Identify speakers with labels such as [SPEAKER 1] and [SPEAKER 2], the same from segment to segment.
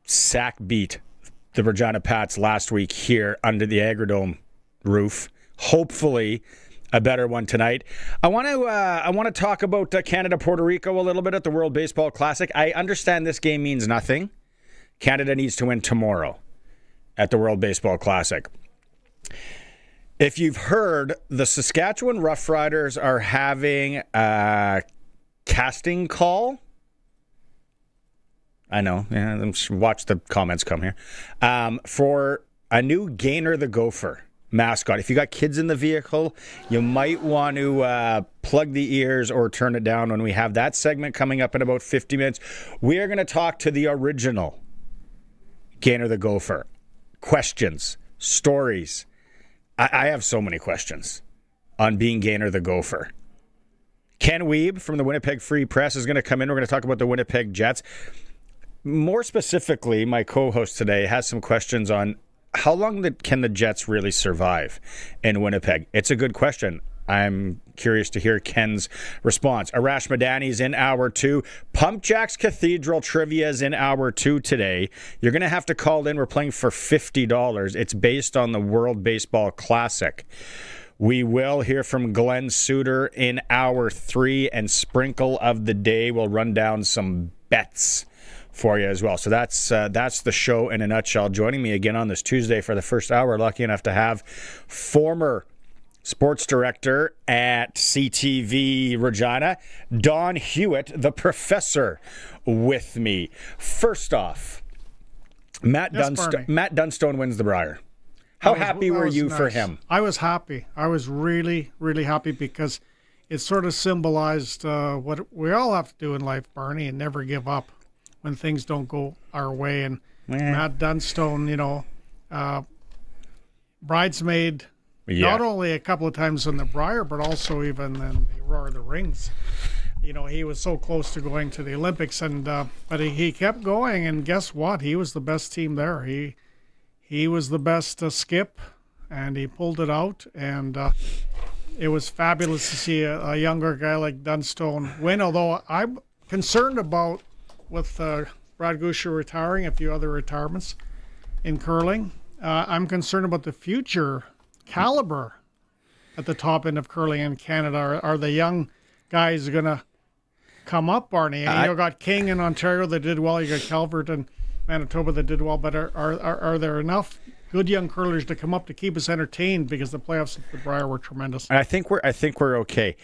[SPEAKER 1] Sac beat the Regina Pats last week here under the Agrodome roof. Hopefully a better one tonight. I want to talk about Canada-Puerto Rico a little bit at the World Baseball Classic. I understand this game means nothing. Canada needs to win tomorrow at the World Baseball Classic. If you've heard, the Saskatchewan Roughriders are having a casting call. I know. Yeah, watch the comments come here. For a new Gainer the Gopher mascot. If you got kids in the vehicle, you might want to plug the ears or turn it down when we have that segment coming up in about 50 minutes. We are going to talk to the original Gainer the Gopher. Questions, stories. I have so many questions on being Gainer the Gopher. Ken Wiebe from the Winnipeg Free Press is going to come in. We're going to talk about the Winnipeg Jets. More specifically, my co-host today has some questions on how long can the Jets really survive in Winnipeg? It's a good question. I'm curious to hear Ken's response. Arash Madani is in hour 2. PumpJacks Cathedral trivia is in hour 2 today. You're going to have to call in. We're playing for $50. It's based on the World Baseball Classic. We will hear from Glen Suitor in hour 3, and Sprinkle of the Day will run down some bets for you as well. So that's the show in a nutshell. Joining me again on this Tuesday for the first hour, lucky enough to have former sports director at CTV Regina, Don Hewitt, the professor, with me. First off, Matt Dunstone wins the Brier. How happy were you for him?
[SPEAKER 2] I was happy. I was really, really happy because it sort of symbolized what we all have to do in life, Barney, and never give up when things don't go our way. And Matt Dunstone, bridesmaid, not only a couple of times in the Brier, but also even in the Roar of the Rings. He was so close to going to the Olympics, and but he kept going, and guess what? He was the best team there. He was the best skip, and he pulled it out, and it was fabulous to see a younger guy like Dunstone win, although I'm concerned about with Brad Gusher retiring, a few other retirements in curling. I'm concerned about the future caliber at the top end of curling in Canada. Are the young guys going to come up, Barney? You got King in Ontario that did well. You got Calvert in Manitoba that did well. But are there enough good young curlers to come up to keep us entertained? Because the playoffs at the Brier were tremendous.
[SPEAKER 1] I think we're okay.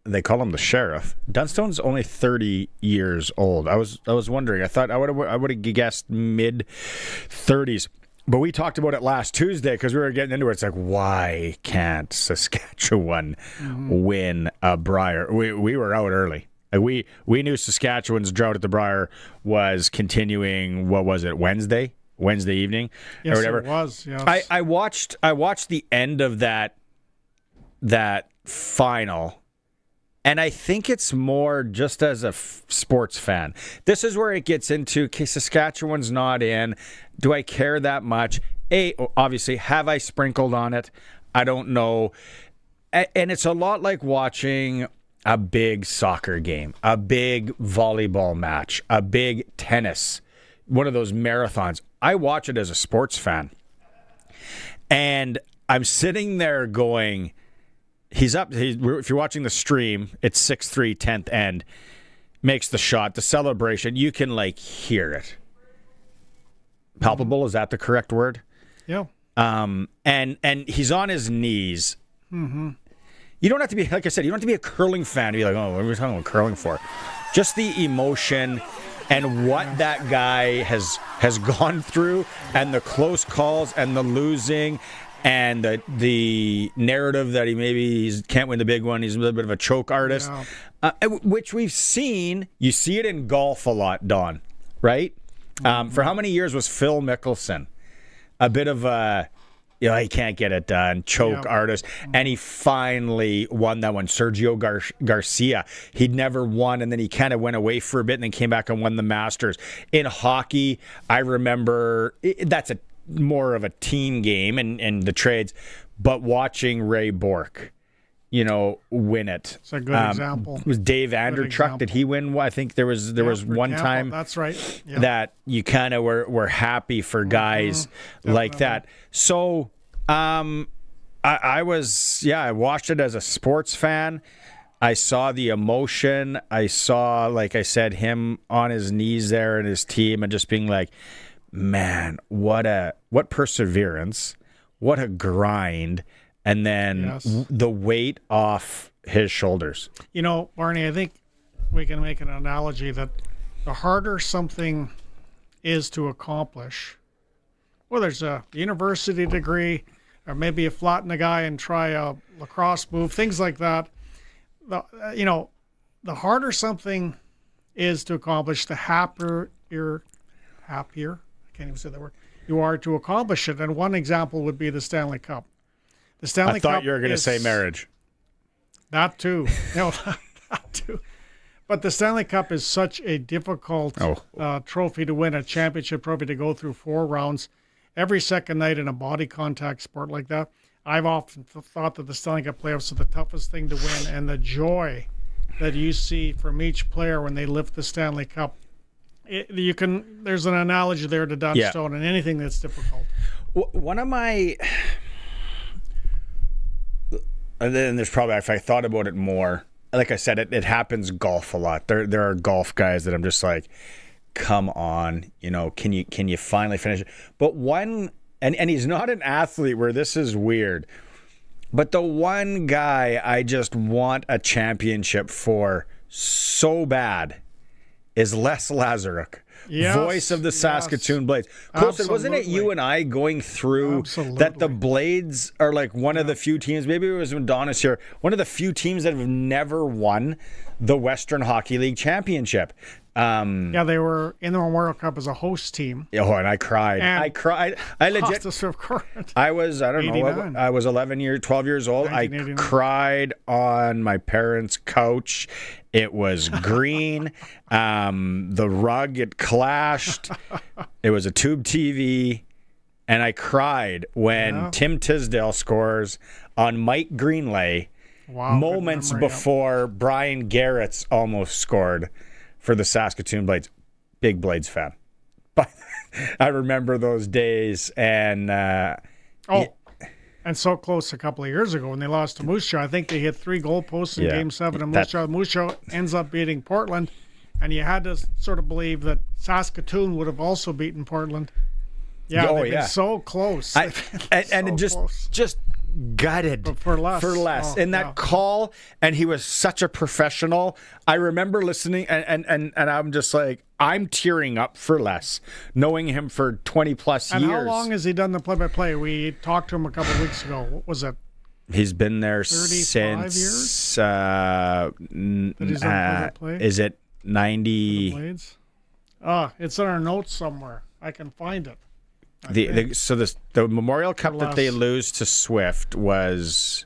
[SPEAKER 1] They call him the sheriff. Dunstone's only 30 years old. I was wondering. I thought I would have guessed mid 30s. But we talked about it last Tuesday because we were getting into it. It's like, why can't Saskatchewan win a Brier? We were out early. We knew Saskatchewan's drought at the Brier was continuing. What was it? Wednesday evening,
[SPEAKER 2] yes,
[SPEAKER 1] or whatever.
[SPEAKER 2] It was. Yes.
[SPEAKER 1] I watched the end of that final. And I think it's more just as a sports fan. This is where it gets into, okay, Saskatchewan's not in. Do I care that much? Obviously, have I sprinkled on it? I don't know. And it's a lot like watching a big soccer game, a big volleyball match, a big tennis, one of those marathons. I watch it as a sports fan. And I'm sitting there going, he's up. If you're watching the stream, it's 6-3, 10th end. Makes the shot. The celebration, you can hear it. Palpable, is that the correct word?
[SPEAKER 2] Yeah.
[SPEAKER 1] And he's on his knees. Mm-hmm. You don't have to be, like I said, you don't have to be a curling fan to be like, oh, what are we talking about curling for? Just the emotion and what that guy has gone through, and the close calls and the losing. And the narrative that he can't win the big one. He's a little bit of a choke artist, which we've seen. You see it in golf a lot, Don, right? For how many years was Phil Mickelson a bit of a, he can't get it done, choke artist, and he finally won that one. Sergio Garcia, he'd never won, and then he kind of went away for a bit and then came back and won the Masters. In hockey, I remember, that's more of a team game and the trades, but watching Ray Bourque win it.
[SPEAKER 2] It's a good example.
[SPEAKER 1] Was Dave Andertruck? Did he win? I think there was one time.
[SPEAKER 2] That's right. Yeah.
[SPEAKER 1] That you kind of were happy for guys like that. So I watched it as a sports fan. I saw the emotion. I saw, like I said, him on his knees there and his team, and just being like, man, what perseverance, what a grind. And then the weight off his shoulders.
[SPEAKER 2] Barney, I think we can make an analogy that the harder something is to accomplish, whether it's a university degree or maybe you flatten a guy and try a lacrosse move, things like that. The harder something is to accomplish, the happier, I can't even say that word, you are to accomplish it. And one example would be the Stanley Cup. The Stanley Cup.
[SPEAKER 1] I thought you were going to say marriage.
[SPEAKER 2] That too. No, that too. But the Stanley Cup is such a difficult trophy to win, a championship trophy to go through 4 rounds every second night in a body contact sport like that. I've often thought that the Stanley Cup playoffs are the toughest thing to win, and the joy that you see from each player when they lift the Stanley Cup. There's an analogy there to Dunstone and anything that's difficult.
[SPEAKER 1] One of my... And then there's probably, if I thought about it more, like I said, it happens golf a lot. There are golf guys that I'm just like, come on, can you finally finish it? But one, and he's not an athlete where this is weird, but the one guy I just want a championship for so bad is Les Lazaruk. Yes, voice of the Saskatchewan Blades. Colson, wasn't it you and I going through that the Blades are like one of the few teams, maybe it was when Donna's here, one of the few teams that have never won the Western Hockey League Championship.
[SPEAKER 2] They were in the Memorial Cup as a host team.
[SPEAKER 1] Oh, and I cried. I legit. I was, I don't
[SPEAKER 2] 89.
[SPEAKER 1] know, I was 12 years old. I cried on my parents' couch. It was green. The rug, it clashed. It was a tube TV. And I cried when Tim Tisdale scores on Mike Greenlay moments before Brian Garrett's almost scored for the Saskatoon Blades. Big Blades fan. But I remember those days. And
[SPEAKER 2] and so close a couple of years ago when they lost to Moose Jaw. I think they hit 3 goalposts in Game 7 of Moose Jaw. Moose Jaw ends up beating Portland. And you had to sort of believe that Saskatoon would have also beaten Portland. Yeah, they've been so close.
[SPEAKER 1] And it just gutted
[SPEAKER 2] but for less.
[SPEAKER 1] In that call, and he was such a professional. I remember listening, and I'm just like, I'm tearing up for Les, knowing him for 20 plus years.
[SPEAKER 2] And how long has he done the play-by-play? We talked to him a couple of weeks ago. What was it?
[SPEAKER 1] He's been there since
[SPEAKER 2] years?
[SPEAKER 1] Is it 90?
[SPEAKER 2] Blades? It's in our notes somewhere. I can find it.
[SPEAKER 1] The Memorial Cup that they lose to Swift was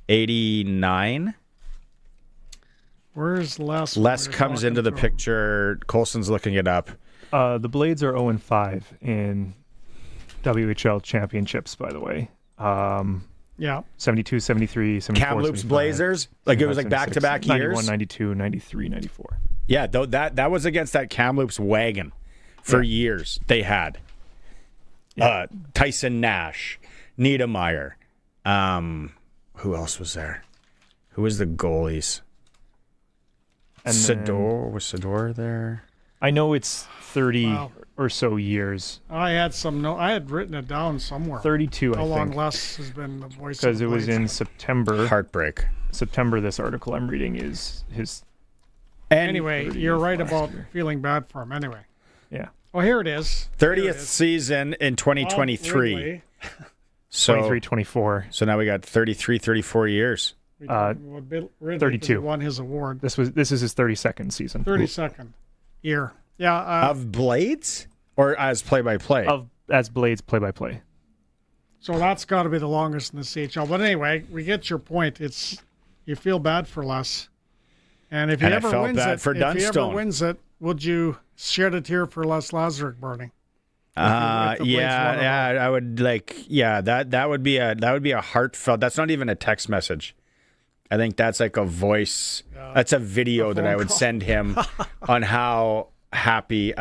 [SPEAKER 1] 89.
[SPEAKER 2] Where's Les?
[SPEAKER 1] Les comes into the picture. Colson's looking it up.
[SPEAKER 3] The Blades are 0-5 in WHL championships, by the way. 72, 73, 74,
[SPEAKER 1] Kamloops Blazers? Like it was like back-to-back years?
[SPEAKER 3] 91, 92, 93, 94.
[SPEAKER 1] Yeah, that was against that Kamloops wagon for years they had. Yeah. Tyson Nash, Niedermeyer. Who else was there? Who was the goalies? And was Sador there?
[SPEAKER 3] I know it's 30 or so years.
[SPEAKER 2] I had written it down somewhere.
[SPEAKER 3] 32, I think.
[SPEAKER 2] How long Les has been the voice of the
[SPEAKER 3] Blades? Because it was in September.
[SPEAKER 1] Heartbreak.
[SPEAKER 3] September, this article I'm reading is his...
[SPEAKER 2] Anyway, you're right about feeling bad for him anyway.
[SPEAKER 3] Yeah.
[SPEAKER 2] Well, here it is.
[SPEAKER 1] 30th season in 2023. So
[SPEAKER 3] 23-24.
[SPEAKER 1] So now we got 33, 34 years.
[SPEAKER 3] 32.
[SPEAKER 2] Won his award.
[SPEAKER 3] This is his 32nd season.
[SPEAKER 2] 32nd year. Yeah.
[SPEAKER 1] Of Blades or as play-by-play?
[SPEAKER 3] As Blades play-by-play.
[SPEAKER 2] So that's got to be the longest in the CHL. But anyway, we get your point. You feel bad for Les. And if he ever wins it, would you shed a tear for Les Lazaruk, Bernie?
[SPEAKER 1] I would that would be a heartfelt. That's not even a text message. I think that's like a voice. That's a video that I would send him on how happy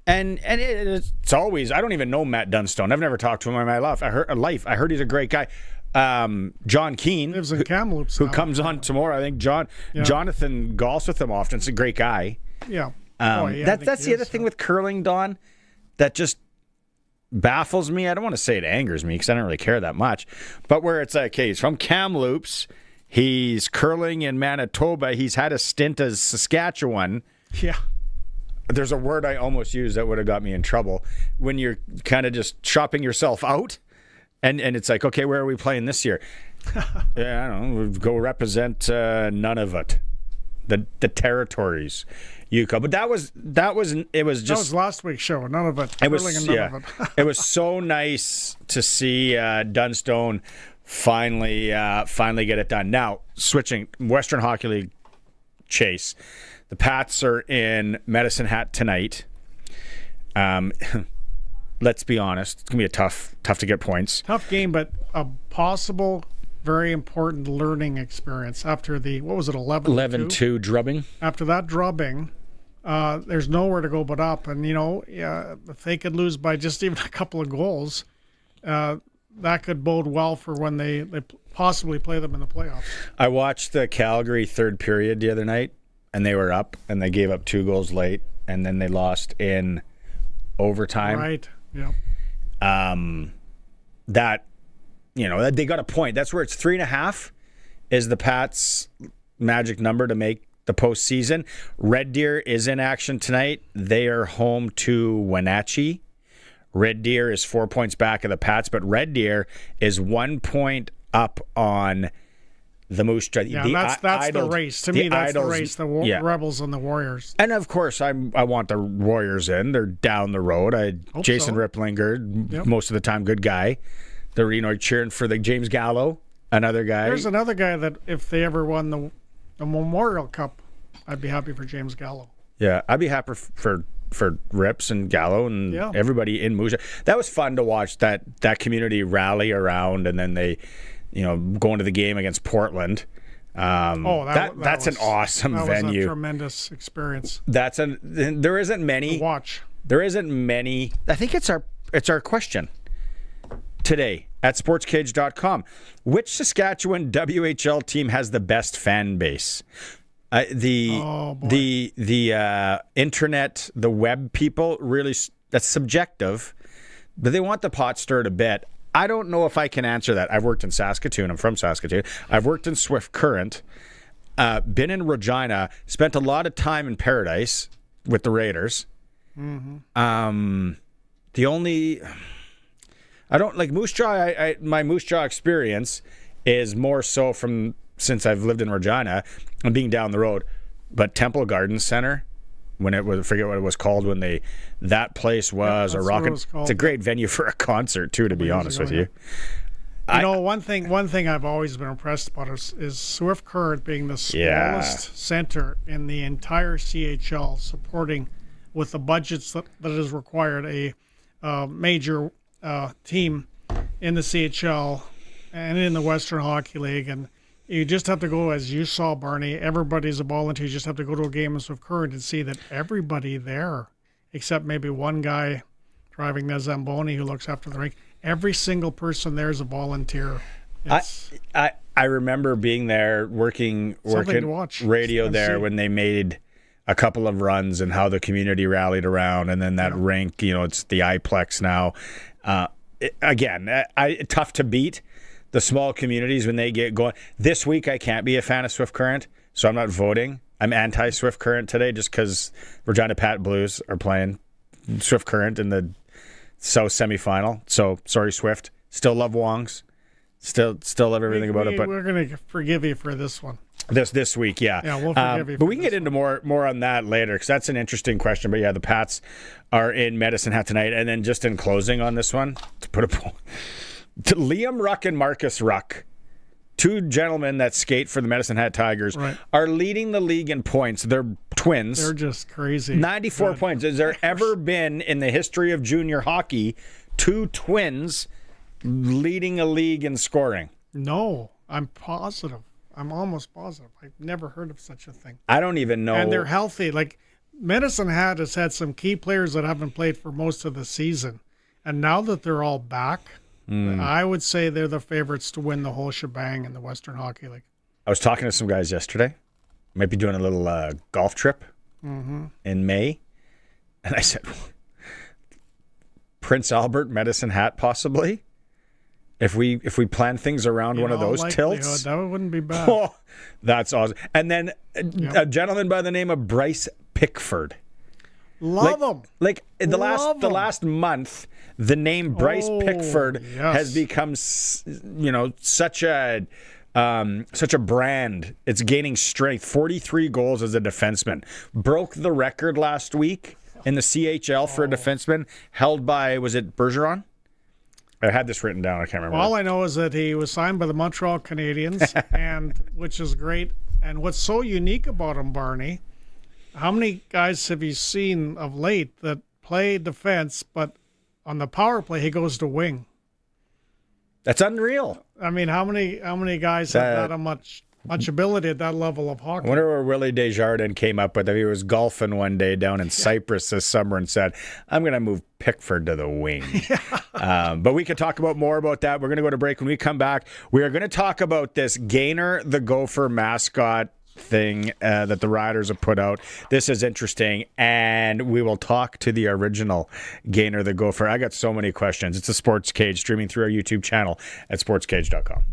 [SPEAKER 1] it's always. I don't even know Matt Dunstone. I've never talked to him in my life. I heard he's a great guy. John Keane
[SPEAKER 2] lives in Kamloops,
[SPEAKER 1] who comes on tomorrow. I think Jonathan golfs with him often. It's a great guy.
[SPEAKER 2] Yeah.
[SPEAKER 1] That's the other thing with curling, Don, that just baffles me. I don't want to say it angers me because I don't really care that much. But where it's like, okay, he's from Kamloops. He's curling in Manitoba. He's had a stint as Saskatchewan.
[SPEAKER 2] Yeah.
[SPEAKER 1] There's a word I almost used that would have got me in trouble when you're kind of just shopping yourself out. And it's like, okay, where are we playing this year? Yeah, I don't know. We'll go represent Nunavut, the territories. But that was
[SPEAKER 2] last week's show. None of it.
[SPEAKER 1] It was so nice to see Dunstone finally get it done. Now, switching Western Hockey League chase. The Pats are in Medicine Hat tonight. Let's be honest. It's going to be a tough to get points.
[SPEAKER 2] Tough game, but a possible very important learning experience after the, 11-2
[SPEAKER 1] drubbing?
[SPEAKER 2] After that drubbing, there's nowhere to go but up. And, if they could lose by just even a couple of goals, that could bode well for when they possibly play them in the playoffs.
[SPEAKER 1] I watched the Calgary third period the other night, and they were up, and they gave up 2 goals late, and then they lost in overtime.
[SPEAKER 2] Right, yeah.
[SPEAKER 1] They got a point. That's where it's 3.5 is the Pats' magic number to make the postseason. Red Deer is in action tonight. They are home to Wenatchee. Red Deer is 4 points back of the Pats, but Red Deer is 1 point up on the Moose Jaw.
[SPEAKER 2] Yeah, that's the race. To me, that's the race. The Rebels and the Warriors.
[SPEAKER 1] And of course, I want the Warriors in. They're down the road. Jason Ripplinger, most of the time, good guy. They're cheering for the James Gallo, another guy.
[SPEAKER 2] There's another guy that if they ever won the Memorial Cup, I'd be happy for James Gallo.
[SPEAKER 1] Yeah, I'd be happy for Rips and Gallo and everybody in Moose Jaw. That was fun to watch that community rally around, and then they go into the game against Portland. That's an awesome venue. That was a
[SPEAKER 2] tremendous experience.
[SPEAKER 1] There isn't many.
[SPEAKER 2] To watch.
[SPEAKER 1] There isn't many. I think it's our question today at sportscage.com. Which Saskatchewan WHL team has the best fan base? The internet, the web people, really, that's subjective, but they want the pot stirred a bit. I don't know if I can answer that. I've worked in Saskatoon. I'm from Saskatoon. I've worked in Swift Current, been in Regina, spent a lot of time in Paradise with the Raiders. Mm-hmm. I don't like Moose Jaw. My Moose Jaw experience is more so from since I've lived in Regina and being down the road. But Temple Garden Center, when it was, I forget what it was called, that place was a rocket. It's a great venue for a concert too, to be honest with you.
[SPEAKER 2] One thing I've always been impressed about is Swift Current being the smallest center in the entire CHL, supporting with the budgets that is required a major team in the CHL and in the Western Hockey League. And you just have to go, as you saw, Barney, everybody's a volunteer. You just have to go to a game of Swift Current and see that everybody there, except maybe one guy driving the Zamboni who looks after the rink, every single person there is a volunteer.
[SPEAKER 1] I remember being there working radio there when they made a couple of runs and how the community rallied around, and then that rink, it's the iPlex now. Tough to beat the small communities when they get going. This week I can't be a fan of Swift Current, so I'm not voting. I'm anti-Swift Current today just because Regina Pats Blues are playing Swift Current in the South semifinal. So sorry, Swift. Still love Wongs. Still love everything about it. But
[SPEAKER 2] we're gonna forgive you for this one.
[SPEAKER 1] This week, yeah.
[SPEAKER 2] Yeah, we'll forgive you.
[SPEAKER 1] But we can get into more on that later because that's an interesting question. But yeah, the Pats are in Medicine Hat tonight, and then just in closing on this one, to put to Liam Ruck and Marcus Ruck, 2 gentlemen that skate for the Medicine Hat Tigers, are leading the league in points. They're twins.
[SPEAKER 2] They're just crazy.
[SPEAKER 1] 94 points. Has there ever been in the history of junior hockey 2 twins leading a league in scoring?
[SPEAKER 2] No, I'm positive. I'm almost positive. I've never heard of such a thing.
[SPEAKER 1] I don't even know.
[SPEAKER 2] And they're healthy. Like, Medicine Hat has had some key players that haven't played for most of the season. And now that they're all back, I would say they're the favorites to win the whole shebang in the Western Hockey League.
[SPEAKER 1] I was talking to some guys yesterday. Might be doing a little golf trip in May. And I said, Prince Albert, Medicine Hat, possibly. If we plan things around one of those tilts.
[SPEAKER 2] That wouldn't be bad.
[SPEAKER 1] Oh, that's awesome. And then a gentleman by the name of Bryce Pickford.
[SPEAKER 2] Love him.
[SPEAKER 1] Like the last month, the name Bryce Pickford has become, such a brand. It's gaining strength. 43 goals as a defenseman. Broke the record last week in the CHL for a defenseman, held by, was it Bergeron? I had this written down. I can't remember.
[SPEAKER 2] All I know is that he was signed by the Montreal Canadiens, and which is great. And what's so unique about him, Barney, how many guys have you seen of late that play defense, but on the power play he goes to wing?
[SPEAKER 1] That's unreal.
[SPEAKER 2] I mean, how many guys have that much ability at that level of hockey?
[SPEAKER 1] I wonder where Willie Desjardins came up with it. He was golfing one day down in Cyprus this summer and said, I'm going to move Pickford to the wing. But we could talk about more about that. We're going to go to break. When we come back, we are going to talk about this Gainer the Gopher mascot thing that the Riders have put out. This is interesting, and we will talk to the original Gainer the Gopher. I got so many questions. It's a Sports Cage streaming through our YouTube channel at sportscage.com.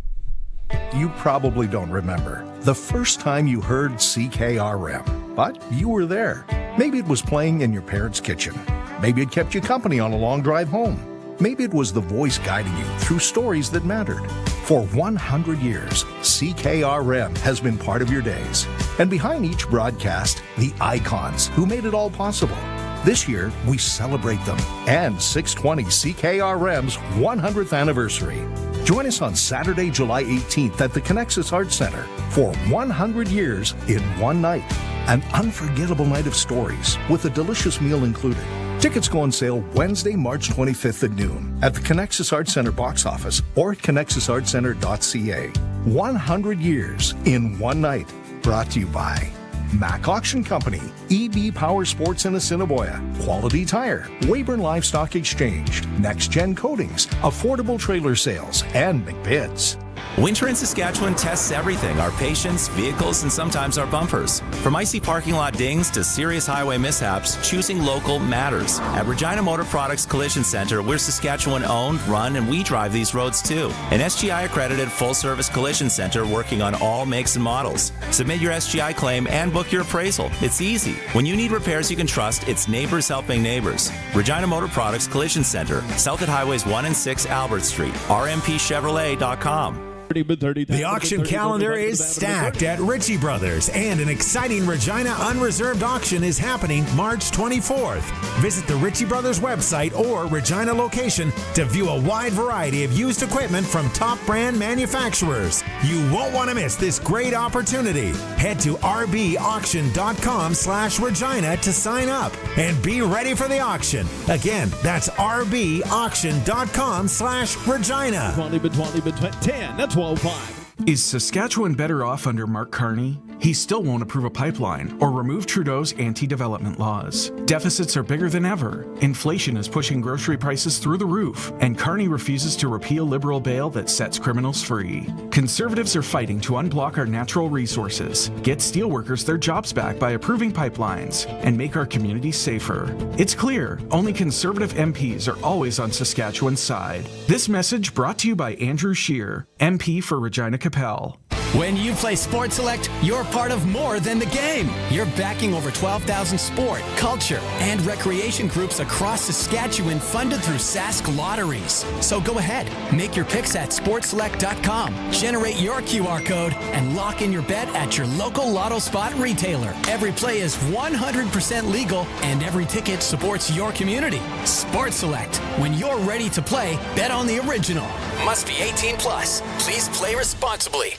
[SPEAKER 4] You probably don't remember the first time you heard CKRM, but you were there. Maybe it was playing in your parents' kitchen. Maybe it kept you company on a long drive home. Maybe it was the voice guiding you through stories that mattered. For 100 years, CKRM has been part of your days. And behind each broadcast, the icons who made it all possible. This year, we celebrate them and 620 CKRM's 100th anniversary. Join us on Saturday, July 18th at the Connexus Arts Center for 100 years in one night. An unforgettable night of stories with a delicious meal included. Tickets go on sale Wednesday, March 25th at noon at the Connexus Arts Center box office or at connexusartscenter.ca. 100 years in one night. Brought to you by Mac Auction Company, EB Power Sports in Assiniboia, Quality Tire, Weyburn Livestock Exchange, Next Gen Coatings, Affordable Trailer Sales, and McBids.
[SPEAKER 5] Winter in Saskatchewan tests everything, our patience, vehicles, and sometimes our bumpers. From icy parking lot dings to serious highway mishaps, choosing local matters. At Regina Motor Products Collision Center, we're Saskatchewan owned, run, and we drive these roads too. An SGI accredited full-service collision center working on all makes and models. Submit your SGI claim and book your appraisal. It's easy. When you need repairs you can trust, it's neighbors helping neighbors. Regina Motor Products Collision Center, south at Highways 1 and 6 Albert Street, rmpchevrolet.com.
[SPEAKER 6] The auction calendar is stacked at Ritchie Brothers, and an exciting Regina Unreserved auction is happening March 24th. Visit the Ritchie Brothers website or Regina location to view a wide variety of used equipment from top brand manufacturers. You won't want to miss this great opportunity. Head to rbauction.com/Regina to sign up and be ready for the auction. Again, that's rbauction.com/Regina.
[SPEAKER 7] 10, that's 12-5.
[SPEAKER 8] Is Saskatchewan better off under Mark Carney? He still won't approve a pipeline or remove Trudeau's anti-development laws. Deficits are bigger than ever. Inflation is pushing grocery prices through the roof, and Carney refuses to repeal Liberal bail that sets criminals free. Conservatives are fighting to unblock our natural resources, get steelworkers their jobs back by approving pipelines, and make our communities safer. It's clear, only Conservative MPs are always on Saskatchewan's side. This message brought to you by Andrew Scheer, MP for Regina Capel.
[SPEAKER 9] When you play Sports Select, you're part of more than the game. You're backing over 12,000 sport, culture, and recreation groups across Saskatchewan funded through Sask Lotteries. So go ahead, make your picks at sportselect.com, generate your QR code, and lock in your bet at your local Lotto Spot retailer. Every play is 100% legal, and every ticket supports your community. Sports Select. When you're ready to play, bet on the original. Must be 18 plus. Please play responsibly.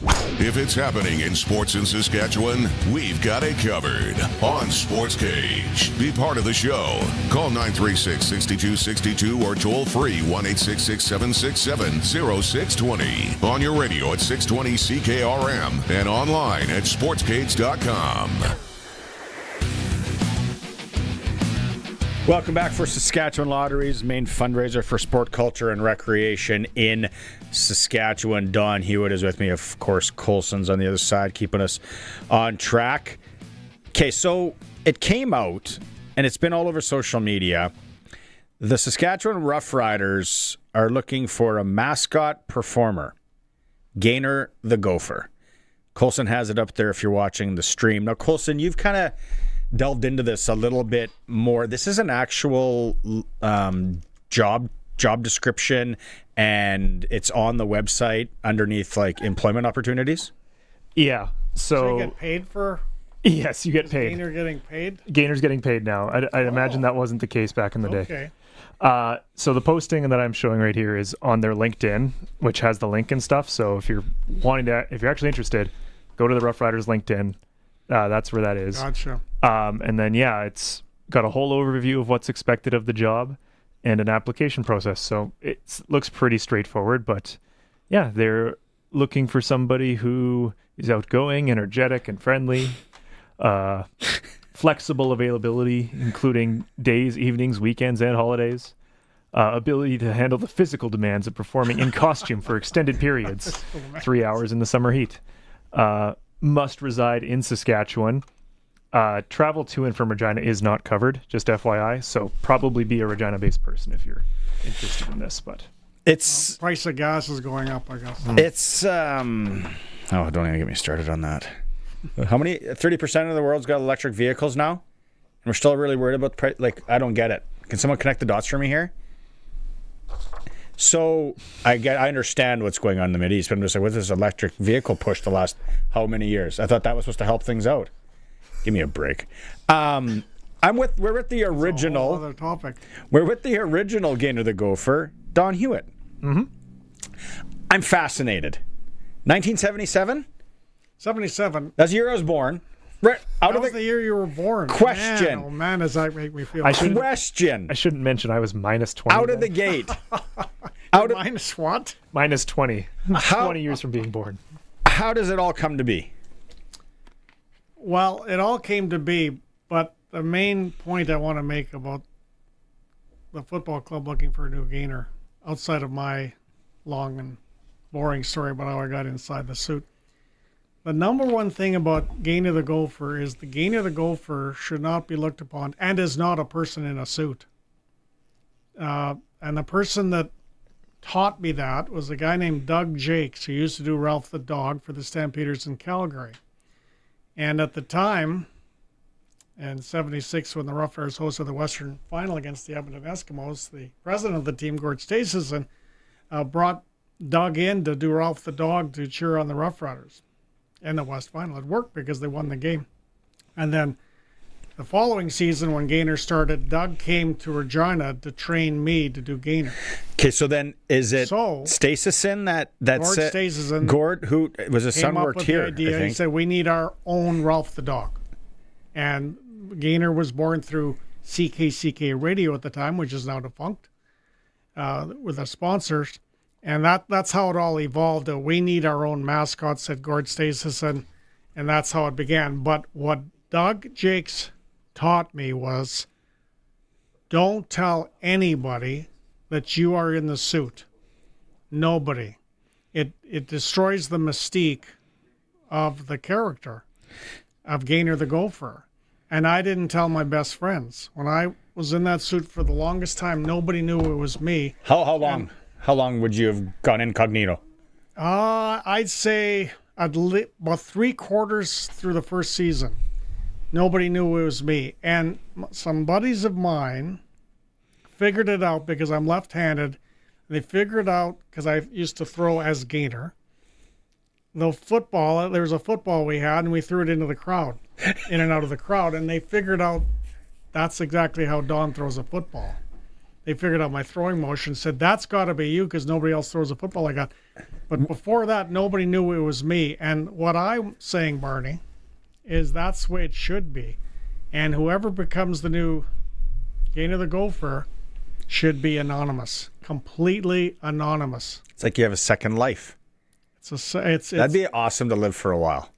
[SPEAKER 10] If it's happening in sports in Saskatchewan, we've got it covered on Sportscage. Be part of the show. Call 936-6262 or toll free 1-866-767-0620. On your radio at 620 CKRM and online at sportscage.com.
[SPEAKER 1] Welcome back for Saskatchewan Lottery's main fundraiser for sport, culture, and recreation in Saskatchewan. Don Hewitt is with me. Of course, Colson's on the other side, keeping us on track. Okay, so it came out, and it's been all over social media. The Saskatchewan Roughriders are looking for a mascot performer, Gainer the Gopher. Colson has it up there if you're watching the stream. Now, Colson, you've kind of delved into this a little bit more. This is an actual job description, and it's on the website underneath like employment opportunities.
[SPEAKER 3] Yeah. So
[SPEAKER 2] you get paid for?
[SPEAKER 3] Yes, you get paid.
[SPEAKER 2] Gainer getting paid?
[SPEAKER 3] Gainer's getting paid now. I imagine that wasn't the case back in the day.
[SPEAKER 2] Okay.
[SPEAKER 3] So the posting that I'm showing right here is on their LinkedIn, which has the link and stuff. So if you're actually interested, go to the Roughriders LinkedIn. That's where that is.
[SPEAKER 2] Gotcha.
[SPEAKER 3] And then, it's got a whole overview of what's expected of the job and an application process. So it looks pretty straightforward, but they're looking for somebody who is outgoing, energetic, and friendly, flexible availability, including days, evenings, weekends, and holidays, ability to handle the physical demands of performing in costume for extended periods, 3 hours in the summer heat, must reside in Saskatchewan. Travel to and from Regina is not covered, just FYI, so probably be a Regina-based person if you're interested in this. But
[SPEAKER 1] it's
[SPEAKER 2] price of gas is going up, I guess.
[SPEAKER 1] It's don't even get me started on that. How many? 30% of the world's got electric vehicles now, and we're still really worried about the price. Like, I don't get it. Can someone connect the dots for me here? So I understand what's going on in the Mideast, but I'm just like, what's this electric vehicle push the last how many years? I thought that was supposed to help things out. Give me a break. We're with the original.
[SPEAKER 2] That's a whole other topic.
[SPEAKER 1] We're with the original Gainer the Gopher, Don Hewitt.
[SPEAKER 3] Mm-hmm.
[SPEAKER 1] I'm fascinated. 1977?
[SPEAKER 2] 77.
[SPEAKER 1] That's the year I was born. Right
[SPEAKER 2] that was the year you were born.
[SPEAKER 1] Question.
[SPEAKER 2] Man, does that make me feel?
[SPEAKER 1] Question.
[SPEAKER 3] I shouldn't mention I was minus 20.
[SPEAKER 1] Out of the gate.
[SPEAKER 2] Minus what?
[SPEAKER 3] Minus 20. 20 years from being born.
[SPEAKER 1] How does it all come to be?
[SPEAKER 2] Well, it all came to be, but the main point I want to make about the football club looking for a new gainer, outside of my long and boring story about how I got inside the suit, the number one thing about Gainer the Gopher is the Gainer the Gopher should not be looked upon and is not a person in a suit. And the person that taught me that was a guy named Doug Jakes, who used to do Ralph the Dog for the Stampeders in Calgary. And at the time, in 76, when the Roughriders hosted the Western Final against the Edmonton Eskimos, the president of the team, Gord Staceyson, brought Doug in to do Ralph the Dog to cheer on the Roughriders in the West Final. It worked because they won the game. And then the following season, when Gainer started, Doug came to Regina to train me to do Gainer.
[SPEAKER 1] Okay, so then is it Staceyson that
[SPEAKER 2] Gord
[SPEAKER 1] said...
[SPEAKER 2] Staceyson.
[SPEAKER 1] Gord, who was his son, worked here,
[SPEAKER 2] the idea.
[SPEAKER 1] I think.
[SPEAKER 2] He said, we need our own Ralph the Dog. And Gainer was born through CKCK Radio at the time, which is now defunct, with our sponsors. And that's how it all evolved. We need our own mascot, said Gord Staceyson, and that's how it began. But what Doug Jakes taught me was, don't tell anybody that you are in the suit. Nobody. It destroys the mystique of the character of Gainer the Gopher. And I didn't tell my best friends. When I was in that suit for the longest time, nobody knew it was me.
[SPEAKER 1] How long? How long would you have gone incognito?
[SPEAKER 2] I'd say about 3/4 through the first season. Nobody knew it was me. And some buddies of mine figured it out because I'm left-handed. They figured out, because I used to throw as Gainer, the football, there was a football we had, and we threw it into the crowd, in and out of the crowd. And they figured out that's exactly how Don throws a football. they figured out my throwing motion, said, that's got to be you because nobody else throws a football like that. But before that, nobody knew it was me. And what I'm saying, Barney, is that's the way it should be. And whoever becomes the new Gainer the Gopher should be anonymous, completely anonymous.
[SPEAKER 1] It's like you have a second life. That'd be awesome to live for a while.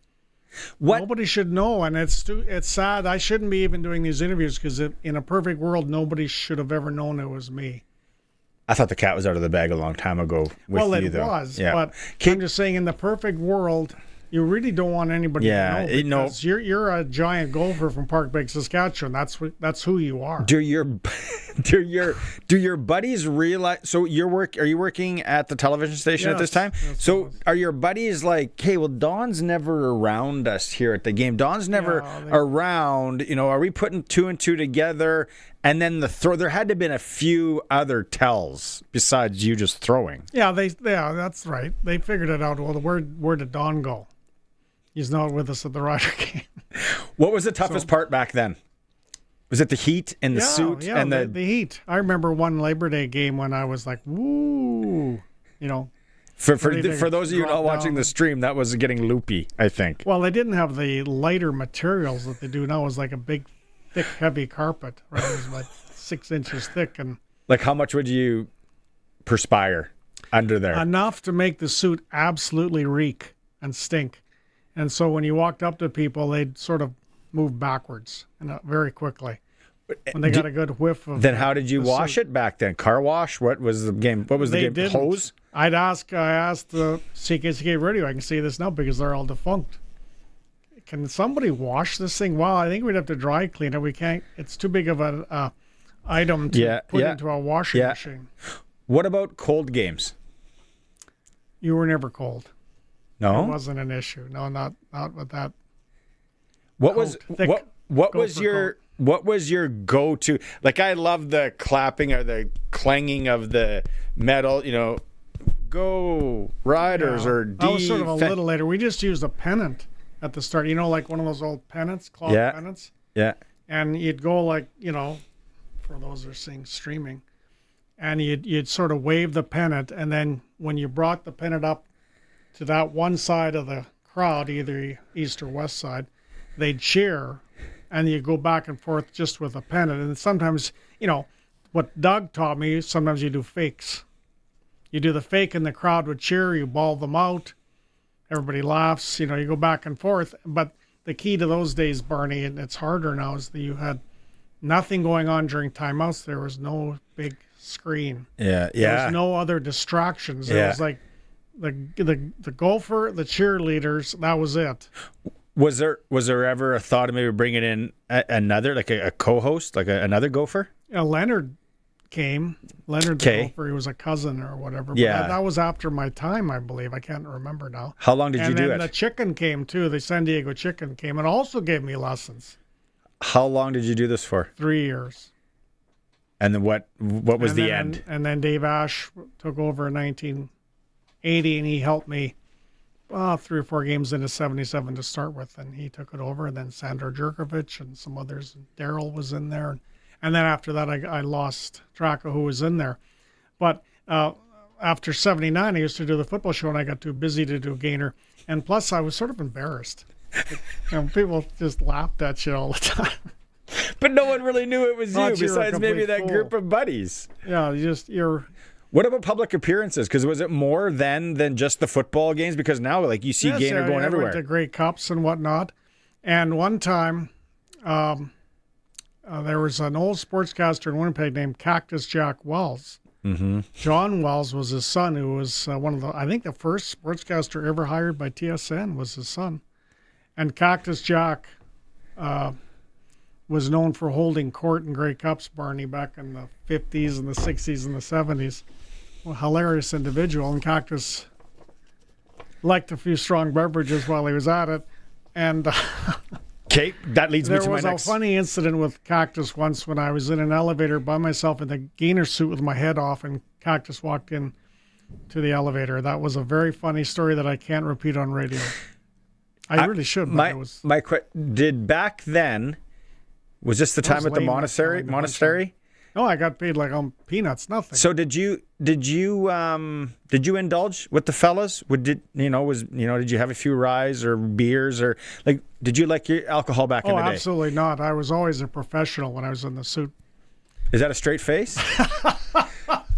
[SPEAKER 2] Nobody should know, and it's sad. I shouldn't be even doing these interviews because in a perfect world, nobody should have ever known it was me.
[SPEAKER 1] I thought the cat was out of the bag a long time ago with you, though.
[SPEAKER 2] Well, it was, but I'm just saying, in the perfect world, you really don't want anybody to know because you're a giant gopher from Park Bay, Saskatchewan. That's who you are.
[SPEAKER 1] Do your buddies realize? So are you working at the television station at this time? So are your buddies like, hey, well, Don's never around us here at the game. Don's never around. Are we putting two and two together? And then there had to have been a few other tells besides you just throwing.
[SPEAKER 2] Yeah, that's right. They figured it out. Well, where did Don go? He's not with us at the Rider game.
[SPEAKER 1] What was the toughest part back then? Was it the heat and the suit?
[SPEAKER 2] Yeah, and the heat. I remember one Labor Day game when I was like, woo,
[SPEAKER 1] For those of you not watching the stream, that was getting loopy, I think.
[SPEAKER 2] Well, they didn't have the lighter materials that they do now. It was like a big, thick, heavy carpet. Right? It was like 6 inches thick. And
[SPEAKER 1] like, how much would you perspire under there?
[SPEAKER 2] Enough to make the suit absolutely reek and stink. And so when you walked up to people, they'd sort of move backwards very quickly. When they got a good whiff of.
[SPEAKER 1] Then how did you wash it back then? Car wash? What was the game? What was the game? Hose?
[SPEAKER 2] I asked the CKCK radio. I can see this now because they're all defunct. Can somebody wash this thing? Well, I think we'd have to dry clean it. We can't. It's too big of an item to put into a washing machine.
[SPEAKER 1] What about cold games?
[SPEAKER 2] You were never cold.
[SPEAKER 1] No,
[SPEAKER 2] it wasn't an issue. No, not with that.
[SPEAKER 1] What was your go-to? Like, I love the clapping or the clanging of the metal. Go Riders or D.
[SPEAKER 2] That was sort of a little later. We just used a pennant at the start. Like one of those old pennants, cloth pennants.
[SPEAKER 1] Yeah.
[SPEAKER 2] And you'd go like for those who are seeing streaming, and you'd sort of wave the pennant, and then when you brought the pennant up to that one side of the crowd, either east or west side, they'd cheer, and you go back and forth just with a pennant. And sometimes, what Doug taught me, sometimes you do fakes. You do the fake and the crowd would cheer, you ball them out, everybody laughs, you go back and forth. But the key to those days, Barney, and it's harder now, is that you had nothing going on during timeouts. There was no big screen.
[SPEAKER 1] Yeah.
[SPEAKER 2] There was no other distractions. It was like the Gopher, the cheerleaders, that was it.
[SPEAKER 1] Was there ever a thought of maybe bringing in another, like a co-host, like another Gopher?
[SPEAKER 2] Leonard came. Leonard the Gopher, he was a cousin or whatever. But that was after my time, I believe. I can't remember now.
[SPEAKER 1] How long did you do it?
[SPEAKER 2] And then the Chicken came too. The San Diego Chicken came and also gave me lessons.
[SPEAKER 1] How long did you do this for?
[SPEAKER 2] 3 years.
[SPEAKER 1] And then what was the end?
[SPEAKER 2] And then Dave Ash took over in 1980, and he helped me 3 or 4 games into 77 to start with, and he took it over. And then Sandro Jerkovic and some others. Daryl was in there, and then after that, I lost track of who was in there. But after 79, I used to do the football show, and I got too busy to do Gainer. And plus, I was sort of embarrassed. People just laughed at you all the time.
[SPEAKER 1] But no one really knew it was you, besides maybe that group of buddies.
[SPEAKER 2] Yeah, you're.
[SPEAKER 1] What about public appearances? Because was it more than just the football games? Because now, like, you see Gainer going everywhere.
[SPEAKER 2] I went to Grey Cups and whatnot. And one time, there was an old sportscaster in Winnipeg named Cactus Jack Wells.
[SPEAKER 1] Mm-hmm.
[SPEAKER 2] John Wells was his son, who was one of the first sportscaster ever hired by TSN was his son. And Cactus Jack was known for holding court in Grey Cups, Barney, back in the 50s and the 60s and the 70s. Well, hilarious individual. And Cactus liked a few strong beverages while he was at it. And
[SPEAKER 1] okay, that leads me to my next.
[SPEAKER 2] There was a funny incident with Cactus once when I was in an elevator by myself in the Gainer suit with my head off, and Cactus walked in to the elevator. That was a very funny story that I can't repeat on radio. I really should. But
[SPEAKER 1] did back then, was this the time at the monastery?
[SPEAKER 2] No, I got paid like on peanuts, nothing.
[SPEAKER 1] So did you indulge with the fellas? Did you have a few ryes or beers, or like did you like your alcohol back in the day?
[SPEAKER 2] Absolutely not. I was always a professional when I was in the suit.
[SPEAKER 1] Is that a straight face?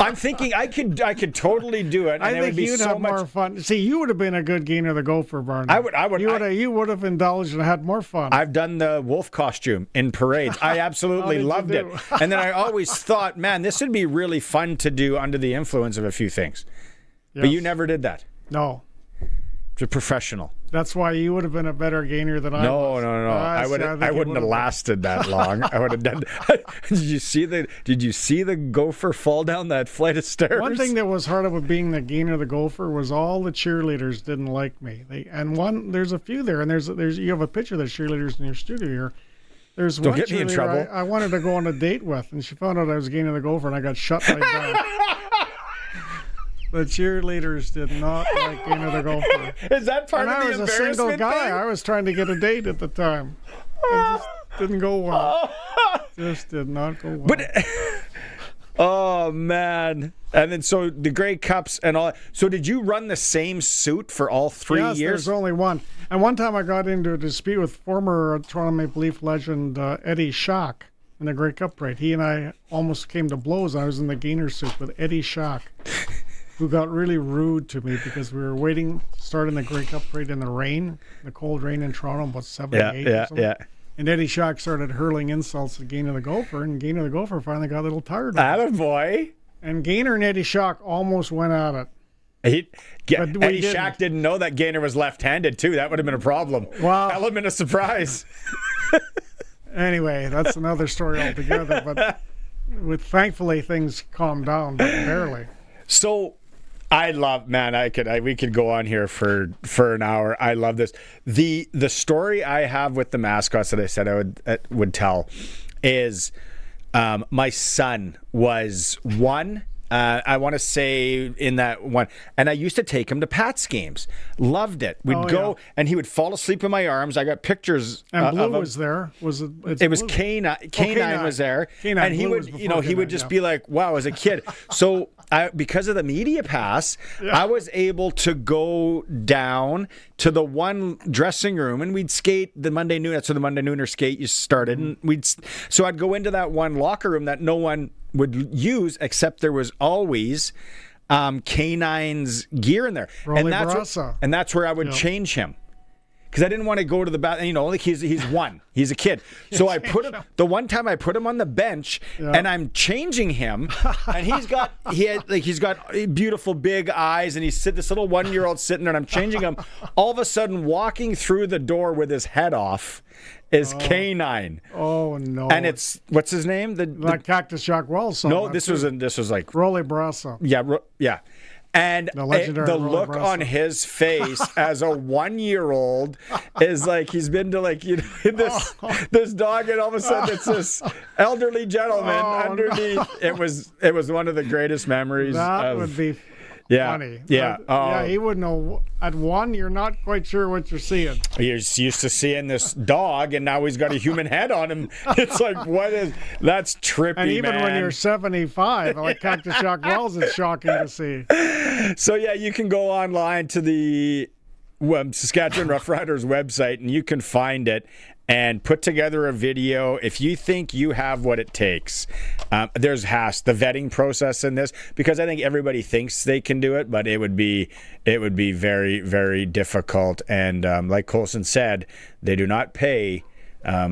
[SPEAKER 1] I'm thinking I could totally do it. And
[SPEAKER 2] I
[SPEAKER 1] it
[SPEAKER 2] think
[SPEAKER 1] would be
[SPEAKER 2] you'd
[SPEAKER 1] so
[SPEAKER 2] have
[SPEAKER 1] much
[SPEAKER 2] more fun. See, you would have been a good gainer of the Gopher, Barney.
[SPEAKER 1] I would.
[SPEAKER 2] You would have indulged and had more fun.
[SPEAKER 1] I've done the wolf costume in parades. I absolutely loved it. And then I always thought, man, this would be really fun to do under the influence of a few things. Yes. But you never did that.
[SPEAKER 2] No.
[SPEAKER 1] You're professional.
[SPEAKER 2] That's why you would have been a better gainer than I was.
[SPEAKER 1] No. I wouldn't have lasted that long. I would have done. Did you see the Gopher fall down that flight of stairs?
[SPEAKER 2] One thing that was hard about being the gainer of the Gopher was all the cheerleaders didn't like me. There's a few there, and there's you have a picture of the cheerleaders in your studio here. There's
[SPEAKER 1] Don't
[SPEAKER 2] one
[SPEAKER 1] get me in
[SPEAKER 2] cheerleader
[SPEAKER 1] trouble.
[SPEAKER 2] I wanted to go on a date with, and she found out I was gainer of the Gopher, and I got shut right down. The cheerleaders did not like gainer of the Gopher.
[SPEAKER 1] Is that part of the embarrassment
[SPEAKER 2] I was a single guy.
[SPEAKER 1] thing?
[SPEAKER 2] I was trying to get a date at the time. It just didn't go well. Just did not go well.
[SPEAKER 1] But oh man! And then so the Grey Cups and all. So did you run the same suit for all 3 years?
[SPEAKER 2] Yes, there's only one. And one time I got into a dispute with former Toronto Maple Leaf legend Eddie Schock in the Grey Cup parade. He and I almost came to blows. I was in the gainer suit with Eddie Schock, who got really rude to me because we were waiting to start in the Grey Cup parade in the rain, the cold rain in Toronto, about 78 or something.
[SPEAKER 1] Yeah.
[SPEAKER 2] And Eddie Schock started hurling insults at Gainer the Gopher, and Gainer the Gopher finally got a little tired of it.
[SPEAKER 1] Attaboy.
[SPEAKER 2] And Gainer and Eddie Schock almost went at it.
[SPEAKER 1] Eddie Schock didn't know that Gainer was left-handed, too. That would have been a problem.
[SPEAKER 2] Wow.
[SPEAKER 1] Element of surprise.
[SPEAKER 2] Anyway, that's another story altogether. But thankfully, things calmed down, but barely.
[SPEAKER 1] So I love, man, we could go on here for an hour. I love this. The story I have with the mascots that I said I would tell is my son was one. I want to say in that one, and I used to take him to Pats games. Loved it. We'd go, and he would fall asleep in my arms. I got pictures.
[SPEAKER 2] And Blue was there. Was it?
[SPEAKER 1] It was K9. K9 was there, and he would, he would just be like, "Wow!" As a kid, so because of the media pass, I was able to go down to the one dressing room, and we'd skate the Monday noon. That's where the Monday nooner skate started, and so I'd go into that one locker room that no one would use, except there was always K9's gear in there, and that's where I would change him, because I didn't want to go to the bathroom. Like he's a kid. So I put him the one time I put him on the bench, and I'm changing him, and he's got beautiful big eyes, and he's this little 1-year-old sitting there, and I'm changing him. All of a sudden, walking through the door with his head off is K9.
[SPEAKER 2] Oh no!
[SPEAKER 1] And it's what's his name?
[SPEAKER 2] The Cactus Jack Wells song.
[SPEAKER 1] No, this was like
[SPEAKER 2] Rolly Brasa.
[SPEAKER 1] Yeah. And the look
[SPEAKER 2] Brasa
[SPEAKER 1] on his face as a 1-year-old is like he's been to this dog, and all of a sudden it's this elderly gentleman underneath. No. It was one of the greatest memories.
[SPEAKER 2] That would be funny.
[SPEAKER 1] Yeah.
[SPEAKER 2] He would know. At one, you're not quite sure what you're seeing.
[SPEAKER 1] You're used to seeing this dog, and now he's got a human head on him. It's like, that's trippy,
[SPEAKER 2] and even
[SPEAKER 1] man.
[SPEAKER 2] when you're 75, like Cactus Shock Wells, it's shocking to see.
[SPEAKER 1] So, you can go online to the Saskatchewan Roughriders website, and you can find it and put together a video if you think you have what it takes. There's the vetting process in this, because I think everybody thinks they can do it, but it would be very, very difficult. And like Colson said, they do not pay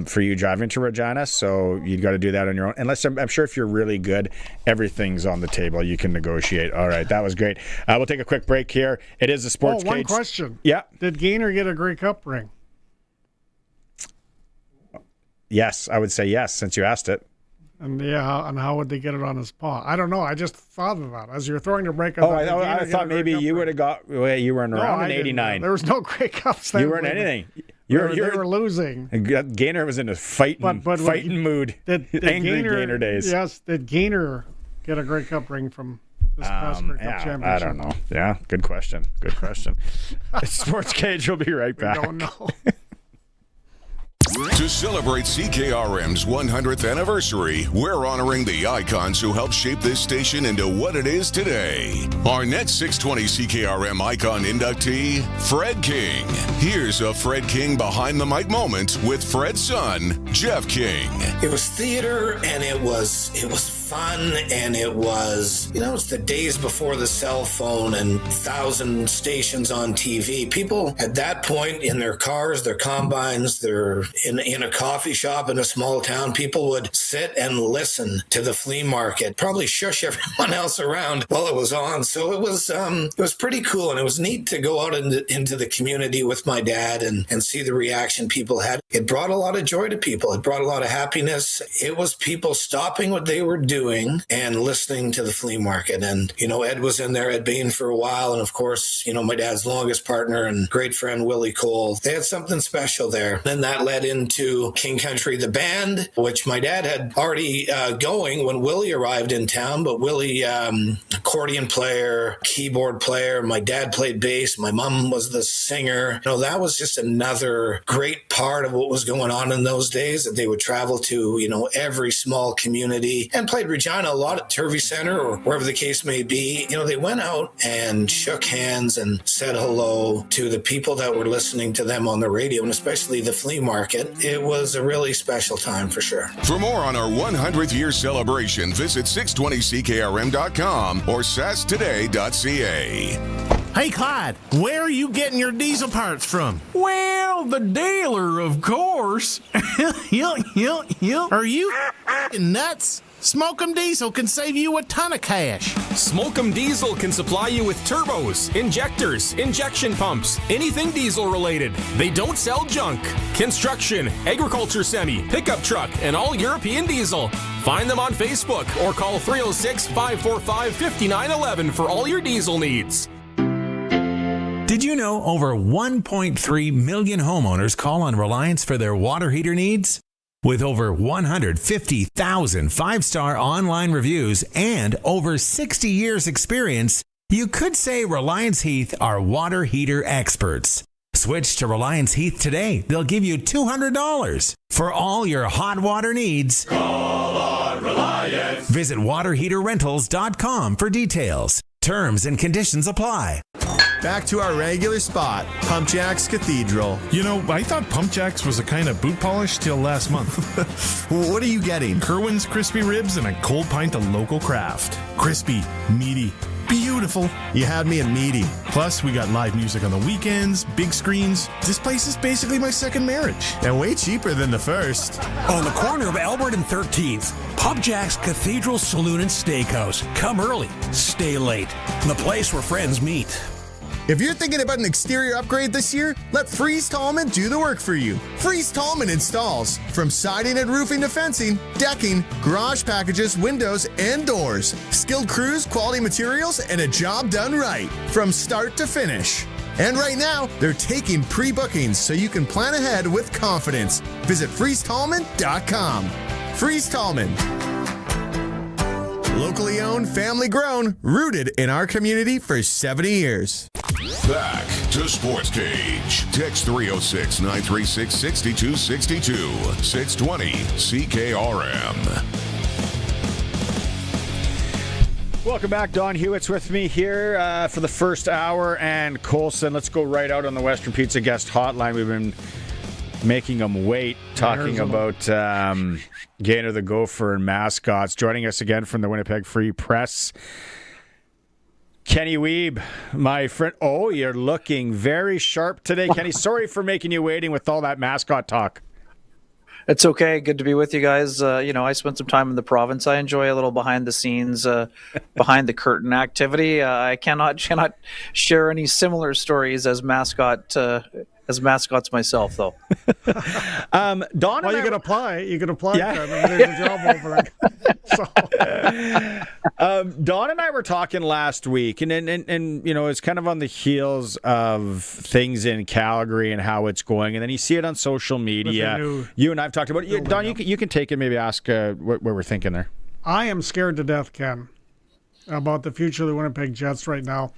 [SPEAKER 1] for you driving to Regina, so you've got to do that on your own. Unless I'm sure if you're really good, everything's on the table. You can negotiate. All right, that was great. We'll take a quick break here. It is a Sports Cage.
[SPEAKER 2] One question.
[SPEAKER 1] Yeah.
[SPEAKER 2] Did Gainer get a Grey Cup ring?
[SPEAKER 1] Yes, I would say yes, since you asked it.
[SPEAKER 2] And and how would they get it on his paw? I don't know. I just thought of that as you're throwing the break.
[SPEAKER 1] I thought maybe you would have got. Well, you weren't around in '89.
[SPEAKER 2] There was no Grey Cups then.
[SPEAKER 1] You weren't anything.
[SPEAKER 2] They were losing.
[SPEAKER 1] Gainer was in a fighting mood.
[SPEAKER 2] Did
[SPEAKER 1] Angry Gainer days.
[SPEAKER 2] Yes. Did Gainer get a Grey Cup ring from this past Grey Cup championship?
[SPEAKER 1] I don't know. Yeah, good question. Sports Cage will be right back.
[SPEAKER 2] I don't know.
[SPEAKER 10] To celebrate CKRM's 100th anniversary, we're honoring the icons who helped shape this station into what it is today. Our next 620 CKRM icon inductee, Fred King. Here's a Fred King behind the mic moment with Fred's son, Jeff King.
[SPEAKER 11] It was theater, and it was fun, and it was, it's the days before the cell phone and 1,000 stations on TV. People at that point in their cars, their combines, they're in a coffee shop in a small town, people would sit and listen to the flea market, probably shush everyone else around while it was on. So it was pretty cool, and it was neat to go out into the community with my dad and see the reaction people had. It brought a lot of joy to people. It brought a lot of happiness. It was people stopping what they were doing and listening to the flea market. And, Ed was in there, Ed Bain, for a while. And of course, my dad's longest partner and great friend, Willie Cole. They had something special there. Then that led into King Country, the band, which my dad had already going when Willie arrived in town. But Willie, accordion player, keyboard player, my dad played bass. My mom was the singer. That was just another great part of what was going on in those days, that they would travel to, every small community and played Regina a lot at Turvey Center or wherever the case may be. They went out and shook hands and said hello to the people that were listening to them on the radio, and especially the flea market. It was a really special time for sure.
[SPEAKER 10] For more on our 100th year celebration, visit 620ckrm.com or sasktoday.ca.
[SPEAKER 12] Hey, Clyde, where are you getting your diesel parts from?
[SPEAKER 8] Well, the dealer, of course.
[SPEAKER 12] Are you nuts? Smoke'em Diesel can save you a ton of cash.
[SPEAKER 13] Smoke'em Diesel can supply you with turbos, injectors, injection pumps, anything diesel related. They don't sell junk. Construction, agriculture semi, pickup truck, and all European diesel. Find them on Facebook or call 306-545-5911 for all your diesel needs.
[SPEAKER 6] Did you know over 1.3 million homeowners call on Reliance for their water heater needs? With over 150,000 five-star online reviews and over 60 years experience, you could say Reliance Heath are water heater experts. Switch to Reliance Heath today. They'll give you $200 for all your hot water needs.
[SPEAKER 14] Call on Reliance.
[SPEAKER 6] Visit waterheaterrentals.com for details. Terms and conditions apply.
[SPEAKER 15] Back to our regular spot, PumpJacks Cathedral.
[SPEAKER 8] I thought PumpJacks was a kind of boot polish till last month.
[SPEAKER 15] What are you getting?
[SPEAKER 8] Kerwin's crispy ribs and a cold pint of local craft. Crispy, meaty, beautiful.
[SPEAKER 15] You had me at meaty.
[SPEAKER 8] Plus, we got live music on the weekends, big screens. This place is basically my second marriage.
[SPEAKER 15] And way cheaper than the first.
[SPEAKER 16] On the corner of Albert and 13th, PumpJacks Cathedral Saloon and Steakhouse. Come early, stay late. The place where friends meet.
[SPEAKER 15] If you're thinking about an exterior upgrade this year, let Freeze Tallman do the work for you. Freeze Tallman installs. From siding and roofing to fencing, decking, garage packages, windows, and doors. Skilled crews, quality materials, and a job done right. From start to finish. And right now, they're taking pre-bookings so you can plan ahead with confidence. Visit freezetallman.com. Freeze Tallman. Locally owned, family grown, rooted in our community for 70 years.
[SPEAKER 10] Back to Sportscage. Text 306-936-6262. 620 CKRM.
[SPEAKER 1] Welcome back. Don Hewitt's with me here for the first hour, and Colson. Let's go right out on the Western Pizza guest hotline. We've been making them wait, talking about Gaynor the Gopher and mascots. Joining us again from the Winnipeg Free Press, Kenny Wiebe, my friend. Oh, you're looking very sharp today, Kenny. Sorry for making you waiting with all that mascot talk.
[SPEAKER 17] It's okay. Good to be with you guys. I spent some time in the province. I enjoy a little behind the scenes, behind the curtain activity. I cannot share any similar stories as mascots myself, though.
[SPEAKER 2] Don, well, you can apply. You can apply.
[SPEAKER 1] Yeah.
[SPEAKER 2] There's a job over.
[SPEAKER 1] Don and I were talking last week, and it's kind of on the heels of things in Calgary and how it's going, and then you see it on social media. You and I've talked about it. Don, you can take it. Maybe ask what we're thinking there.
[SPEAKER 2] I am scared to death, Ken, about the future of the Winnipeg Jets right now.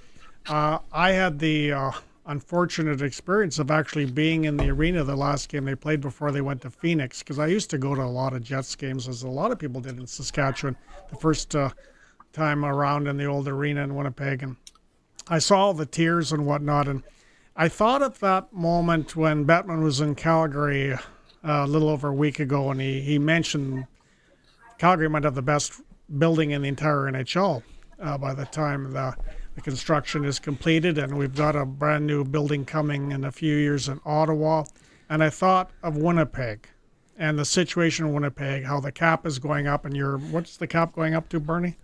[SPEAKER 2] I had the unfortunate experience of actually being in the arena the last game they played before they went to Phoenix, because I used to go to a lot of Jets games, as a lot of people did in Saskatchewan, the first time around in the old arena in Winnipeg, and I saw all the tears and whatnot, and I thought at that moment when Bettman was in Calgary a little over a week ago, and he mentioned Calgary might have the best building in the entire NHL by the time the construction is completed, and we've got a brand new building coming in a few years in Ottawa. And I thought of Winnipeg and the situation in Winnipeg, how the cap is going up, and what's the cap going up to, Bernie?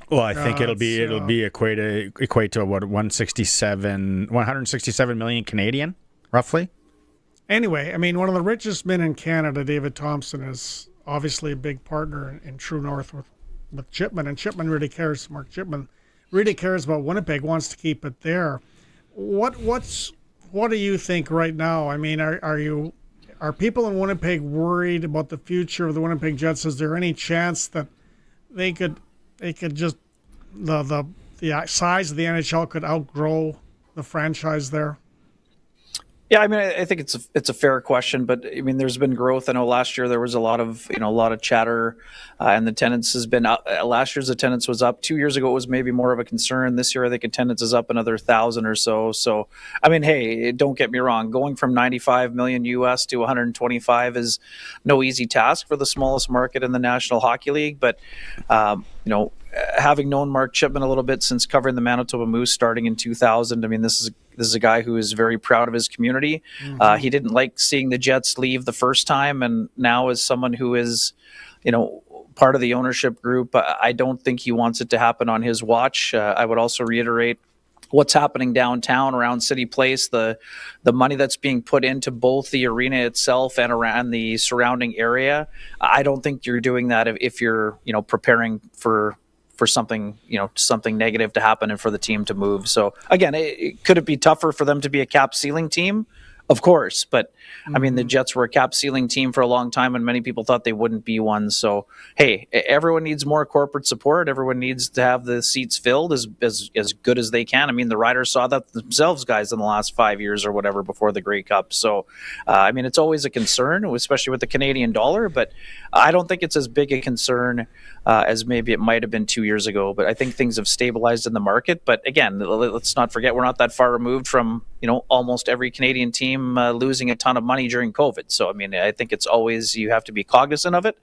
[SPEAKER 1] Well, I think it'll be equate to what, 167 million Canadian, roughly.
[SPEAKER 2] Anyway, I mean, one of the richest men in Canada, David Thompson, is obviously a big partner in True North with Chipman, and Chipman really cares. Mark Chipman really cares about Winnipeg, wants to keep it there. What do you think right now? I mean, are people in Winnipeg worried about the future of the Winnipeg Jets? Is there any chance that they could just the size of the NHL could outgrow the franchise there?
[SPEAKER 17] Yeah, I mean, I think it's a fair question, but I mean, there's been growth. I know last year there was a lot of chatter, and the attendance has been up. Last year's attendance was up. 2 years ago, it was maybe more of a concern. This year, I think attendance is up another 1,000 or so. So, I mean, hey, don't get me wrong. Going from 95 million US to 125 is no easy task for the smallest market in the National Hockey League. But having known Mark Chipman a little bit since covering the Manitoba Moose starting in 2000, I mean, this is a guy who is very proud of his community. Mm-hmm. He didn't like seeing the Jets leave the first time, and now as someone who is, part of the ownership group, I don't think he wants it to happen on his watch. I would also reiterate what's happening downtown around City Place, the money that's being put into both the arena itself and around the surrounding area. I don't think you're doing that if you're, preparing for something, something negative to happen and for the team to move. So again, could it be tougher for them to be a cap ceiling team? Of course, but I mean, the Jets were a cap ceiling team for a long time, and many people thought they wouldn't be one. So, hey, everyone needs more corporate support. Everyone needs to have the seats filled as good as they can. I mean, the Riders saw that themselves, guys, in the last 5 years or whatever before the Grey Cup. So, I mean, it's always a concern, especially with the Canadian dollar, but I don't think it's as big a concern as maybe it might have been 2 years ago. But I think things have stabilized in the market. But again, let's not forget, we're not that far removed from, almost every Canadian team losing a ton of money during COVID. So, I mean, I think it's always, you have to be cognizant of it,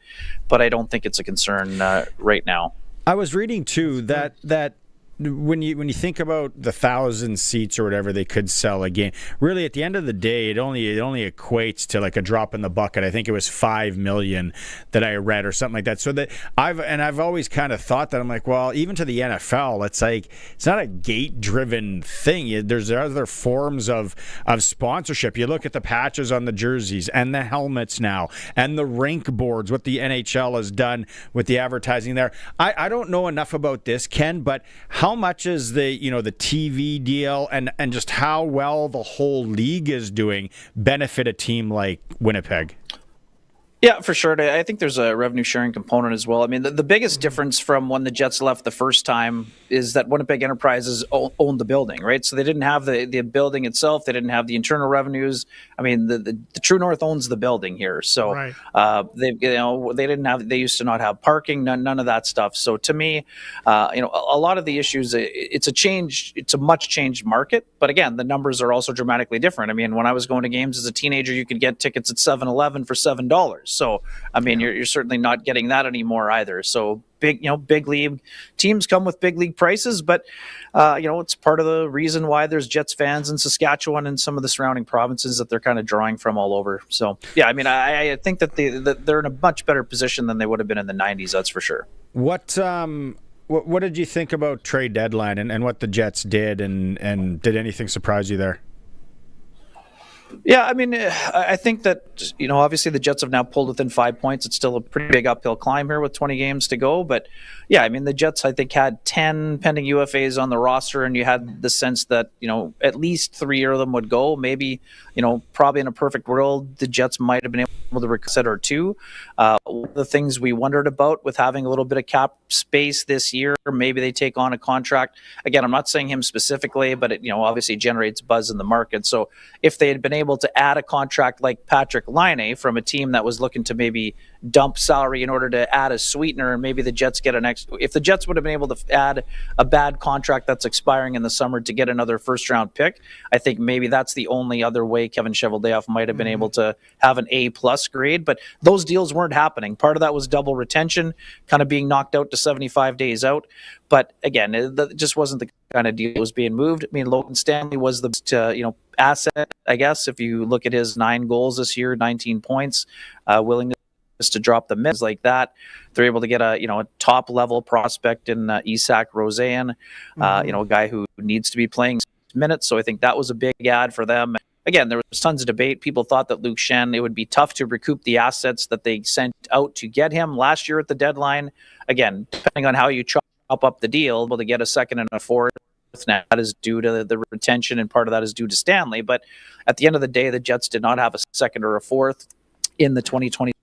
[SPEAKER 17] but I don't think it's a concern right now.
[SPEAKER 1] I was reading too that when you think about the 1,000 seats or whatever they could sell a game, really at the end of the day, it only equates to like a drop in the bucket. I think it was 5 million that I read or something like that. So that I've always kind of thought that, I'm like, well, even to the NFL, it's like, it's not a gate driven thing. There's other forms of sponsorship. You look at the patches on the jerseys and the helmets now and the rink boards, what the NHL has done with the advertising there. I don't know enough about this, Ken, but how much is the TV deal and just how well the whole league is doing benefit a team like Winnipeg?
[SPEAKER 17] Yeah, for sure. I think there's a revenue sharing component as well. I mean, the biggest difference from when the Jets left the first time is that Winnipeg Enterprises owned the building, right? So they didn't have the building itself. They didn't have the internal revenues. I mean, the True North owns the building here. So right. They used to not have parking, none of that stuff. So to me, a lot of the issues, it's a much changed market. But again, the numbers are also dramatically different. I mean, when I was going to games as a teenager, you could get tickets at 7-Eleven for $7. So, I mean, you're certainly not getting that anymore either. So big league teams come with big league prices, but it's part of the reason why there's Jets fans in Saskatchewan and some of the surrounding provinces that they're kind of drawing from all over. So, yeah, I mean, I think that they're in a much better position than they would have been in the 90s. That's for sure. What
[SPEAKER 1] did you think about trade deadline and what the Jets did, and did anything surprise you there?
[SPEAKER 17] Yeah, I mean, I think that, obviously the Jets have now pulled within 5 points. It's still a pretty big uphill climb here with 20 games to go. But, yeah, I mean, the Jets, I think, had 10 pending UFAs on the roster, and you had the sense that, at least 3 of them would go. Maybe, probably in a perfect world, the Jets might have been able able to consider too. One of the things we wondered about with having a little bit of cap space this year, maybe they take on a contract. Again, I'm not saying him specifically, but it obviously generates buzz in the market. So if they had been able to add a contract like Patrick Laine from a team that was looking to maybe dump salary in order to add a sweetener, and maybe the Jets get an extra. If the Jets would have been able to add a bad contract that's expiring in the summer to get another first-round pick, I think maybe that's the only other way Kevin Cheveldayoff might have been able to have an A+ grade. But those deals weren't happening. Part of that was double retention, kind of being knocked out to 75 days out. But again, it just wasn't the kind of deal that was being moved. I mean, Logan Stanley was the asset, I guess, if you look at his 9 goals this year, 19 points, willingness to drop the mids like that. They're able to get a top level prospect in Isak Roseanne, a guy who needs to be playing minutes. So I think that was a big ad for them. Again, there was tons of debate. People thought that Luke Schenn, it would be tough to recoup the assets that they sent out to get him last year at the deadline. Again, depending on how you chop up the deal, able to get a second and a fourth. Now, that is due to the retention, and part of that is due to Stanley. But at the end of the day, the Jets did not have a second or a fourth in the 2026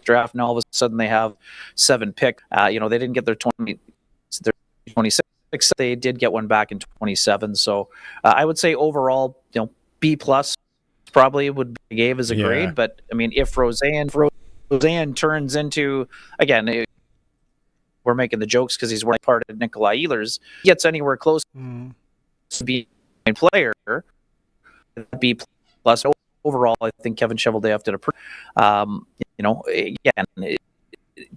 [SPEAKER 17] draft. Now all of a sudden they have 7 pick. They didn't get their 26. They did get one back in 27. So I would say overall, B+ probably would be gave as a grade. But I mean, if Roseanne turns into, again, we're making the jokes because he's wearing part of Nikolai Ehlers, gets anywhere close to be a player, B+ overall, I think Kevin Cheveldayoff did again,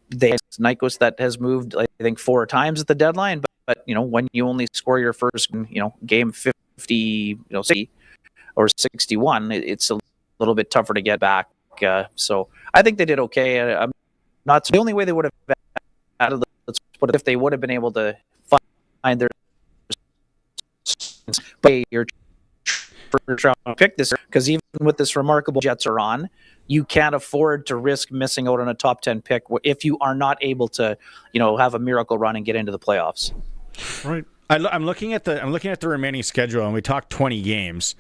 [SPEAKER 17] they Nikos that has moved, I think, 4 times at the deadline, but when you only score your first, game 50, 60 or 61, it's a little bit tougher to get back. So I think they did okay. I'm not the only way they would have added. Let's put it, if they would have been able to find their play your first round pick this year, because even with this remarkable Jets are on, you can't afford to risk missing out on a top 10 pick if you are not able to, have a miracle run and get into the playoffs.
[SPEAKER 2] Right.
[SPEAKER 1] I'm looking at the remaining schedule, and we talked 20 games.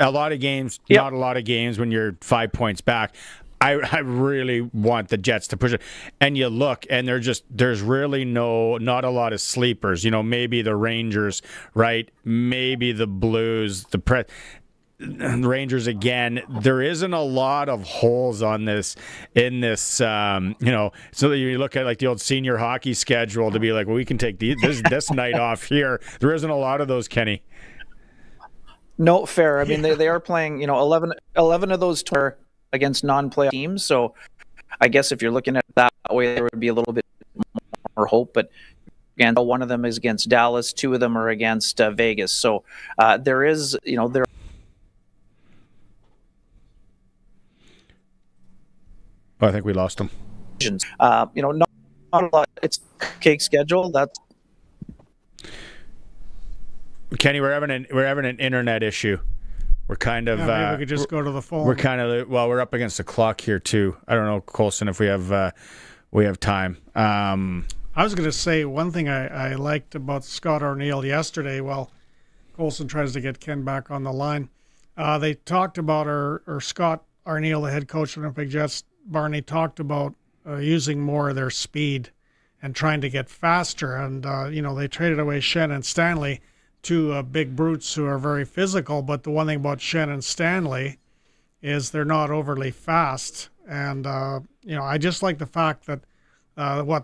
[SPEAKER 1] A lot of games, not a lot of games when you're 5 points back. I really want the Jets to push it. And you look, and there's really not a lot of sleepers. Maybe the Rangers, right? Maybe the Blues, the Rangers again. There isn't a lot of holes in this, so that you look at like the old senior hockey schedule to be like, well, we can take this night off here. There isn't a lot of those, Kenny.
[SPEAKER 17] No, fair. I mean, they are playing, 11 of those are against non-playoff teams. So I guess if you're looking at it that way, there would be a little bit more hope. But again, one of them is against Dallas. 2 of them are against Vegas. So there is, there.
[SPEAKER 1] Oh, I think we lost him.
[SPEAKER 17] Not a lot. It's a cake schedule. That's
[SPEAKER 1] Kenny. We're having an internet issue. We're kind of.
[SPEAKER 2] Maybe we could just go to the phone.
[SPEAKER 1] We're kind of we're up against the clock here too. I don't know, Colson, if we have time.
[SPEAKER 2] I was going to say one thing I liked about Scott Arniel yesterday. While Colson tries to get Ken back on the line, they talked about or Scott Arniel, the head coach of the Winnipeg Jets, Barney talked about using more of their speed and trying to get faster. And they traded away Schenn and Stanley, 2 big brutes who are very physical, but the one thing about Schenn and Stanley is they're not overly fast. And, I just like the fact that,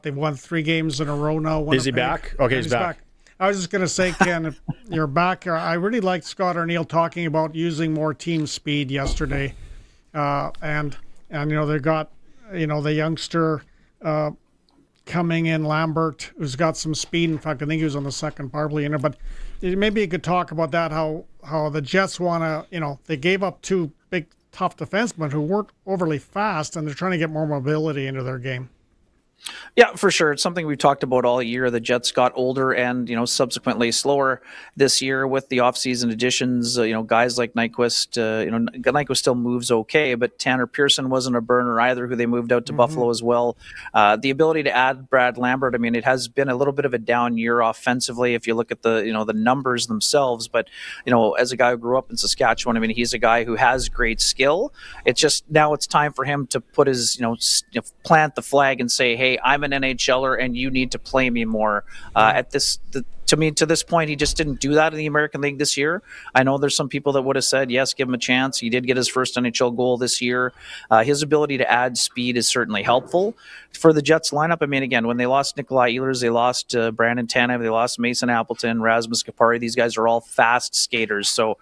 [SPEAKER 2] they've won 3 games in a row now.
[SPEAKER 1] Is he back? Okay, he's back.
[SPEAKER 2] I was just going to say, Ken, if you're back, I really liked Scott Arniel talking about using more team speed yesterday. And they got, the youngster coming in, Lambert, who's got some speed. In fact, I think he was on the second power play. But maybe you could talk about that, how the Jets want to, they gave up 2 big, tough defensemen who weren't overly fast, and they're trying to get more mobility into their game.
[SPEAKER 17] Yeah, for sure. It's something we've talked about all year. The Jets got older and, subsequently slower this year with the offseason additions. Guys like Nyquist, Nyquist still moves okay, but Tanner Pearson wasn't a burner either, who they moved out to Buffalo as well. The ability to add Brad Lambert, it has been a little bit of a down year offensively if you look at the numbers themselves. But, as a guy who grew up in Saskatchewan, he's a guy who has great skill. It's just now it's time for him to put his, plant the flag and say, hey, I'm an NHLer and you need to play me more. To this point, he just didn't do that in the American League this year. I know there's some people that would have said, yes, give him a chance. He did get his first NHL goal this year. His ability to add speed is certainly helpful for the Jets lineup. Again, when they lost Nikolai Ehlers, they lost Brandon Tanev, they lost Mason Appleton, Rasmus Kapari. These guys are all fast skaters. So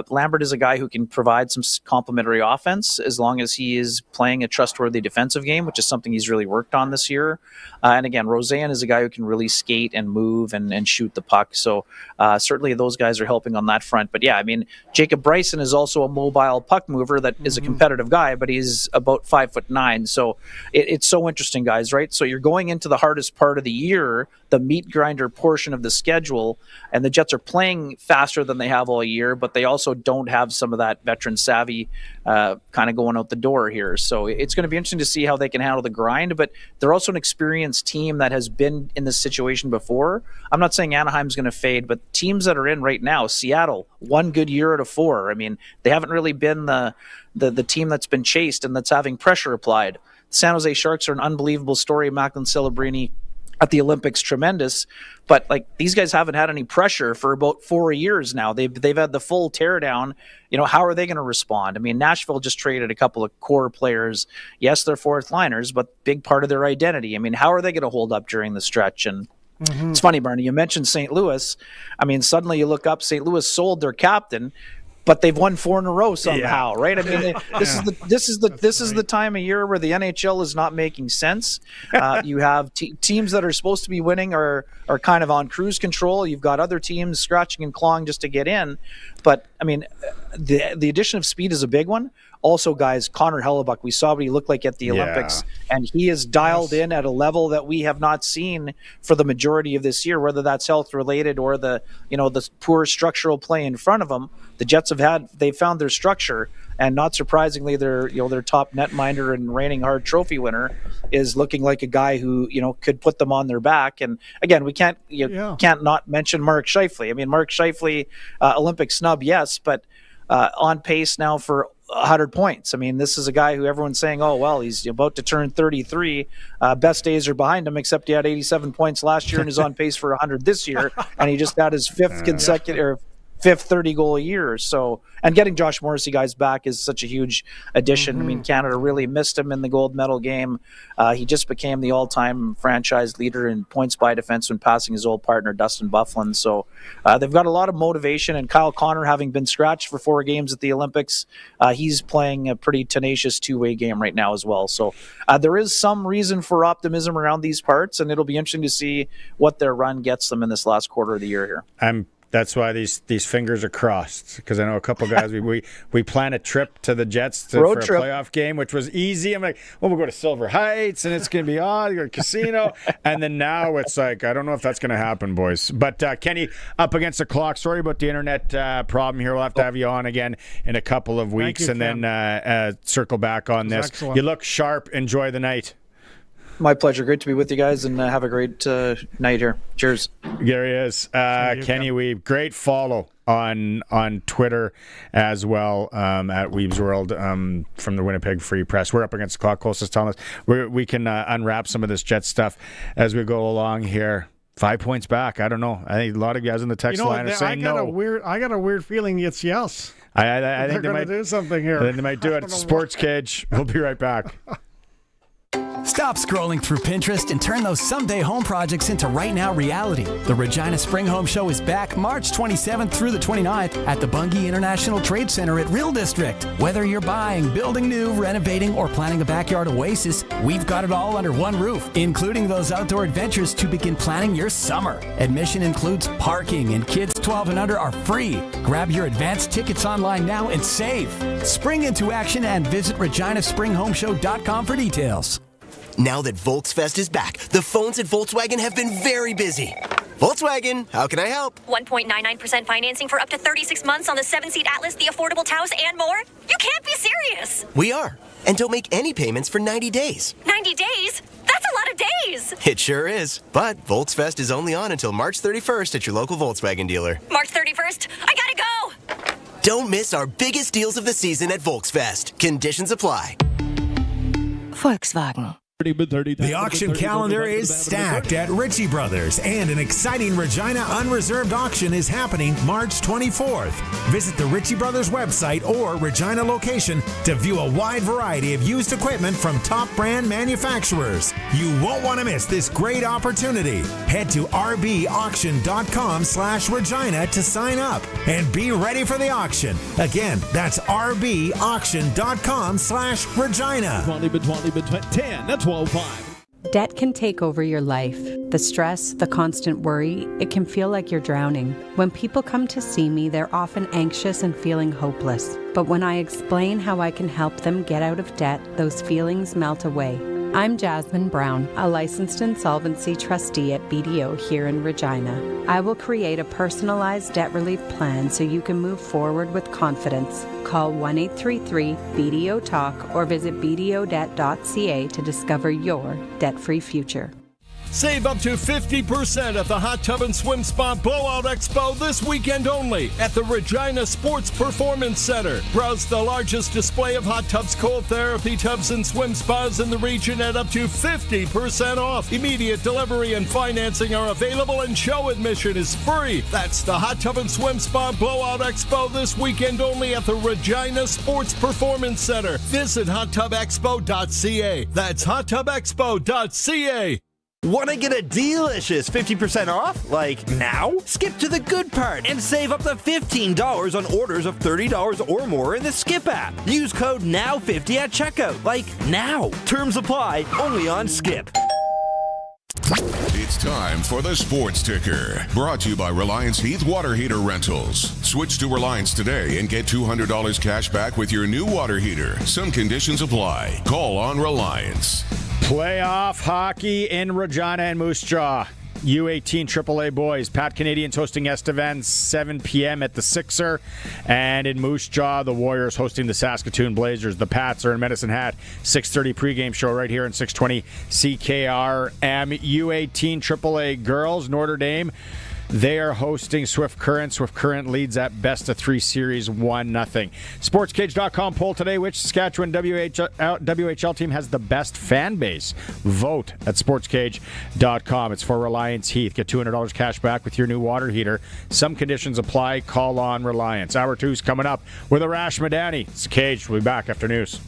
[SPEAKER 17] Lambert is a guy who can provide some complementary offense as long as he is playing a trustworthy defensive game, which is something he's really worked on this year. And again, Roseanne is a guy who can really skate and move and shoot the puck. So certainly those guys are helping on that front. But yeah, Jacob Bryson is also a mobile puck mover that is a competitive guy, but he's about 5'9". So it's so interesting, guys, right? So you're going into the hardest part of the year, the meat grinder portion of the schedule, and the Jets are playing faster than they have all year, but they also don't have some of that veteran savvy kind of going out the door here. So it's going to be interesting to see how they can handle the grind, but they're also an experienced team that has been in this situation before. I'm not saying Anaheim's going to fade, but teams that are in right now, Seattle, one good year out of 4. They haven't really been the team that's been chased and that's having pressure applied. San Jose Sharks are an unbelievable story. Macklin Celebrini at the Olympics, tremendous, but these guys haven't had any pressure for about 4 years now. They've had the full teardown. How are they going to respond? Nashville just traded a couple of core players. Yes, they're fourth liners, but big part of their identity. How are they going to hold up during the stretch? And it's funny, Barney, you mentioned St. Louis. Suddenly you look up, St. Louis sold their captain, but they've won 4 in a row somehow, right? This is the time of year where the NHL is not making sense. You have teams that are supposed to be winning are kind of on cruise control. You've got other teams scratching and clawing just to get in. But the addition of speed is a big one. Also, guys, Connor Hellebuck, we saw what he looked like at the Olympics, and he is dialed in at a level that we have not seen for the majority of this year, whether that's health-related or the poor structural play in front of them. The Jets they've found their structure, and not surprisingly, their top netminder and reigning Hart Trophy winner is looking like a guy who could put them on their back. And again, we can't not mention Mark Scheifele. Mark Scheifele, Olympic snub, yes, but on pace now for 100 points. This is a guy who everyone's saying, oh, well, he's about to turn 33. Best days are behind him, except he had 87 points last year and is on pace for 100 this year. And he just got his fifth 30-goal a year. So, and getting Josh Morrissey guys back is such a huge addition. Canada really missed him in the gold medal game. He just became the all-time franchise leader in points by defenseman, passing his old partner Dustin Byfuglien. So they've got a lot of motivation. And Kyle Connor, having been scratched for 4 games at the Olympics, he's playing a pretty tenacious two-way game right now as well. So there is some reason for optimism around these parts, and it'll be interesting to see what their run gets them in this last quarter of the year here.
[SPEAKER 1] That's why these fingers are crossed, because I know a couple guys, we plan a trip to the Jets for a playoff game, which was easy. I'm like, well, we'll go to Silver Heights, and it's going to be odd. You go to casino. And then now it's like, I don't know if that's going to happen, boys. But Kenny, up against the clock. Sorry about the internet problem here. We'll have to have you on again in a couple of weeks then circle back on this. Excellent. You look sharp. Enjoy the night.
[SPEAKER 17] My pleasure. Great to be with you guys, and have a great night here. Cheers.
[SPEAKER 1] There he is. Kenny Wiebe. Great follow on Twitter as well, at Wiebe's World, from the Winnipeg Free Press. We're up against the clock. Closest telling us we can unwrap some of this Jet stuff as we go along here. 5 points back. I don't know. I think a lot of guys in the text line are saying no.
[SPEAKER 2] I got a weird feeling it's yes.
[SPEAKER 1] I think they might
[SPEAKER 2] do something here.
[SPEAKER 1] I think they might do it. Sportscage. We'll be right back.
[SPEAKER 9] Stop scrolling through Pinterest and turn those someday home projects into right now reality. The Regina Spring Home Show is back March 27th through the 29th at the Bungie International Trade Center at Real District. Whether you're buying, building new, renovating, or planning a backyard oasis, we've got it all under one roof, including those outdoor adventures to begin planning your summer. Admission includes parking, and kids 12 and under are free. Grab your advance tickets online now and save. Spring into action and visit ReginaSpringHomeshow.com for details.
[SPEAKER 18] Now that Volksfest is back, the phones at Volkswagen have been very busy. Volkswagen, how can I help?
[SPEAKER 19] 1.99% financing for up to 36 months on the 7-seat Atlas, the affordable Taos, and more? You can't be serious!
[SPEAKER 18] We are. And don't make any payments for 90 days.
[SPEAKER 19] 90 days? That's a lot of days!
[SPEAKER 18] It sure is. But Volksfest is only on until March 31st at your local Volkswagen dealer.
[SPEAKER 19] March 31st? I gotta go!
[SPEAKER 18] Don't miss our biggest deals of the season at Volksfest. Conditions apply.
[SPEAKER 20] Volkswagen.
[SPEAKER 6] The auction calendar is stacked at Ritchie Brothers, and an exciting Regina Unreserved auction is happening March 24th. Visit the Ritchie Brothers website or Regina location to view a wide variety of used equipment from top brand manufacturers. You won't want to miss this great opportunity. Head to rbauction.com/Regina to sign up and be ready for the auction. Again, that's rbauction.com/Regina.
[SPEAKER 7] 10, that's 12-5.
[SPEAKER 21] Debt can take over your life. The stress, the constant worry, it can feel like you're drowning. When people come to see me, they're often anxious and feeling hopeless. But when I explain how I can help them get out of debt, those feelings melt away. I'm Jasmine Brown, a licensed insolvency trustee at BDO here in Regina. I will create a personalized debt relief plan so you can move forward with confidence. Call 1-833-BDO-TALK or visit bdodebt.ca to discover your debt-free future.
[SPEAKER 22] Save up to 50% at the Hot Tub and Swim Spa Blowout Expo this weekend only at the Regina Sports Performance Center. Browse the largest display of hot tubs, cold therapy tubs, and swim spas in the region at up to 50% off. Immediate delivery and financing are available, and show admission is free. That's the Hot Tub and Swim Spa Blowout Expo this weekend only at the Regina Sports Performance Center. Visit hottubexpo.ca. That's hottubexpo.ca.
[SPEAKER 23] Want to get a delicious 50% off? Like now? Skip to the good part and save up to $15 on orders of $30 or more in the Skip app. Use code NOW50 at checkout. Like now. Terms apply only on Skip.
[SPEAKER 10] It's time for the Sports Ticker, brought to you by Reliance Heath Water Heater Rentals. Switch to Reliance today and get $200 cash back with your new water heater. Some conditions apply. Call on Reliance.
[SPEAKER 1] Playoff hockey in Regina and Moose Jaw. U18 AAA boys. Pat Canadians hosting Estevan 7 p.m. at the Sixer. And in Moose Jaw, the Warriors hosting the Saskatoon Blazers. The Pats are in Medicine Hat. 6:30 pregame show right here in 620 CKRM. U18 AAA girls. Notre Dame. They are hosting Swift Current. Swift Current leads at best of 3 series 1-0. Sportscage.com poll today. Which Saskatchewan WHL team has the best fan base? Vote at sportscage.com. It's for Reliance Heath. Get $200 cash back with your new water heater. Some conditions apply. Call on Reliance. Hour 2's coming up with Arash Madani. It's Cage. We'll be back after news.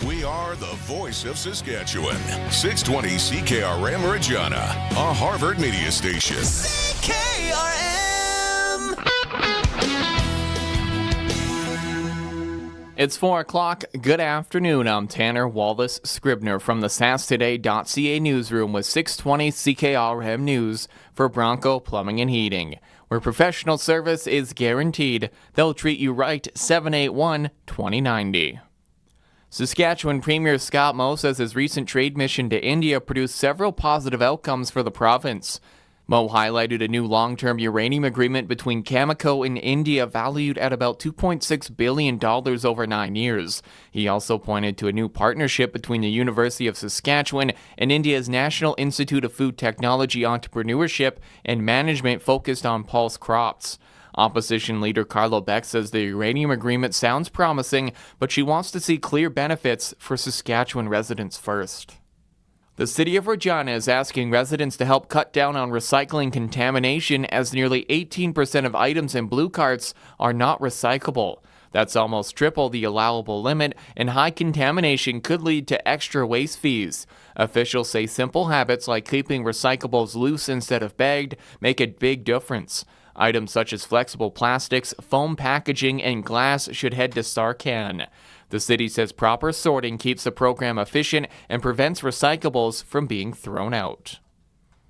[SPEAKER 10] We are the voice of Saskatchewan. 620 CKRM Regina, a Harvard media station.
[SPEAKER 24] CKRM! It's 4 o'clock. Good afternoon. I'm Tanner Wallace-Scribner from the SaskToday.ca newsroom with 620 CKRM News for Bronco Plumbing and Heating, where professional service is guaranteed. They'll treat you right. 781-2090. Saskatchewan Premier Scott Moe says his recent trade mission to India produced several positive outcomes for the province. Moe highlighted a new long-term uranium agreement between Cameco and India valued at about $2.6 billion over 9 years. He also pointed to a new partnership between the University of Saskatchewan and India's National Institute of Food Technology Entrepreneurship and Management focused on pulse crops. Opposition leader Carlo Beck says the uranium agreement sounds promising, but she wants to see clear benefits for Saskatchewan residents first. The city of Regina is asking residents to help cut down on recycling contamination, as nearly 18% of items in blue carts are not recyclable. That's almost triple the allowable limit, and high contamination could lead to extra waste fees. Officials say simple habits like keeping recyclables loose instead of bagged make a big difference. Items such as flexible plastics, foam packaging, and glass should head to Sarcan. The city says proper sorting keeps the program efficient and prevents recyclables from being thrown out.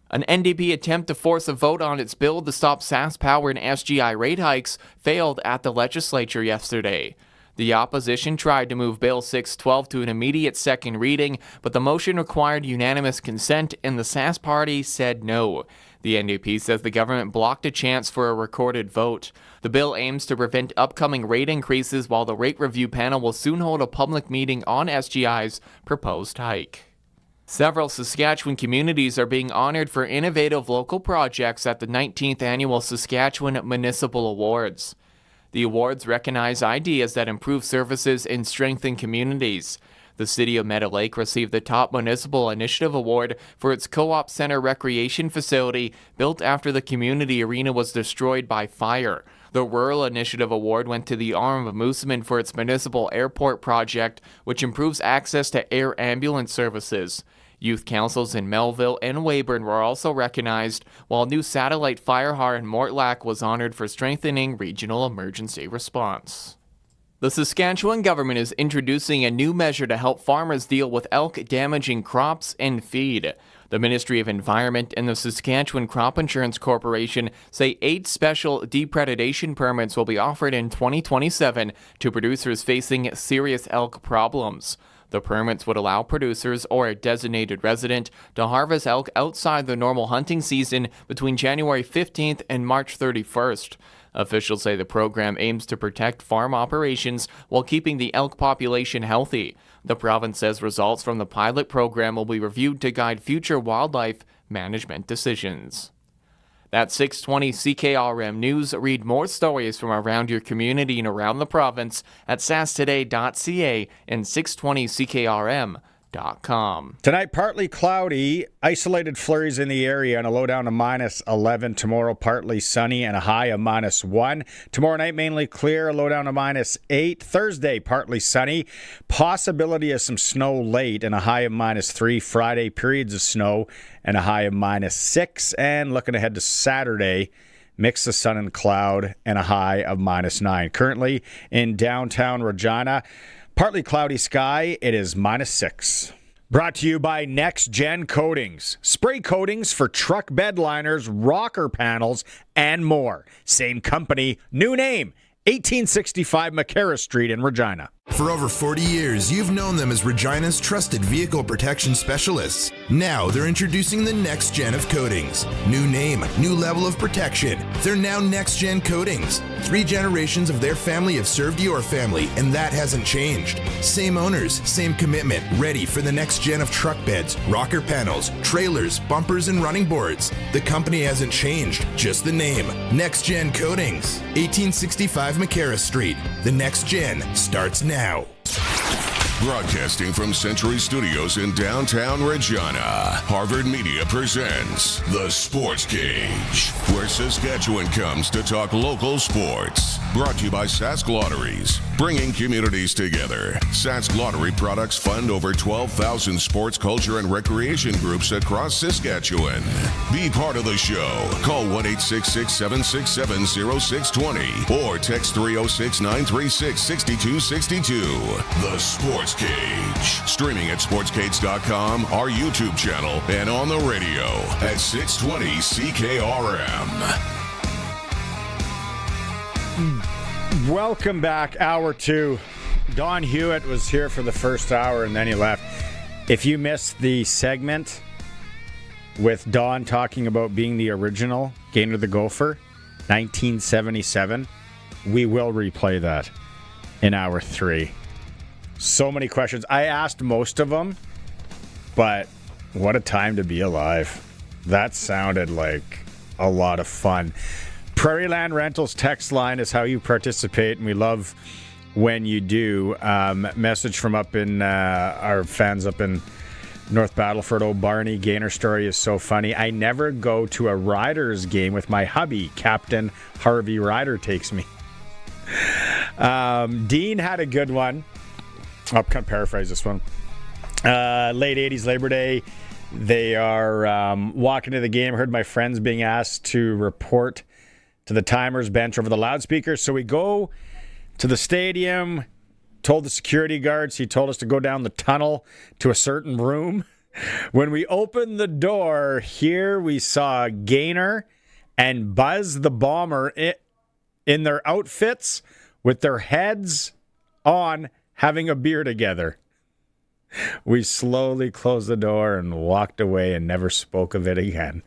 [SPEAKER 24] An NDP attempt to force a vote on its bill to stop SaskPower and SGI rate hikes failed at the legislature yesterday. The opposition tried to move Bill 612 to an immediate second reading, but the motion required unanimous consent, and the Sask party said no. The NDP says the government blocked a chance for a recorded vote. The bill aims to prevent upcoming rate increases, while the rate review panel will soon hold a public meeting on SGI's proposed hike. Several Saskatchewan communities are being honored for innovative local projects at the 19th Annual Saskatchewan Municipal Awards. The awards recognize ideas that improve services and strengthen communities. The City of Meadow Lake received the Top Municipal Initiative Award for its Co-op Center recreation facility built after the community arena was destroyed by fire. The Rural Initiative Award went to the Arm of Moosomin for its municipal airport project, which improves access to air ambulance services. Youth councils in Melville and Weyburn were also recognized, while new satellite firehouse in Mortlach was honored for strengthening regional emergency response. The Saskatchewan government is introducing a new measure to help farmers deal with elk damaging crops and feed. The Ministry of Environment and the Saskatchewan Crop Insurance Corporation say 8 special depredation permits will be offered in 2027 to producers facing serious elk problems. The permits would allow producers or a designated resident to harvest elk outside the normal hunting season between January 15th and March 31st. Officials say the program aims to protect farm operations while keeping the elk population healthy. The province says results from the pilot program will be reviewed to guide future wildlife management decisions. That's 620 CKRM News. Read more stories from around your community and around the province at sastoday.ca and 620CKRM.com.
[SPEAKER 1] Tonight, partly cloudy, isolated flurries in the area and a low down to -11. Tomorrow, partly sunny and a high of -1. Tomorrow night, mainly clear, a low down to -8. Thursday, partly sunny, possibility of some snow late and a high of -3. Friday, periods of snow and a high of -6. And looking ahead to Saturday, mix of sun and cloud and a high of -9. Currently in downtown Regina, partly cloudy sky, it is -6. Brought to you by Next Gen Coatings. Spray coatings for truck bed liners, rocker panels, and more. Same company, new name. 1865 McCarra Street in Regina.
[SPEAKER 3] For over 40 years, you've known them as Regina's trusted vehicle protection specialists. Now they're introducing the next gen of coatings. New name, new level of protection. They're now Next Gen Coatings. 3 generations of their family have served your family, and that hasn't changed. Same owners, same commitment, ready for the next gen of truck beds, rocker panels, trailers, bumpers, and running boards. The company hasn't changed, just the name. Next Gen Coatings. 1865 McCarra Street. The next gen starts now.
[SPEAKER 10] Broadcasting from Century Studios in downtown Regina, Harvard Media presents The Sportscage, where Saskatchewan comes to talk local sports. Brought to you by Sask Lotteries, bringing communities together. Sask Lottery products fund over 12,000 sports, culture, and recreation groups across Saskatchewan. Be part of the show. Call 1-866-767-0620 or text 306-936-6262. The Sportscage. Streaming at sportscage.com, our YouTube channel, and on the radio at 620 CKRM.
[SPEAKER 1] Welcome back, hour 2. Don Hewitt was here for the first hour and then he left. If you missed the segment with Don talking about being the original Gainer the Gopher, 1977, we will replay that in hour 3. So many questions. I asked most of them, but what a time to be alive. That sounded like a lot of fun. Prairie Land Rentals text line is how you participate, and we love when you do. Message from up in our fans up in North Battleford. Oh, Barney, Gainer story is so funny. I never go to a Riders game with my hubby. Captain Harvey Ryder takes me. Dean had a good one. I'll kind of paraphrase this one. Late 80s Labor Day. They are walking to the game. Heard my friends being asked to report to the timers bench over the loudspeakers. So we go to the stadium, told the security guards, he told us to go down the tunnel to a certain room. When we opened the door, here we saw Gainer and Buzz the Bomber in their outfits with their heads on having a beer together. We slowly closed the door and walked away and never spoke of it again.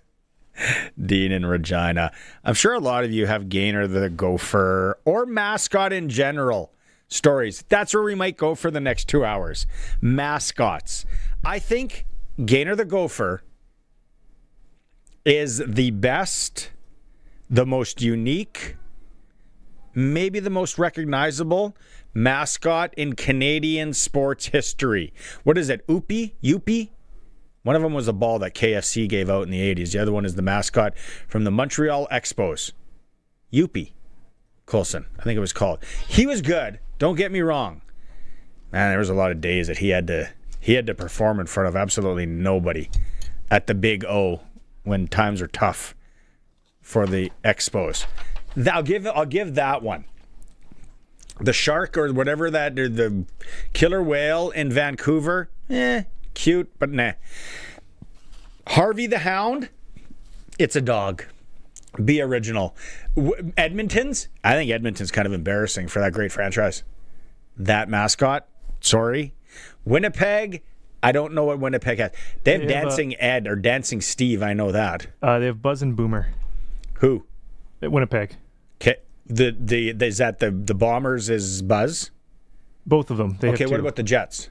[SPEAKER 1] Dean and Regina. I'm sure a lot of you have Gainer the Gopher or mascot in general stories. That's where we might go for the next 2 hours. Mascots. I think Gainer the Gopher is the best, the most unique, maybe the most recognizable mascot in Canadian sports history. What is it? Youpie? One of them was a ball that KFC gave out in the 80s. The other one is the mascot from the Montreal Expos. Youpie Coulson, I think it was called. He was good. Don't get me wrong. Man, there was a lot of days that he had to perform in front of absolutely nobody at the Big O when times are tough for the Expos. I'll give that one. The shark or whatever that, the killer whale in Vancouver, cute, but nah. Harvey the Hound, it's a dog. Be original. Edmonton's, I think Edmonton's kind of embarrassing for that great franchise. That mascot, sorry. Winnipeg, I don't know what Winnipeg has. They have Dancing Ed or Dancing Steve, I know that.
[SPEAKER 4] They have Buzz and Boomer.
[SPEAKER 1] Who?
[SPEAKER 4] At Winnipeg.
[SPEAKER 1] Okay. Is that the Bombers is Buzz?
[SPEAKER 4] Both of them.
[SPEAKER 1] Okay, what about the Jets?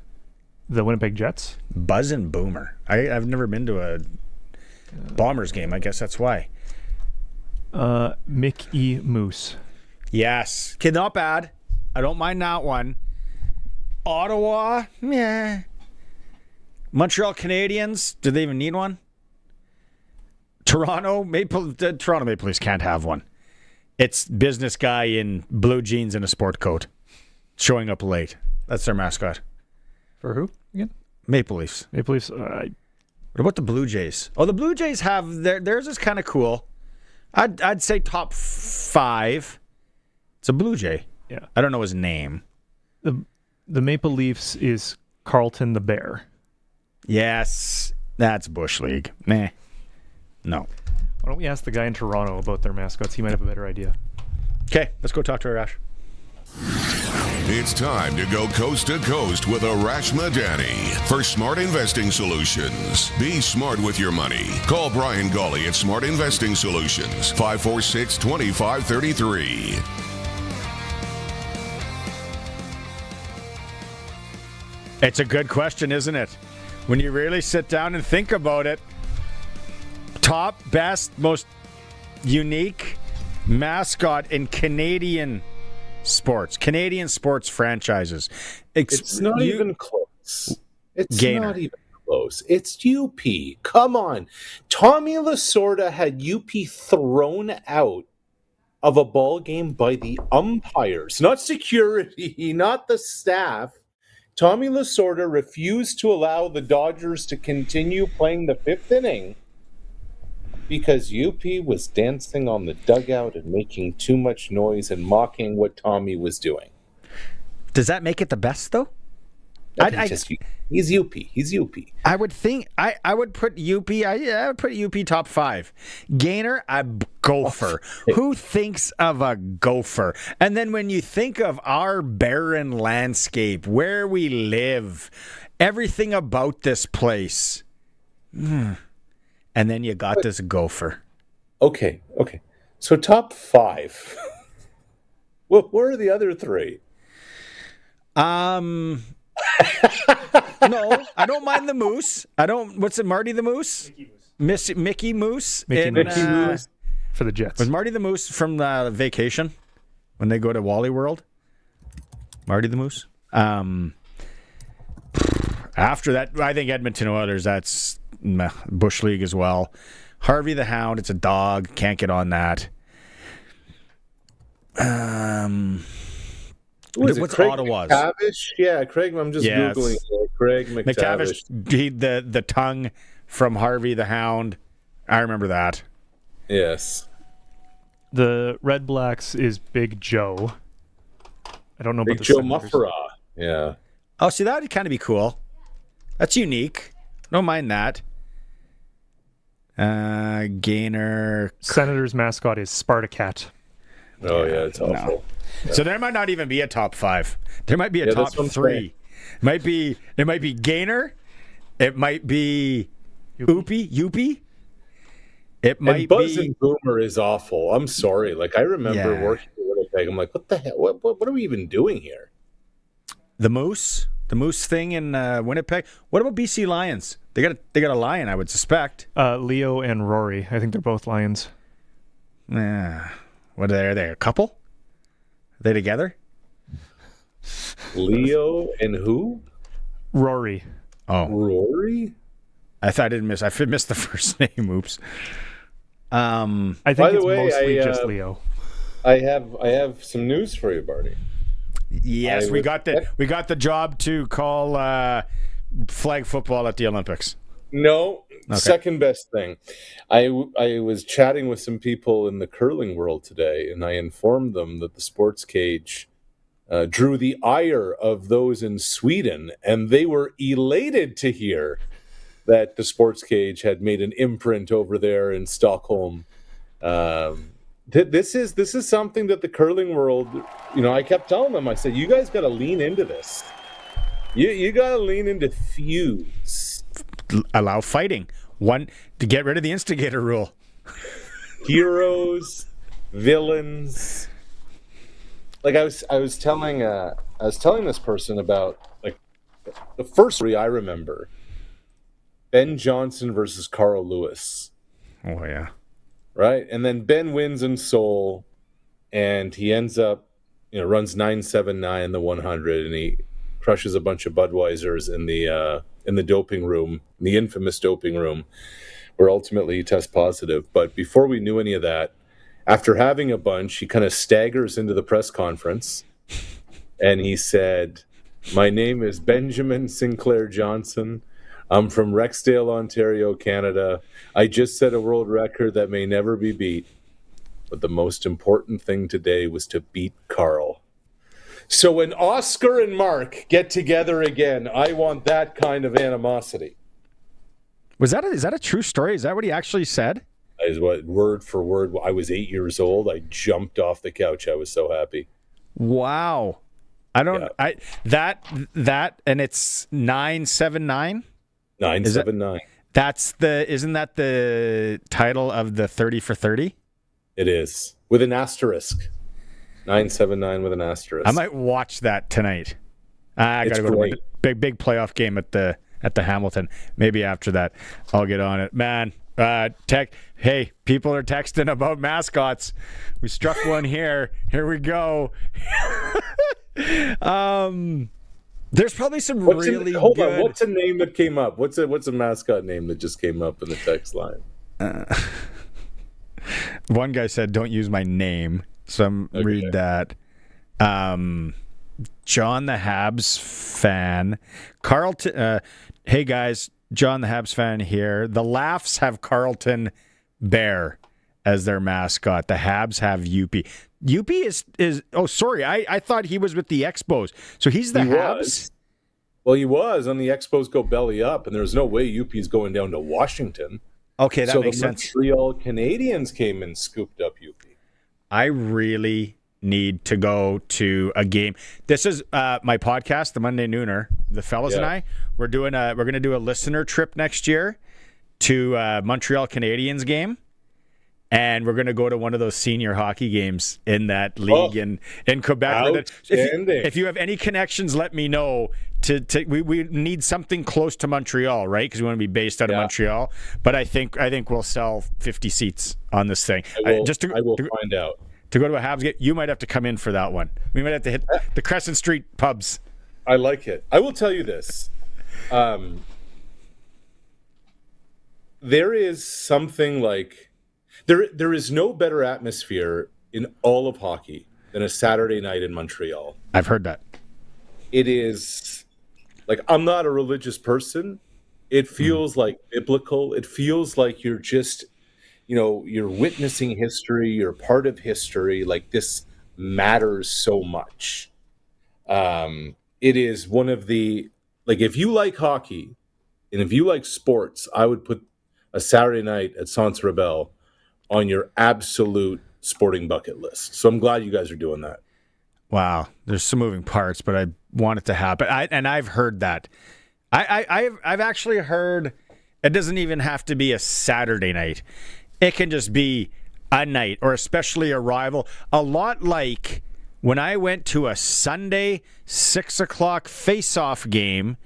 [SPEAKER 4] The Winnipeg Jets?
[SPEAKER 1] Buzz and Boomer. I've never been to a Bombers game. I guess that's why.
[SPEAKER 4] Mickey Moose.
[SPEAKER 1] Yes. Okay, not bad. I don't mind that one. Ottawa? Meh. Montreal Canadiens? Do they even need one? Toronto Maple Leafs can't have one. It's business guy in blue jeans and a sport coat showing up late. That's their mascot.
[SPEAKER 4] For who again?
[SPEAKER 1] Maple Leafs.
[SPEAKER 4] Maple Leafs.
[SPEAKER 1] What about the Blue Jays? Oh, the Blue Jays have theirs is kind of cool. I'd say top 5. It's a Blue Jay.
[SPEAKER 4] Yeah.
[SPEAKER 1] I don't know his name.
[SPEAKER 4] The Maple Leafs is Carlton the Bear.
[SPEAKER 1] Yes, that's Bush League. Meh. No.
[SPEAKER 4] Why don't we ask the guy in Toronto about their mascots? He might have a better idea.
[SPEAKER 1] Okay, let's go talk to Arash.
[SPEAKER 10] It's time to go coast to coast with Arash Madani for Smart Investing Solutions. Be smart with your money. Call Brian Gawley at Smart Investing Solutions, 546-2533.
[SPEAKER 1] It's a good question, isn't it? When you really sit down and think about it, top, best, most unique mascot in Canadian sports franchises.
[SPEAKER 5] It's not even close. It's not even close. It's UP. Come on. Tommy Lasorda had UP thrown out of a ball game by the umpires, not security, not the staff. Tommy Lasorda refused to allow the Dodgers to continue playing the 5th inning because UP was dancing on the dugout and making too much noise and mocking what Tommy was doing.
[SPEAKER 1] Does that make it the best, though?
[SPEAKER 5] He's UP. He's UP.
[SPEAKER 1] I would think I would put UP. I would put UP top 5. Gainer, a Gopher. Who thinks of a Gopher? And then when you think of our barren landscape, where we live, everything about this place, and then you got this Gopher.
[SPEAKER 5] Okay. So top 5. Well, where are the other 3?
[SPEAKER 1] No, I don't mind the moose. What's it, Marty the Moose? Mickey Moose.
[SPEAKER 4] Mickey Moose. For the Jets.
[SPEAKER 1] Was Marty the Moose from the Vacation when they go to Wally World? Marty the Moose. After that, I think Edmonton Oilers, that's Bush League as well. Harvey the Hound, it's a dog. Can't get on that. What's
[SPEAKER 5] Craig
[SPEAKER 1] Ottawa's?
[SPEAKER 5] McTavish? Yeah, Craig. I'm just Googling it. Craig McTavish.
[SPEAKER 1] The tongue from Harvey the Hound. I remember that.
[SPEAKER 5] Yes.
[SPEAKER 4] The Red Blacks is Big Joe. I don't know about
[SPEAKER 5] Big Joe Muffera. Yeah.
[SPEAKER 1] Oh, see, that would kind of be cool. That's unique. Don't mind that. Gainer.
[SPEAKER 4] Senators' mascot is Spartacat.
[SPEAKER 5] Oh yeah, it's awful.
[SPEAKER 1] No. Yeah. So there might not even be a top 5. There might be a top 3. It might be Gaynor. It might be Youppi. It might
[SPEAKER 5] Buzz
[SPEAKER 1] be
[SPEAKER 5] and Boomer is awful. I'm sorry. Like I remember working in Winnipeg. I'm like, what the hell? What are we even doing here?
[SPEAKER 1] The Moose thing in Winnipeg. What about BC Lions? They got a lion, I would suspect.
[SPEAKER 4] Leo and Rory. I think they're both lions.
[SPEAKER 1] What are they? A couple? Are they together?
[SPEAKER 5] Leo and who?
[SPEAKER 4] Rory.
[SPEAKER 1] Oh,
[SPEAKER 5] Rory.
[SPEAKER 1] I missed the first name. Oops.
[SPEAKER 4] I think it's mostly just Leo.
[SPEAKER 5] I have some news for you, Barney.
[SPEAKER 1] Yes, we got the job to call flag football at the Olympics.
[SPEAKER 5] No, okay. Second best thing. I was chatting with some people in the curling world today, and I informed them that the Sportscage drew the ire of those in Sweden, and they were elated to hear that the Sportscage had made an imprint over there in Stockholm. This is something that the curling world, I kept telling them, I said, you guys got to lean into this. You got to lean into feuds.
[SPEAKER 1] Allow fighting. One, to get rid of the instigator rule.
[SPEAKER 5] Heroes, villains. Like I was telling this person about like the first story I remember. Ben Johnson versus Carl Lewis.
[SPEAKER 1] Oh yeah.
[SPEAKER 5] Right? And then Ben wins in Seoul, and he ends up, runs 9.79 in the 100, and he crushes a bunch of Budweisers in the doping room, the infamous doping room, where ultimately he tests positive. But before we knew any of that, after having a bunch, he kind of staggers into the press conference, and he said, "My name is Benjamin Sinclair Johnson. I'm from Rexdale, Ontario, Canada. I just set a world record that may never be beat. But the most important thing today was to beat Carl. So when Oscar and Mark get together again, I want that kind of animosity."
[SPEAKER 1] Is that a true story? Is that what he actually said?
[SPEAKER 5] Is what, word for word. I was 8 years old. I jumped off the couch. I was so happy.
[SPEAKER 1] Wow. That and it's 979?
[SPEAKER 5] 979.
[SPEAKER 1] Isn't that the title of the 30 for 30?
[SPEAKER 5] It is. With an asterisk. 979 with an asterisk.
[SPEAKER 1] I might watch that tonight. I gotta go to a big playoff game at the Hamilton. Maybe after that I'll get on it. Man, hey, people are texting about mascots. We struck one here. Here we go. There's probably some
[SPEAKER 5] What's a name that came up? What's a mascot name that just came up in the text line?
[SPEAKER 1] One guy said, "Don't use my name." So read that. John the Habs fan. Carlton. Hey guys, John the Habs fan here. The Laughs have Carlton Bear as their mascot. The Habs have Youppi. Youppi is oh, sorry. I thought he was with the Expos. So he's the Habs?
[SPEAKER 5] Well, he was on the Expos Go Belly Up, and there's no way Youppi's going down to Washington.
[SPEAKER 1] Okay, that makes sense.
[SPEAKER 5] So the Montreal Canadiens came and scooped up Youppi.
[SPEAKER 1] I really need to go to a game. This is my podcast, the Monday Nooner. The fellas and I, we're going to do a listener trip next year to Montreal Canadiens game. And we're going to go to one of those senior hockey games in that league in Quebec. If you have any connections, let me know. We need something close to Montreal, right? Because we want to be based out of Montreal. But I think we'll sell 50 seats on this thing.
[SPEAKER 5] I will find out.
[SPEAKER 1] To go to a Habs game, you might have to come in for that one. We might have to hit the Crescent Street pubs.
[SPEAKER 5] I like it. I will tell you this. There is something like... There is no better atmosphere in all of hockey than a Saturday night in Montreal.
[SPEAKER 1] I've heard that.
[SPEAKER 5] It is like, I'm not a religious person. It feels like biblical. It feels like you're just, you're witnessing history. You're part of history. Like, this matters so much. It is one of the, like, if you like hockey and if you like sports, I would put a Saturday night at Centre Rebelle on your absolute sporting bucket list. So I'm glad you guys are doing that.
[SPEAKER 1] Wow, there's some moving parts, but I want it to happen. I've heard that. I've actually heard it doesn't even have to be a Saturday night. It can just be a night, or especially a rival. A lot like when I went to a Sunday 6 o'clock face-off game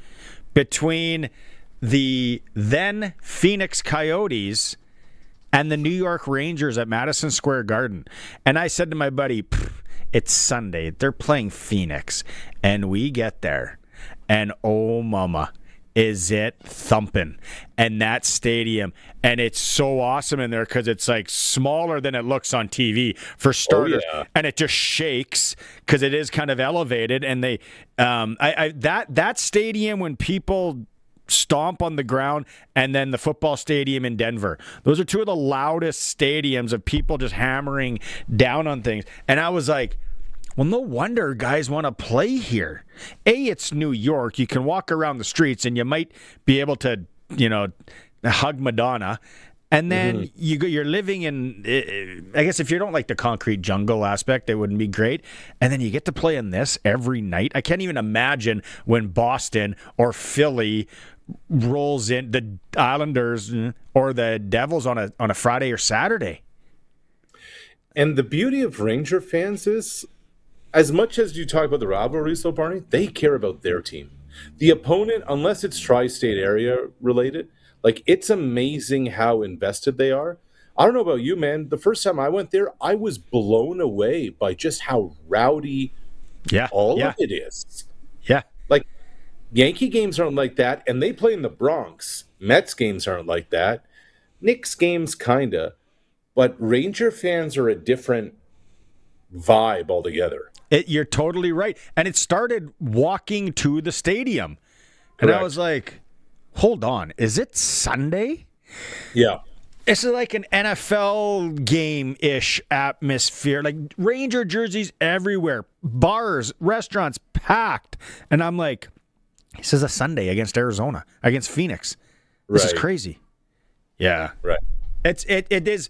[SPEAKER 1] between the then Phoenix Coyotes and the New York Rangers at Madison Square Garden. And I said to my buddy, it's Sunday. They're playing Phoenix. And we get there. And oh, mama, is it thumping. And that stadium. And it's so awesome in there because it's like smaller than it looks on TV for starters. Oh, yeah. And it just shakes because it is kind of elevated. And they that stadium when people stomp on the ground, and then the football stadium in Denver. Those are two of the loudest stadiums of people just hammering down on things. And I was like, well, no wonder guys want to play here. It's New York. You can walk around the streets and you might be able to, hug Madonna. And then you're living in, I guess if you don't like the concrete jungle aspect, it wouldn't be great. And then you get to play in this every night. I can't even imagine when Boston or Philly rolls in, the Islanders or the Devils on a Friday or Saturday.
[SPEAKER 5] And the beauty of Ranger fans is, as much as you talk about the rivalry, so Barney, they care about their team. The opponent, unless it's tri-state area related, like, it's amazing how invested they are. I don't know about you, man. The first time I went there, I was blown away by just how rowdy all of it is.
[SPEAKER 1] Yeah.
[SPEAKER 5] Like, Yankee games aren't like that, and they play in the Bronx. Mets games aren't like that. Knicks games, kind of. But Ranger fans are a different vibe altogether.
[SPEAKER 1] You're totally right. And it started walking to the stadium. And I was like, hold on, is it Sunday?
[SPEAKER 5] Yeah.
[SPEAKER 1] It's like an NFL game-ish atmosphere. Like Ranger jerseys everywhere. Bars, restaurants packed. And I'm like, this is a Sunday against Arizona, against Phoenix. This is crazy. Yeah.
[SPEAKER 5] Right.
[SPEAKER 1] It is.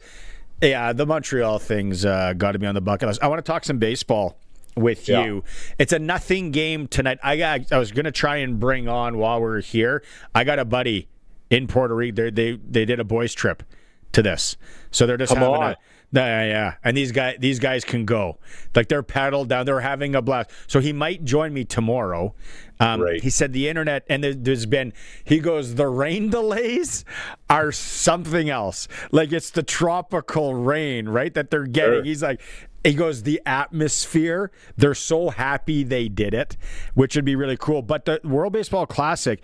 [SPEAKER 1] Yeah, the Montreal thing's got to be on the bucket list. I want to talk some baseball with you. It's a nothing game tonight. I was going to try and bring on while we're here. I got a buddy in Puerto Rico. They did a boys trip to this, so they're just having and these guys can go. Like, they're paddled down. They're having a blast. So he might join me tomorrow. He said the internet, and there's been, he goes, the rain delays are something else. Like, it's the tropical rain, right, that they're getting. Sure. He's like, he goes, the atmosphere, they're so happy they did it, which would be really cool. But the World Baseball Classic,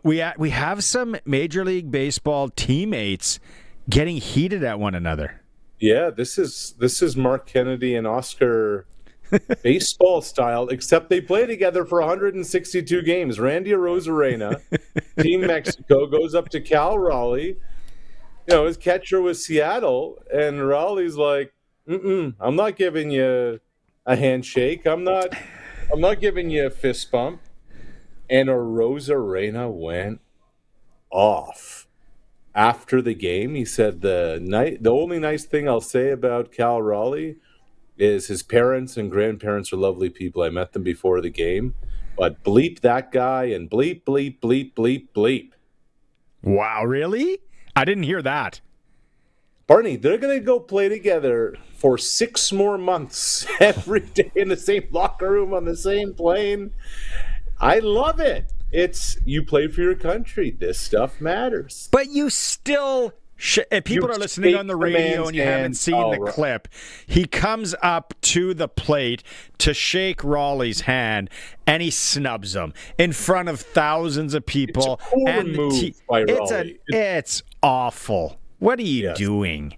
[SPEAKER 1] we have some Major League Baseball teammates getting heated at one another.
[SPEAKER 5] Yeah, this is Mark Kennedy and Oscar baseball style, except they play together for 162 games. Randy Arozarena, Team Mexico, goes up to Cal Raleigh. His catcher was Seattle, and Raleigh's like, I'm not giving you a handshake. I'm not giving you a fist bump. And Arozarena went off. After the game, he said the only nice thing I'll say about Cal Raleigh is his parents and grandparents are lovely people. I met them before the game, but bleep that guy and bleep, bleep, bleep, bleep, bleep.
[SPEAKER 1] Wow, really? I didn't hear that.
[SPEAKER 5] Barney, they're going to go play together for 6 more months every day in the same locker room on the same plane. I love it. It's, you play for your country. This stuff matters.
[SPEAKER 1] But you still, if people are listening on the radio and you haven't seen the clip, he comes up to the plate to shake Raleigh's hand, and he snubs him in front of thousands of people.
[SPEAKER 5] It's a poor move by Raleigh.
[SPEAKER 1] It's awful. What are you doing?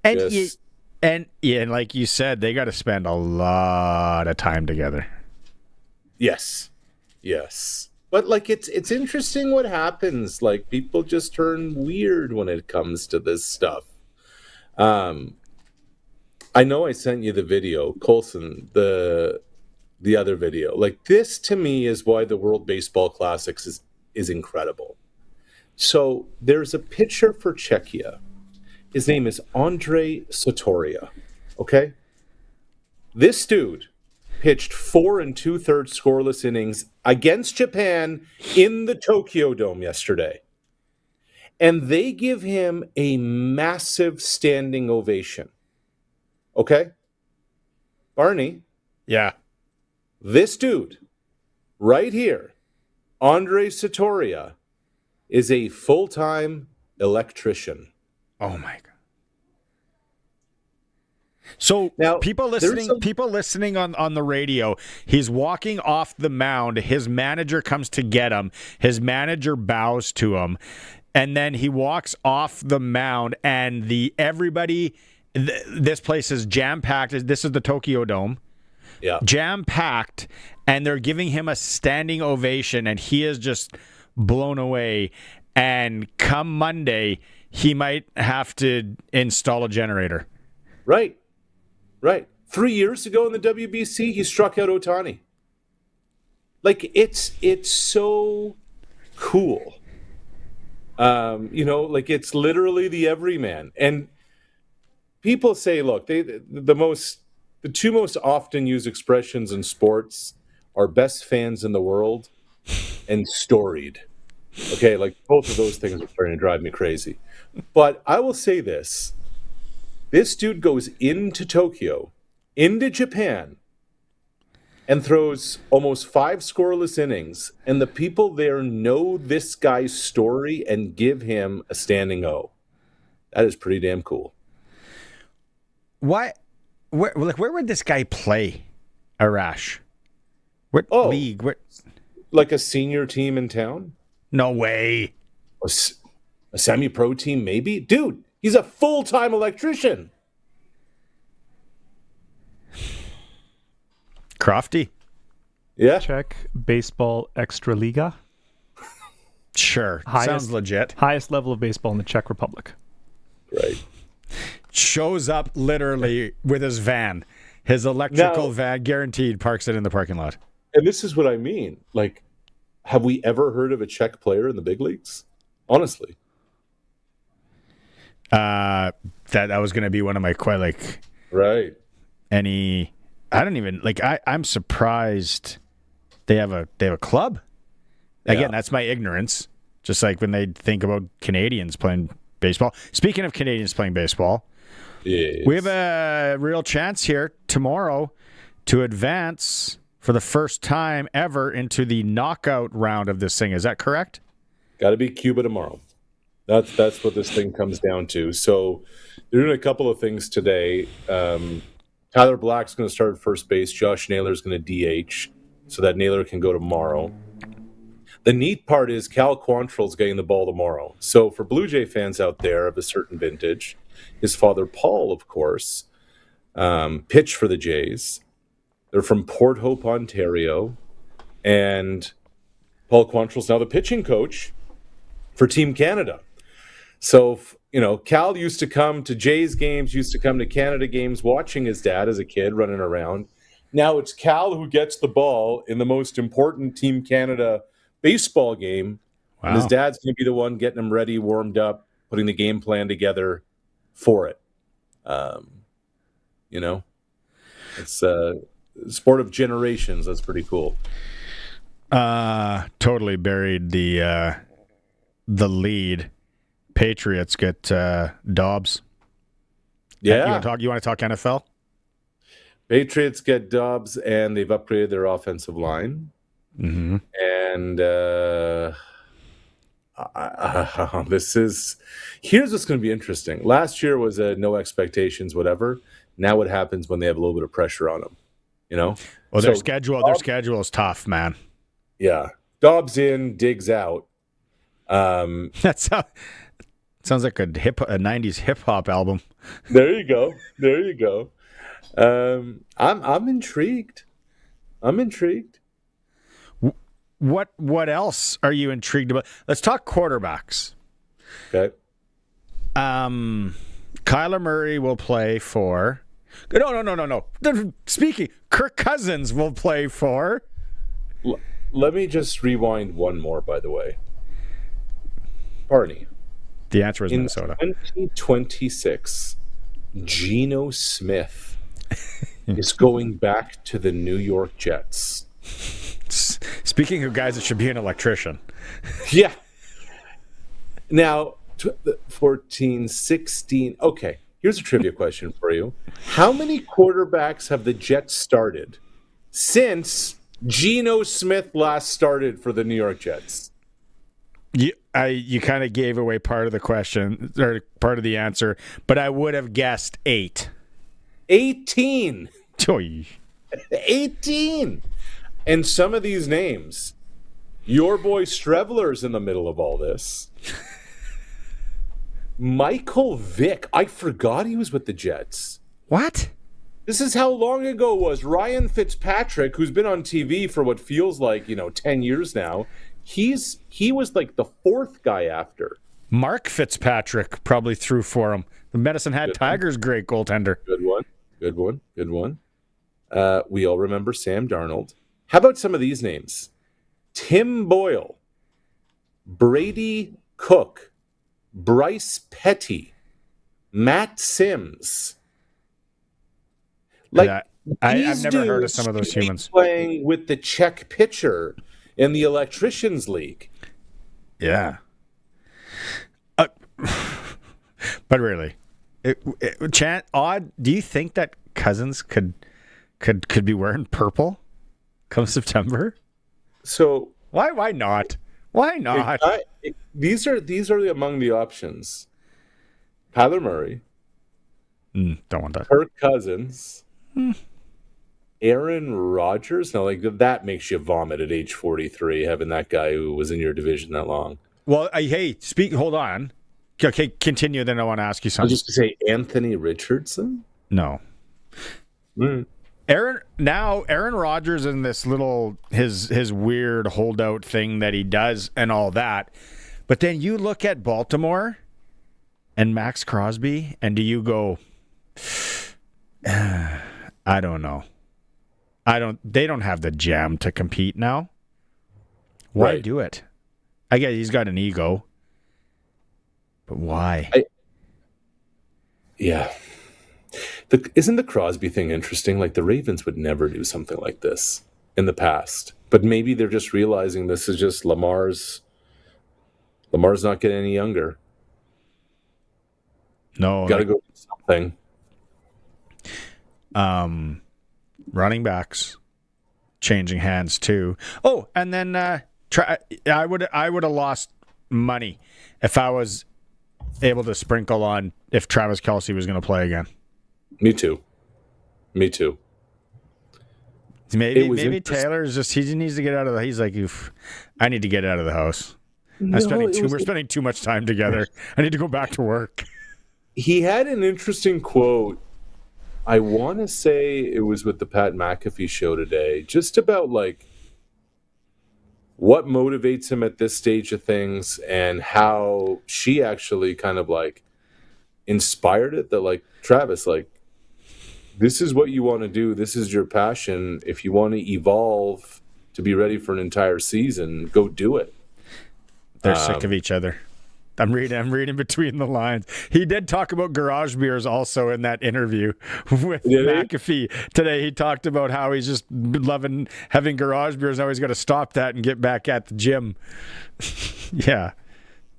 [SPEAKER 1] And and like you said, they got to spend a lot of time together.
[SPEAKER 5] Yes. But like, it's interesting what happens. Like, people just turn weird when it comes to this stuff. I know I sent you the video, Colson, the other video. Like, this to me is why the World Baseball Classics is incredible. So there's a pitcher for Czechia. His name is Andre Suitor. Okay? This dude pitched 4 2/3 scoreless innings against Japan in the Tokyo Dome yesterday. And they give him a massive standing ovation. Okay? Barney.
[SPEAKER 1] Yeah.
[SPEAKER 5] This dude, right here, Andre Suitor, is a full-time electrician.
[SPEAKER 1] Oh my God. So now, people listening on the radio, he's walking off the mound. His manager comes to get him. His manager bows to him. And then he walks off the mound, and this place is jam-packed. This is the Tokyo Dome.
[SPEAKER 5] Yeah.
[SPEAKER 1] Jam-packed, and they're giving him a standing ovation, and he is just blown away. And come Monday, he might have to install a generator.
[SPEAKER 5] Right. 3 years ago in the WBC, he struck out Ohtani. Like, it's so cool. Like, it's literally the everyman. And people say, look, the two most often used expressions in sports are best fans in the world and storied. Okay, like both of those things are starting to drive me crazy. But I will say this. This dude goes into Tokyo, into Japan, and throws almost 5 scoreless innings, and the people there know this guy's story and give him a standing O. That is pretty damn cool.
[SPEAKER 1] Where would this guy play, Arash? What league?
[SPEAKER 5] Like a senior team in town?
[SPEAKER 1] No way.
[SPEAKER 5] A semi-pro team, maybe? Dude, he's a full-time electrician.
[SPEAKER 1] Crofty?
[SPEAKER 5] Yeah.
[SPEAKER 4] Czech Baseball Extraliga.
[SPEAKER 1] Sure. Sounds legit.
[SPEAKER 4] Highest level of baseball in the Czech Republic.
[SPEAKER 5] Right.
[SPEAKER 1] Shows up literally with his van. His electrical van, guaranteed, parks it in the parking lot.
[SPEAKER 5] And this is what I mean. Like, have we ever heard of a Czech player in the big leagues? Honestly.
[SPEAKER 1] That was going to be one of my
[SPEAKER 5] right.
[SPEAKER 1] I don't even I'm surprised they have a club. Again, that's my ignorance. Just like when they think about Canadians playing baseball. Speaking of Canadians playing baseball,
[SPEAKER 5] yes.
[SPEAKER 1] We have a real chance here tomorrow to advance for the first time ever into the knockout round of this thing. Is that correct?
[SPEAKER 5] Got to be Cuba tomorrow. That's what this thing comes down to. So they're doing a couple of things today. Tyler Black's going to start at first base. Josh Naylor's going to DH so that Naylor can go tomorrow. The neat part is Cal Quantrill's getting the ball tomorrow. So for Blue Jay fans out there of a certain vintage, his father Paul, of course, pitched for the Jays. They're from Port Hope, Ontario. And Paul Quantrill's now the pitching coach for Team Canada. So, Cal used to come to Jays games, used to come to Canada games, watching his dad as a kid running around. Now it's Cal who gets the ball in the most important Team Canada baseball game. Wow. And his dad's going to be the one getting him ready, warmed up, putting the game plan together for it. It's a sport of generations. That's pretty cool.
[SPEAKER 1] Totally buried the lead. Patriots get Dobbs.
[SPEAKER 5] Yeah.
[SPEAKER 1] You want to talk NFL?
[SPEAKER 5] Patriots get Dobbs, and they've upgraded their offensive line.
[SPEAKER 1] Mm-hmm.
[SPEAKER 5] And here's what's going to be interesting. Last year was no expectations, whatever. Now what happens when they have a little bit of pressure on them?
[SPEAKER 1] Well, their schedule is tough, man.
[SPEAKER 5] Yeah. Dobbs in, Diggs out.
[SPEAKER 1] That's how. Sounds like a 90s hip hop album.
[SPEAKER 5] There you go. I'm intrigued.
[SPEAKER 1] What else are you intrigued about? Let's talk quarterbacks.
[SPEAKER 5] Okay.
[SPEAKER 1] Kyler Murray will play for. No. Speaking, Kirk Cousins will play for.
[SPEAKER 5] Let me just rewind one more, by the way. Barney,
[SPEAKER 1] The answer is Minnesota.
[SPEAKER 5] 2026, Geno Smith is going back to the New York Jets.
[SPEAKER 1] Speaking of guys that should be an electrician.
[SPEAKER 5] Yeah. Now, 14, 16. Okay, here's a trivia question for you. How many quarterbacks have the Jets started since Geno Smith last started for the New York Jets?
[SPEAKER 1] You kind of gave away part of the question, or part of the answer, but I would have guessed 8.
[SPEAKER 5] 18.
[SPEAKER 1] Oy.
[SPEAKER 5] 18. And some of these names, your boy Strevler's in the middle of all this. Michael Vick. I forgot he was with the Jets.
[SPEAKER 1] What?
[SPEAKER 5] This is how long ago it was. Ryan Fitzpatrick, who's been on TV for what feels like, 10 years now, he was like the 4th guy after.
[SPEAKER 1] Mark Fitzpatrick probably threw for him. The Medicine Hat Tigers, great goaltender.
[SPEAKER 5] Good one. We all remember Sam Darnold. How about some of these names? Tim Boyle, Brady Cook, Bryce Petty, Matt Sims.
[SPEAKER 1] I've never heard of some of those humans
[SPEAKER 5] playing with the Czech pitcher in the Electricians League.
[SPEAKER 1] Yeah. But really, odd. Do you think that Cousins could be wearing purple come September?
[SPEAKER 5] So
[SPEAKER 1] why not? Why not?
[SPEAKER 5] These are among the options. Kyler Murray.
[SPEAKER 1] Don't want that.
[SPEAKER 5] Kirk Cousins. Aaron Rodgers. Now, that makes you vomit at age 43, having that guy who was in your division that long.
[SPEAKER 1] Well, hold on. Okay, continue, then I want to ask you something.
[SPEAKER 5] I was just going to say Anthony Richardson?
[SPEAKER 1] No. Aaron Rodgers in this little his weird holdout thing that he does and all that. But then you look at Baltimore and Max Crosby, and do you go, I don't know. They don't have the jam to compete now. Why do it? I guess he's got an ego. But why?
[SPEAKER 5] Isn't the Crosby thing interesting? Like, the Ravens would never do something like this in the past. But maybe they're just realizing this is just Lamar's not getting any younger.
[SPEAKER 1] No.
[SPEAKER 5] Got to go do
[SPEAKER 1] something. Running backs changing hands too. Oh, and then I would have lost money if I was able to sprinkle on if Travis Kelce was going to play again.
[SPEAKER 5] Me too.
[SPEAKER 1] Maybe Taylor's just, he needs to get out of the, he's like, I need to get out of the house. We're spending too much time together. I need to go back to work.
[SPEAKER 5] He had an interesting quote. I want to say it was with the Pat McAfee show today, just about what motivates him at this stage of things and how she actually kind of inspired it, that Travis, this is what you want to do. This is your passion. If you want to evolve to be ready for an entire season, go do it.
[SPEAKER 1] They're sick of each other. I'm reading between the lines. He did talk about garage beers also in that interview with McAfee today. He talked about how he's just loving having garage beers. Now he's got to stop that and get back at the gym. Yeah.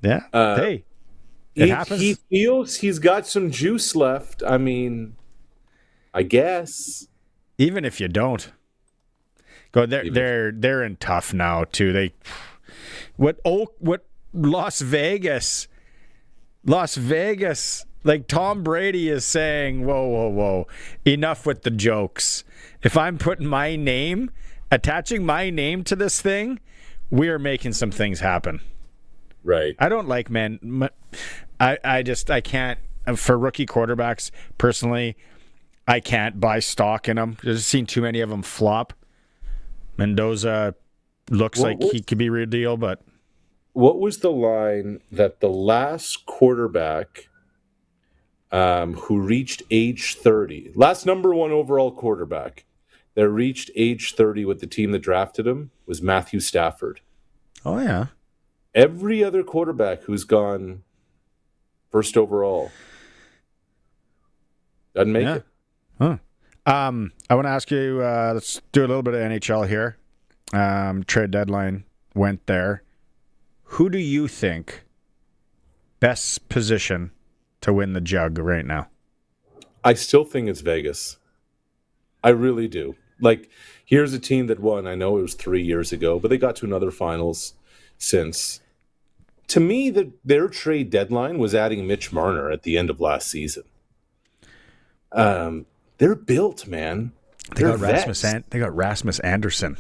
[SPEAKER 1] Hey, it happens.
[SPEAKER 5] He feels he's got some juice left. I mean, I guess.
[SPEAKER 1] Even if you don't. They're in tough now too. What Las Vegas, Tom Brady is saying, whoa, enough with the jokes. If I'm putting attaching my name to this thing, we are making some things happen.
[SPEAKER 5] Right.
[SPEAKER 1] I don't like men. I can't, for rookie quarterbacks, personally, I can't buy stock in them. I've seen too many of them flop. Mendoza looks like he could be real deal, but...
[SPEAKER 5] What was the line that the last quarterback who reached age 30, last number one overall quarterback that reached age 30 with the team that drafted him was Matthew Stafford?
[SPEAKER 1] Oh, yeah.
[SPEAKER 5] Every other quarterback who's gone first overall. Doesn't make it.
[SPEAKER 1] Huh. I want to ask you, let's do a little bit of NHL here. Trade deadline went there. Who do you think best position to win the jug right now?
[SPEAKER 5] I still think it's Vegas. I really do. Like, here's a team that won. I know it was 3 years ago, but they got to another finals since. To me, their trade deadline was adding Mitch Marner at the end of last season. They're built, man.
[SPEAKER 1] They got Rasmus Anderson.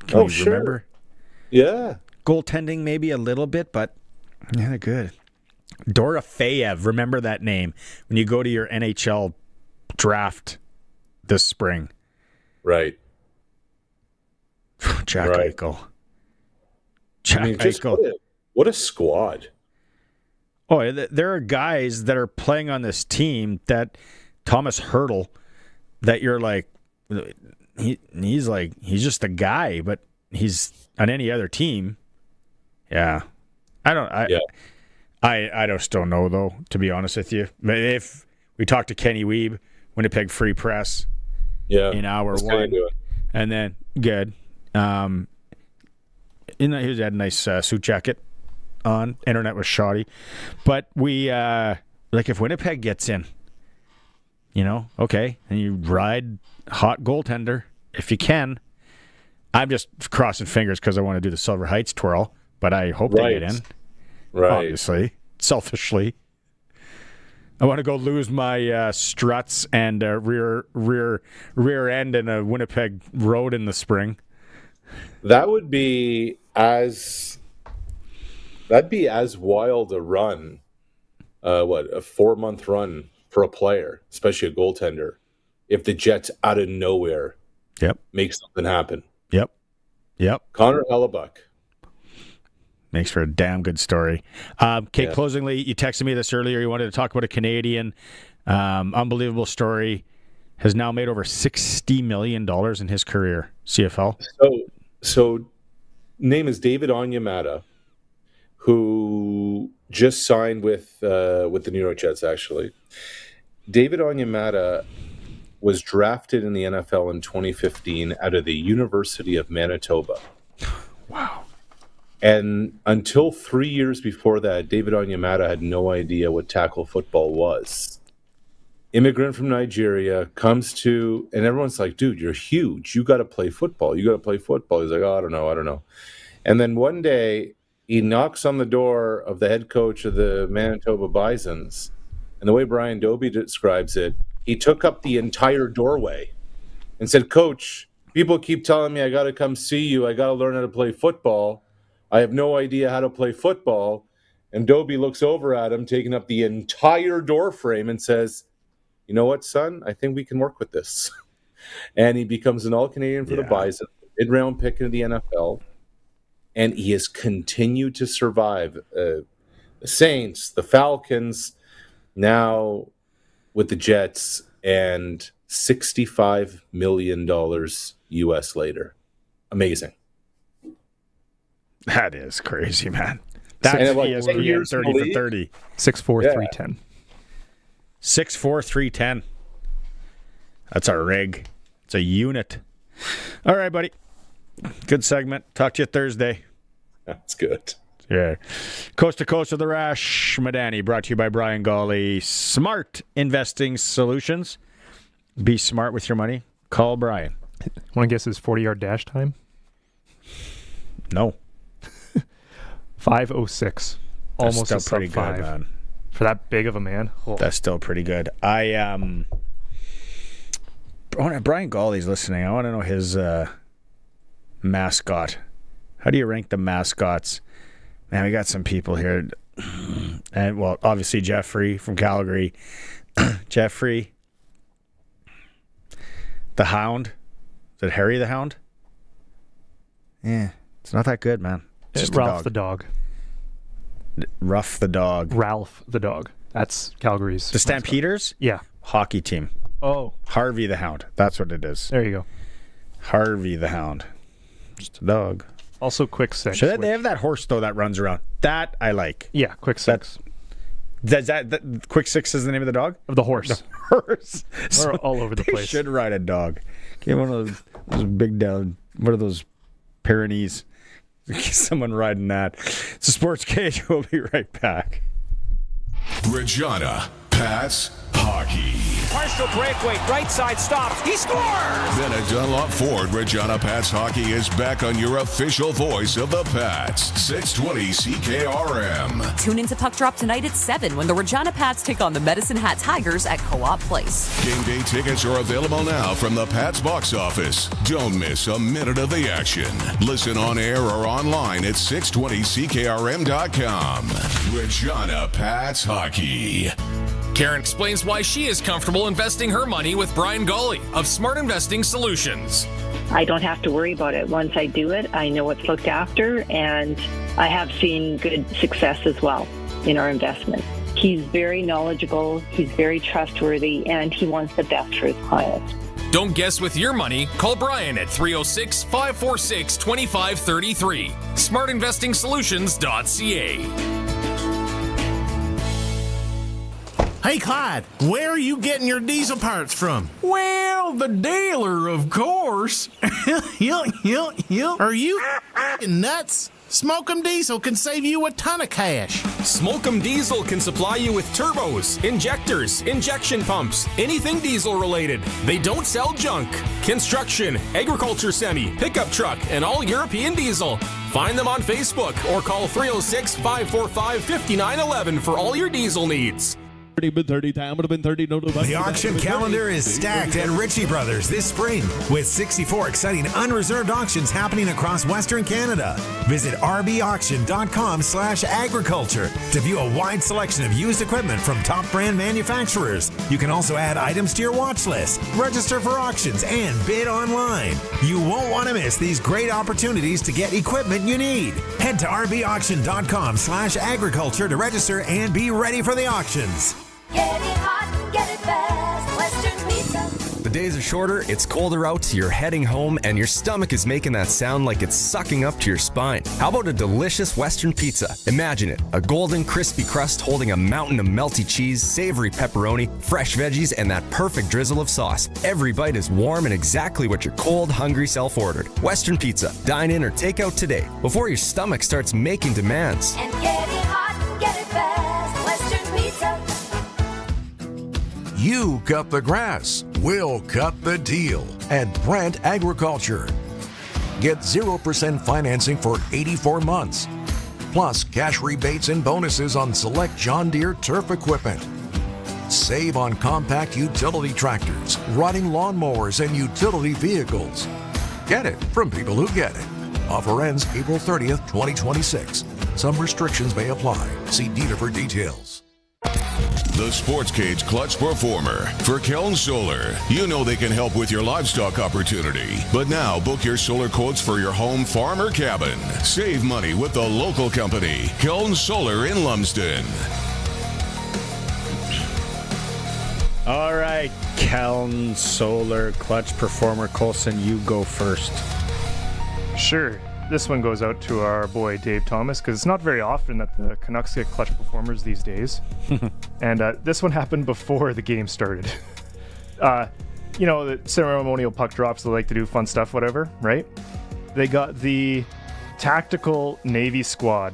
[SPEAKER 1] Can you remember?
[SPEAKER 5] Yeah.
[SPEAKER 1] Goaltending maybe a little bit, but yeah, they're good. Dorofeyev, remember that name when you go to your NHL draft this spring.
[SPEAKER 5] Right.
[SPEAKER 1] Jack Eichel.
[SPEAKER 5] What a squad.
[SPEAKER 1] Oh, there are guys that are playing on this team that Thomas Hertl, that you're like, he's just a guy, but he's on any other team. Yeah. I just don't know, though, to be honest with you. But if we talk to Kenny Wiebe, Winnipeg Free Press, in hour one, and then good. He had a nice suit jacket on. Internet was shoddy, but we if Winnipeg gets in, okay, and you ride hot goaltender if you can. I'm just crossing fingers because I want to do the Silver Heights twirl, but I hope they get in.
[SPEAKER 5] Right.
[SPEAKER 1] Obviously, selfishly. I want to go lose my struts and rear end in a Winnipeg road in the spring.
[SPEAKER 5] That'd be as wild a run. A 4-month run for a player, especially a goaltender, if the Jets out of nowhere make something happen.
[SPEAKER 1] Yep.
[SPEAKER 5] Connor Hellebuck.
[SPEAKER 1] Makes for a damn good story. Closingly, you texted me this earlier. You wanted to talk about a Canadian. Unbelievable story. Has now made over $60 million in his career, CFL.
[SPEAKER 5] So name is David Onyemata, who just signed with the New York Jets, actually. David Onyemata was drafted in the NFL in 2015 out of the University of Manitoba.
[SPEAKER 1] Wow.
[SPEAKER 5] And until 3 years before that, David Onyemata had no idea what tackle football was. Immigrant from Nigeria, comes to, and everyone's like, dude, you're huge. You got to play football. He's like, oh, I don't know. And then one day, he knocks on the door of the head coach of the Manitoba Bisons. And the way Brian Dobie describes it, he took up the entire doorway and said, Coach, people keep telling me I got to come see you. I got to learn how to play football. I have no idea how to play football. And Dobie looks over at him, taking up the entire door frame, and says, you know what, son? I think we can work with this. And he becomes an All-Canadian for the Bison, mid-round pick into the NFL. And he has continued to survive. The Saints, the Falcons, now with the Jets, and $65 million US later. Amazing.
[SPEAKER 1] That is crazy, man. That's ESPN 30 for 30.
[SPEAKER 4] 6'4", 310.
[SPEAKER 1] 6'4", 310. That's a rig. It's a unit. All right, buddy. Good segment. Talk to you Thursday.
[SPEAKER 5] That's good.
[SPEAKER 1] Yeah. Coast to Coast with Arash, Madani, brought to you by Brian Gawley. Smart investing solutions. Be smart with your money. Call Brian.
[SPEAKER 4] Want to guess his 40-yard dash time?
[SPEAKER 1] No.
[SPEAKER 4] 5:06. Almost
[SPEAKER 1] still pretty good, man.
[SPEAKER 4] For that big of a man. Oh.
[SPEAKER 1] That's still pretty good. Brian Gawley's listening. I want to know his mascot. How do you rank the mascots? Man, we got some people here. And, well, obviously Jeffrey from Calgary. Jeffrey. The Hound. Is it Harry the Hound? Yeah. It's not that good, man. It's just
[SPEAKER 4] Ralph the dog.
[SPEAKER 1] Ruff the dog.
[SPEAKER 4] Ralph the dog. That's Calgary's.
[SPEAKER 1] The Stampeders?
[SPEAKER 4] Yeah.
[SPEAKER 1] Hockey team.
[SPEAKER 4] Oh.
[SPEAKER 1] Harvey the Hound. That's what it is.
[SPEAKER 4] There you go.
[SPEAKER 1] Harvey the Hound. Just a dog.
[SPEAKER 4] Also quick six.
[SPEAKER 1] So they have that horse, though, that runs around. That I like.
[SPEAKER 4] Yeah, quick six.
[SPEAKER 1] That Quick Six is the name of the dog?
[SPEAKER 4] Of the horse.
[SPEAKER 1] The horse.
[SPEAKER 4] We're all over the place.
[SPEAKER 1] Should ride a dog. Get one of those big down. What are those Pyrenees? Someone riding that. It's a Sports Cage. We'll be right back.
[SPEAKER 10] Regina Pats Hockey.
[SPEAKER 11] Partial breakaway, right side stops. He scores!
[SPEAKER 10] Then at Dunlop Ford, Regina Pats Hockey is back on your official voice of the Pats. 620 CKRM.
[SPEAKER 12] Tune into Puck Drop tonight at 7 when the Regina Pats take on the Medicine Hat Tigers at Co-op Place.
[SPEAKER 10] Game day tickets are available now from the Pats box office. Don't miss a minute of the action. Listen on air or online at 620CKRM.com. Regina Pats Hockey.
[SPEAKER 13] Karen explains why she is comfortable investing her money with Brian Golly of Smart Investing Solutions.
[SPEAKER 20] I don't have to worry about it. Once I do it, I know it's looked after, and I have seen good success as well in our investment. He's very knowledgeable, he's very trustworthy, and he wants the best for his clients.
[SPEAKER 13] Don't guess with your money. Call Brian at 306-546-2533. SmartInvestingSolutions.ca.
[SPEAKER 25] Hey, Clyde, where are you getting your diesel parts from?
[SPEAKER 8] Well, the dealer, of course.
[SPEAKER 25] Are you nuts? Smoke'em Diesel can save you a ton of cash.
[SPEAKER 26] Smoke'em Diesel can supply you with turbos, injectors, injection pumps, anything diesel related. They don't sell junk. Construction, agriculture semi, pickup truck, and all European diesel. Find them on Facebook or call 306-545-5911 for all your diesel needs.
[SPEAKER 6] The auction calendar is stacked at Ritchie Brothers this spring with 64 exciting unreserved auctions happening across Western Canada. Visit rbauction.com/agriculture to view a wide selection of used equipment from top brand manufacturers. You can also add items to your watch list, register for auctions, and bid online. You won't want to miss these great opportunities to get equipment you need. Head to rbauction.com/agriculture to register and be ready for the auctions.
[SPEAKER 27] Get it hot, get it fast, Western Pizza.
[SPEAKER 28] The days are shorter, it's colder out, you're heading home, and your stomach is making that sound like it's sucking up to your spine. How about a delicious Western pizza? Imagine it, a golden, crispy crust holding a mountain of melty cheese, savory pepperoni, fresh veggies, and that perfect drizzle of sauce. Every bite is warm and exactly what your cold, hungry self ordered. Western Pizza. Dine in or take out today before your stomach starts making demands.
[SPEAKER 27] And get it hot, get it fast, Western Pizza.
[SPEAKER 29] You cut the grass, we'll cut the deal at Brant Agriculture. Get 0% financing for 84 months, plus cash rebates and bonuses on select John Deere turf equipment. Save on compact utility tractors, riding lawnmowers, and utility vehicles. Get it from people who get it. Offer ends April 30th, 2026. Some restrictions may apply. See dealer for details.
[SPEAKER 10] The Sports Cage Clutch Performer for Keln Solar. You know they can help with your livestock opportunity. But now book your solar quotes for your home, farm, or cabin. Save money with the local company, Keln Solar in Lumsden.
[SPEAKER 1] All right, Keln Solar Clutch Performer. Colson, you go first.
[SPEAKER 4] Sure. This one goes out to our boy Dave Thomas because it's not very often that the Canucks get clutch performers these days. And this one happened before the game started. You know, the ceremonial puck drops, they like to do fun stuff, whatever, right? They got the tactical Navy squad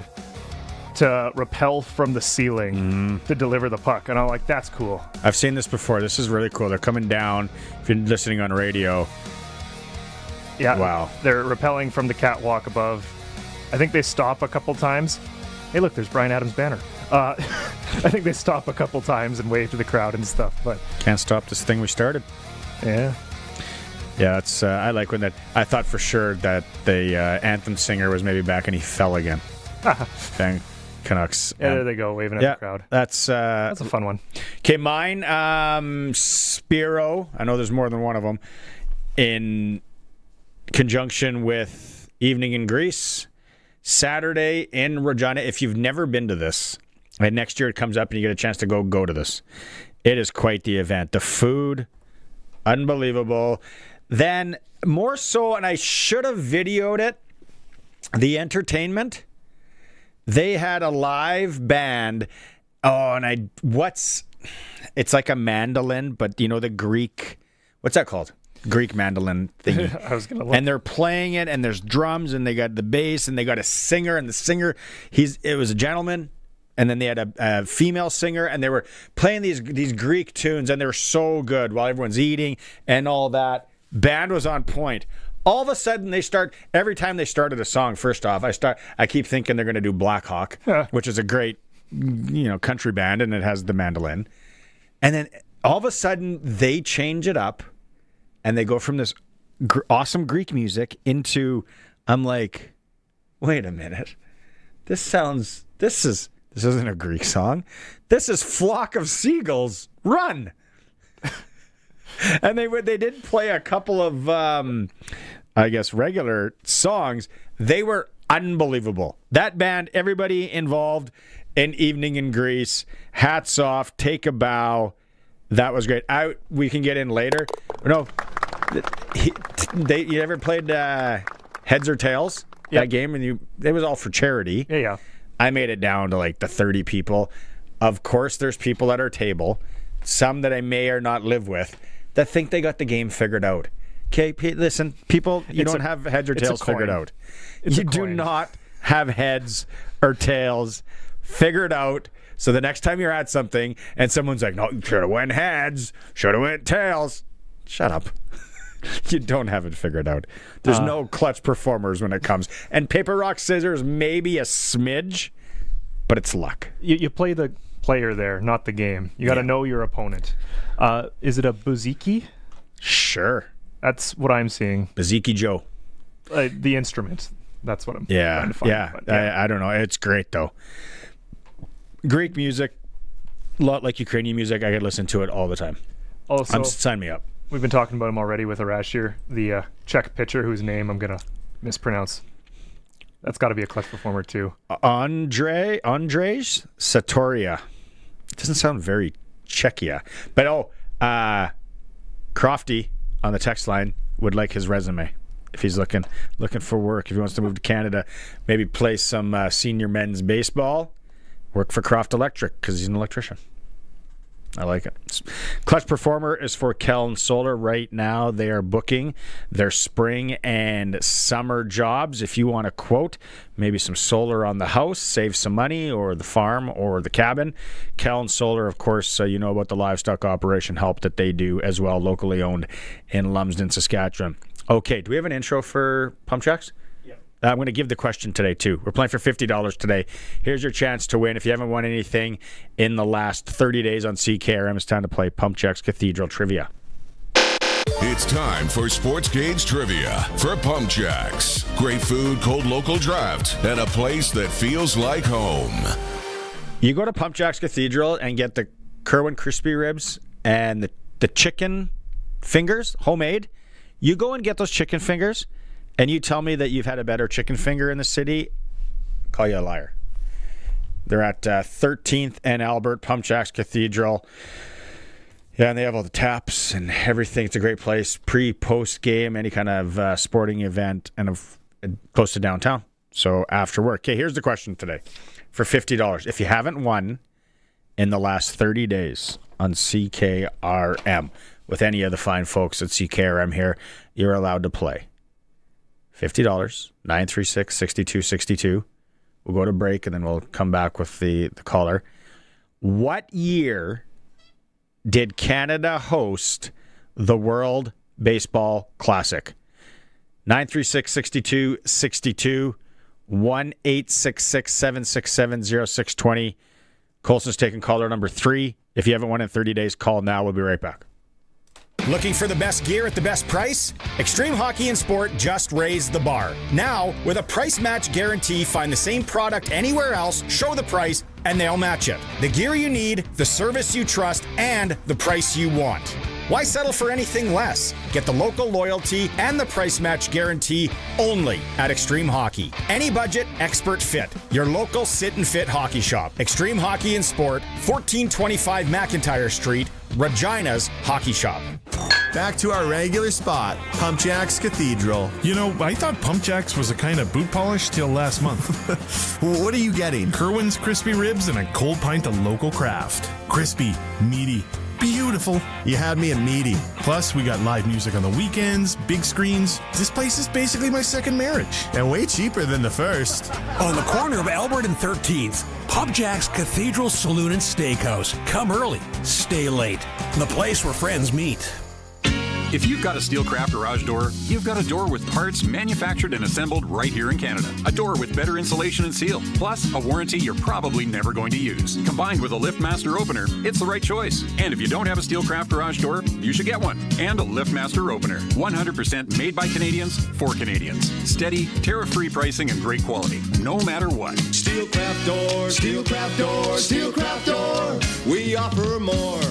[SPEAKER 4] to rappel from the ceiling to deliver the puck. And I'm like, that's cool.
[SPEAKER 1] I've seen this before. This is really cool. They're coming down. If you're listening on radio.
[SPEAKER 4] Yeah.
[SPEAKER 1] Wow.
[SPEAKER 4] They're rappelling from the catwalk above. I think they stop a couple times. Hey, look, there's Bryan Adams' banner. I think they stop a couple times and wave to the crowd and stuff. But
[SPEAKER 1] can't stop this thing we started.
[SPEAKER 4] Yeah.
[SPEAKER 1] Yeah, it's. I like when that. I thought for sure that the anthem singer was maybe back and he fell again. Dang, Canucks.
[SPEAKER 4] Yeah, there they go, waving at the crowd.
[SPEAKER 1] That's
[SPEAKER 4] a fun one.
[SPEAKER 1] Okay, mine. Spiro. I know there's more than one of them. In conjunction with Evening in Greece, Saturday in Regina. If you've never been to this, and next year it comes up and you get a chance to go to this, it is quite the event. The food, unbelievable. Then more so, and I should have videoed it, the entertainment. They had a live band Oh, and it's like a mandolin, but you know the Greek, what's that called? Greek mandolin thingy.
[SPEAKER 4] I was gonna look.
[SPEAKER 1] And they're playing it, and there's drums, and they got the bass, and they got a singer, and the singer, it was a gentleman, and then they had a female singer, and they were playing these Greek tunes, and they were so good while everyone's eating and all that. Band was on point. All of a sudden, every time they started a song, first off, I keep thinking they're going to do Black Hawk, which is a great, country band, and it has the mandolin. And then all of a sudden, they change it up, and they go from this awesome Greek music into, I'm like, wait a minute. This isn't a Greek song. This is Flock of Seagulls, Run. And they did play a couple of, regular songs. They were unbelievable. That band, everybody involved in Evening in Greece, hats off, take a bow. That was great. We can get in later. No, you ever played Heads or Tails?
[SPEAKER 4] Yep.
[SPEAKER 1] That game? And it was all for charity.
[SPEAKER 4] Yeah.
[SPEAKER 1] I made it down to like the 30 people. Of course, there's people at our table, some that I may or not live with, that think they got the game figured out. Okay, listen, people, you don't have heads or tails figured out. You do not have heads or tails figured out. So the next time you're at something and someone's like, no, you should have went heads, should have went tails. Shut up. You don't have it figured out. There's no clutch performers when it comes. And paper, rock, scissors, maybe a smidge, but it's luck.
[SPEAKER 4] You play the player there, not the game. You got to know your opponent. Is it a bouziki?
[SPEAKER 1] Sure.
[SPEAKER 4] That's what I'm seeing.
[SPEAKER 1] Bouziki Joe.
[SPEAKER 4] The instrument. That's what I'm trying to find.
[SPEAKER 1] I don't know. It's great, though. Greek music, a lot like Ukrainian music. I could listen to it all the time.
[SPEAKER 4] Also,
[SPEAKER 1] sign me up.
[SPEAKER 4] We've been talking about him already with Arash here, the Czech pitcher whose name I'm going to mispronounce. That's got to be a clutch performer, too.
[SPEAKER 1] Andrzej Satoria. Doesn't sound very Czechia. But, Crofty on the text line would like his resume if he's looking for work. If he wants to move to Canada, maybe play some senior men's baseball, work for Croft Electric because he's an electrician. I like it. Clutch Performer is for Kellen Solar right now. They are booking their spring and summer jobs. If you want a quote, maybe some solar on the house, save some money, or the farm or the cabin, Kellen Solar, of course, you know about the livestock operation help that they do as well, locally owned in Lumsden, Saskatchewan. Okay, do we have an intro for PumpJacks? I'm going to give the question today, too. We're playing for $50 today. Here's your chance to win. If you haven't won anything in the last 30 days on CKRM, it's time to play PumpJacks Cathedral Trivia.
[SPEAKER 10] It's time for Sportscage Trivia for PumpJacks. Great food, cold local draft, and a place that feels like home.
[SPEAKER 1] You go to PumpJacks Cathedral and get the Kerwin crispy ribs and the chicken fingers, homemade. You go and get those chicken fingers, and you tell me that you've had a better chicken finger in the city, call you a liar. They're at 13th and Albert, PumpJacks Cathedral. Yeah, and they have all the taps and everything. It's a great place. Pre, post game, any kind of sporting event, and close to downtown. So after work. Okay, here's the question today for $50. If you haven't won in the last 30 days on CKRM with any of the fine folks at CKRM here, you're allowed to play. $50, 936-6262. We'll go to break, and then we'll come back with the caller. What year did Canada host the World Baseball Classic? 936-6262, 1-866-767-0620. Colson's taking caller number 3. If you haven't won in 30 days, call now. We'll be right back.
[SPEAKER 2] Looking for the best gear at the best price? Extreme Hockey and Sport just raised the bar. Now, with a price match guarantee, find the same product anywhere else, show the price, and they'll match it. The gear you need, the service you trust, and the price you want. Why settle for anything less? Get the local loyalty and the price match guarantee only at Extreme Hockey. Any budget, expert fit. Your local sit and fit hockey shop. Extreme Hockey and Sport, 1425 McIntyre Street, Regina's Hockey Shop.
[SPEAKER 7] back to our regular spot, PumpJacks Cathedral.
[SPEAKER 9] You know, I thought PumpJacks was a kind of boot polish till last month.
[SPEAKER 7] What are you getting?
[SPEAKER 9] Kerwin's crispy ribs and a cold pint of local craft. Crispy, meaty, beautiful.
[SPEAKER 7] You had me at meaty.
[SPEAKER 9] Plus, we got live music on the weekends, big screens. This place is basically my second marriage.
[SPEAKER 7] And way cheaper than the first.
[SPEAKER 14] On the corner of Albert and 13th, PumpJacks Cathedral Saloon and Steakhouse. Come early, stay late. The place where friends meet.
[SPEAKER 15] If you've got a Steelcraft garage door, you've got a door with parts manufactured and assembled right here in Canada. A door with better insulation and seal, plus a warranty you're probably never going to use. Combined with a LiftMaster opener, it's the right choice. And if you don't have a Steelcraft garage door, you should get one. And a LiftMaster opener. 100% made by Canadians for Canadians. Steady, tariff-free pricing and great quality, no matter what.
[SPEAKER 16] Steelcraft door, Steelcraft door, Steelcraft door. We offer more.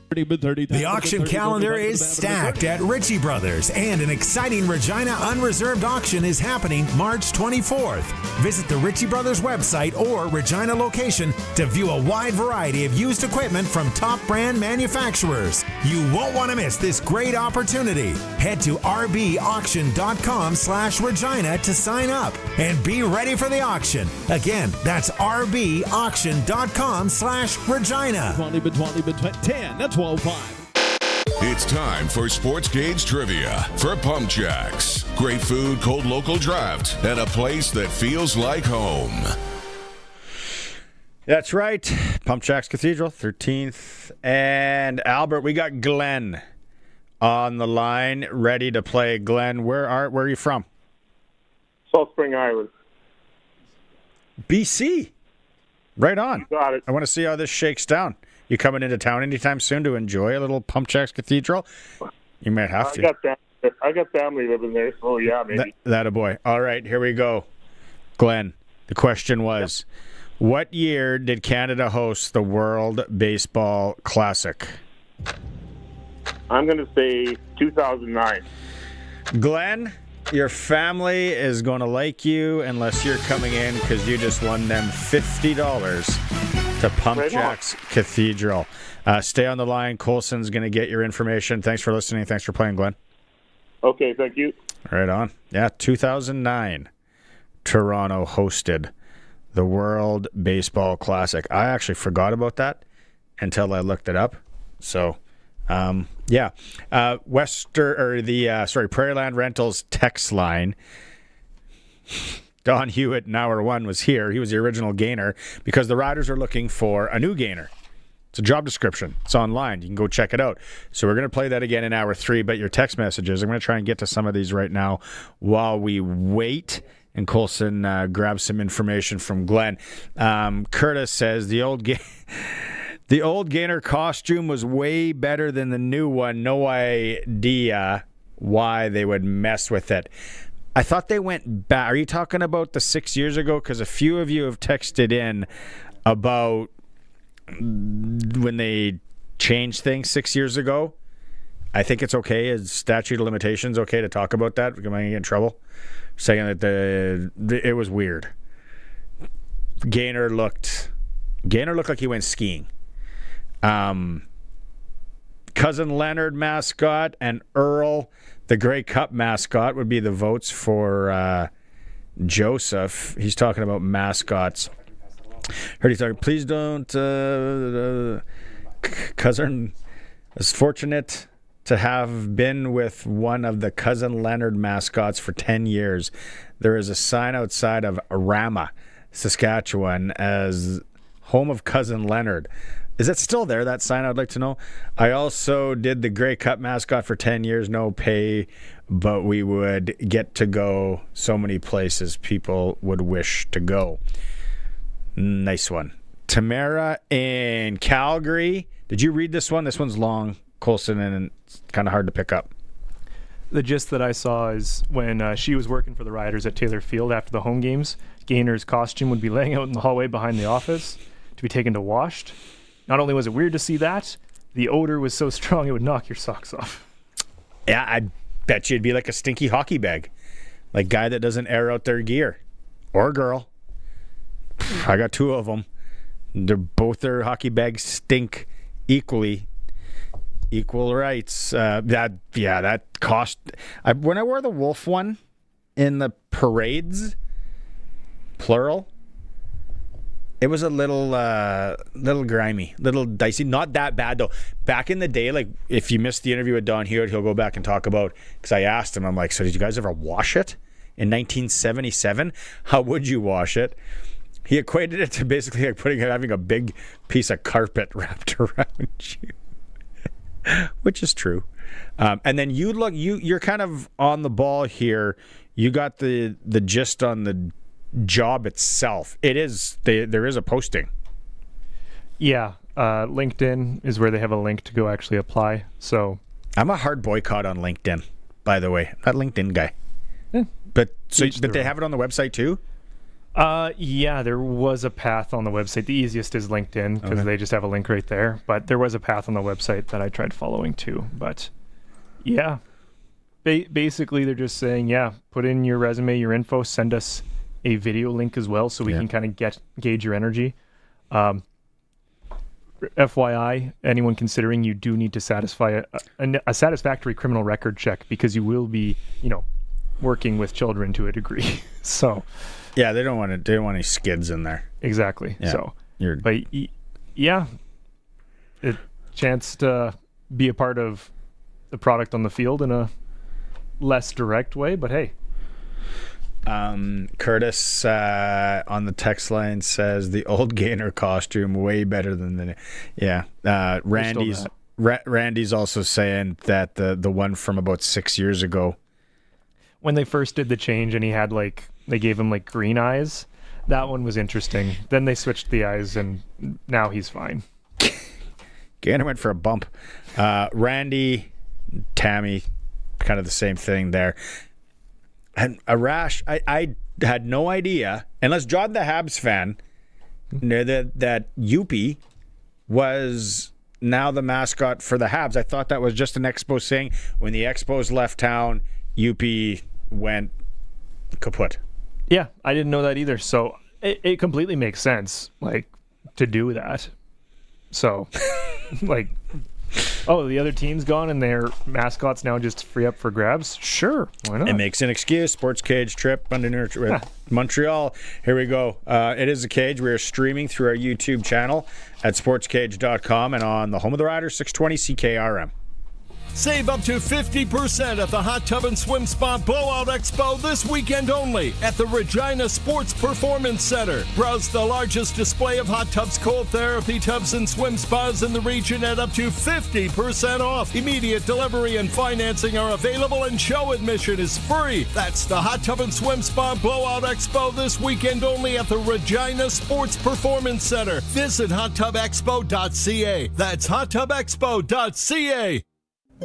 [SPEAKER 6] The auction calendar is stacked at Ritchie Brothers, and an exciting Regina Unreserved auction is happening March 24th. Visit the Ritchie Brothers website or Regina location to view a wide variety of used equipment from top brand manufacturers. You won't want to miss this great opportunity. Head to rbauction.com/Regina to sign up and be ready for the auction. Again, that's rbauction.com/Regina.
[SPEAKER 17] 10, that's 12-5.
[SPEAKER 10] It's time for Sportscage Trivia for PumpJacks. Great food, cold local draft, and a place that feels like home.
[SPEAKER 1] That's right. PumpJacks Cathedral, 13th. And Albert, we got Glen on the line, ready to play. Glen, where are you from?
[SPEAKER 18] Salt Spring, Iowa.
[SPEAKER 1] BC. Right on.
[SPEAKER 18] You got it.
[SPEAKER 1] I want to see how this shakes down. You coming into town anytime soon to enjoy a little PumpJacks Cathedral? You might have to.
[SPEAKER 18] I got family living there, so yeah, maybe.
[SPEAKER 1] That a boy. All right, here we go. Glenn, the question was, what year did Canada host the World Baseball Classic?
[SPEAKER 18] I'm going to say 2009.
[SPEAKER 1] Glenn, your family is going to like you unless you're coming in because you just won them $50 to PumpJacks Cathedral. Stay on the line. Colson's going to get your information. Thanks for listening. Thanks for playing, Glenn.
[SPEAKER 18] Okay, thank you.
[SPEAKER 1] Right on. Yeah, 2009, Toronto hosted the World Baseball Classic. I actually forgot about that until I looked it up. So, yeah. Prairieland Rentals text line. Don Hewitt in hour one was here. He was the original gainer because the Riders are looking for a new gainer. It's a job description. It's online. You can go check it out. So we're going to play that again in hour three, but your text messages, I'm going to try and get to some of these right now while we wait. And Colson grabs some information from Glenn. Curtis says the old gainer costume was way better than the new one. No idea why they would mess with it. I thought they went back. Are you talking about the 6 years ago? Because a few of you have texted in about when they changed things 6 years ago. I think it's okay. Is statute of limitations okay to talk about that? Am I going to get in trouble? Saying that it was weird. Gainer looked like he went skiing. Cousin Leonard mascot and Earl, the Grey Cup mascot, would be the votes for Joseph. He's talking about mascots. Heard he's talking, please don't. Cousin is fortunate to have been with one of the Cousin Leonard mascots for 10 years. There is a sign outside of Rama, Saskatchewan, as home of Cousin Leonard. Is it still there, that sign? I'd like to know. I also did the Grey Cup mascot for 10 years, no pay, but we would get to go so many places people would wish to go. Nice one. Tamara in Calgary. Did you read this one? This one's long, Colson, and it's kind of hard to pick up.
[SPEAKER 4] The gist that I saw is when she was working for the Riders at Taylor Field after the home games, Gainer's costume would be laying out in the hallway behind the office to be taken to washed. Not only was it weird to see that, the odor was so strong it would knock your socks off.
[SPEAKER 1] Yeah, I bet you it'd be like a stinky hockey bag. Like guy that doesn't air out their gear. Or girl. I got two of them. Their hockey bags stink equally. Equal rights. That cost. When I wore the wolf one in the parades, plural, it was a little grimy, little dicey. Not that bad though. Back in the day, like if you missed the interview with Don Hewitt, he'll go back and talk about. Because I asked him, I'm like, so did you guys ever wash it in 1977? How would you wash it? He equated it to basically like having a big piece of carpet wrapped around you, which is true. And then you're kind of on the ball here. You got the gist on the job itself. There is a posting.
[SPEAKER 4] Yeah, LinkedIn is where they have a link to go actually apply. So
[SPEAKER 1] I'm a hard boycott on LinkedIn, by the way. Not LinkedIn guy. But they have it on the website too?
[SPEAKER 4] Yeah, there was a path on the website. The easiest is LinkedIn because they just have a link right there. But there was a path on the website that I tried following too. But yeah, basically they're just saying, put in your resume, your info, send us a video link as well so we can kind of gauge your energy. FYI, anyone considering, you do need to satisfy a satisfactory criminal record check because you will be, working with children to a degree. So
[SPEAKER 1] yeah, they don't want any skids in there.
[SPEAKER 4] Exactly.
[SPEAKER 1] Yeah.
[SPEAKER 4] So a chance to be a part of the product on the field in a less direct way, but hey.
[SPEAKER 1] Curtis on the text line says the old Gainer costume way better than Randy's also saying that the one from about 6 years ago,
[SPEAKER 4] when they first did the change and he had they gave him green eyes, that one was interesting. Then they switched the eyes and now he's fine.
[SPEAKER 1] Gainer went for a bump. Randy, Tammy, kind of the same thing there. And Arash, I had no idea, unless John the Habs fan knew that Wiebe was now the mascot for the Habs. I thought that was just an Expos thing. When the Expos left town, Wiebe went kaput.
[SPEAKER 4] Yeah, I didn't know that either. So it completely makes sense, to do that. So, oh, the other team's gone and their mascot's now just free up for grabs? Sure, why not?
[SPEAKER 1] It makes an excuse. Sportscage trip under Montreal. Here we go. It is a cage. We are streaming through our YouTube channel at sportscage.com and on the home of the Riders, 620 CKRM.
[SPEAKER 3] Save up to 50% at the Hot Tub and Swim Spa Blowout Expo this weekend only at the Regina Sports Performance Center. Browse the largest display of hot tubs, cold therapy tubs, and swim spas in the region at up to 50% off. Immediate delivery and financing are available and show admission is free. That's the Hot Tub and Swim Spa Blowout Expo this weekend only at the Regina Sports Performance Center. Visit hottubexpo.ca. That's hottubexpo.ca.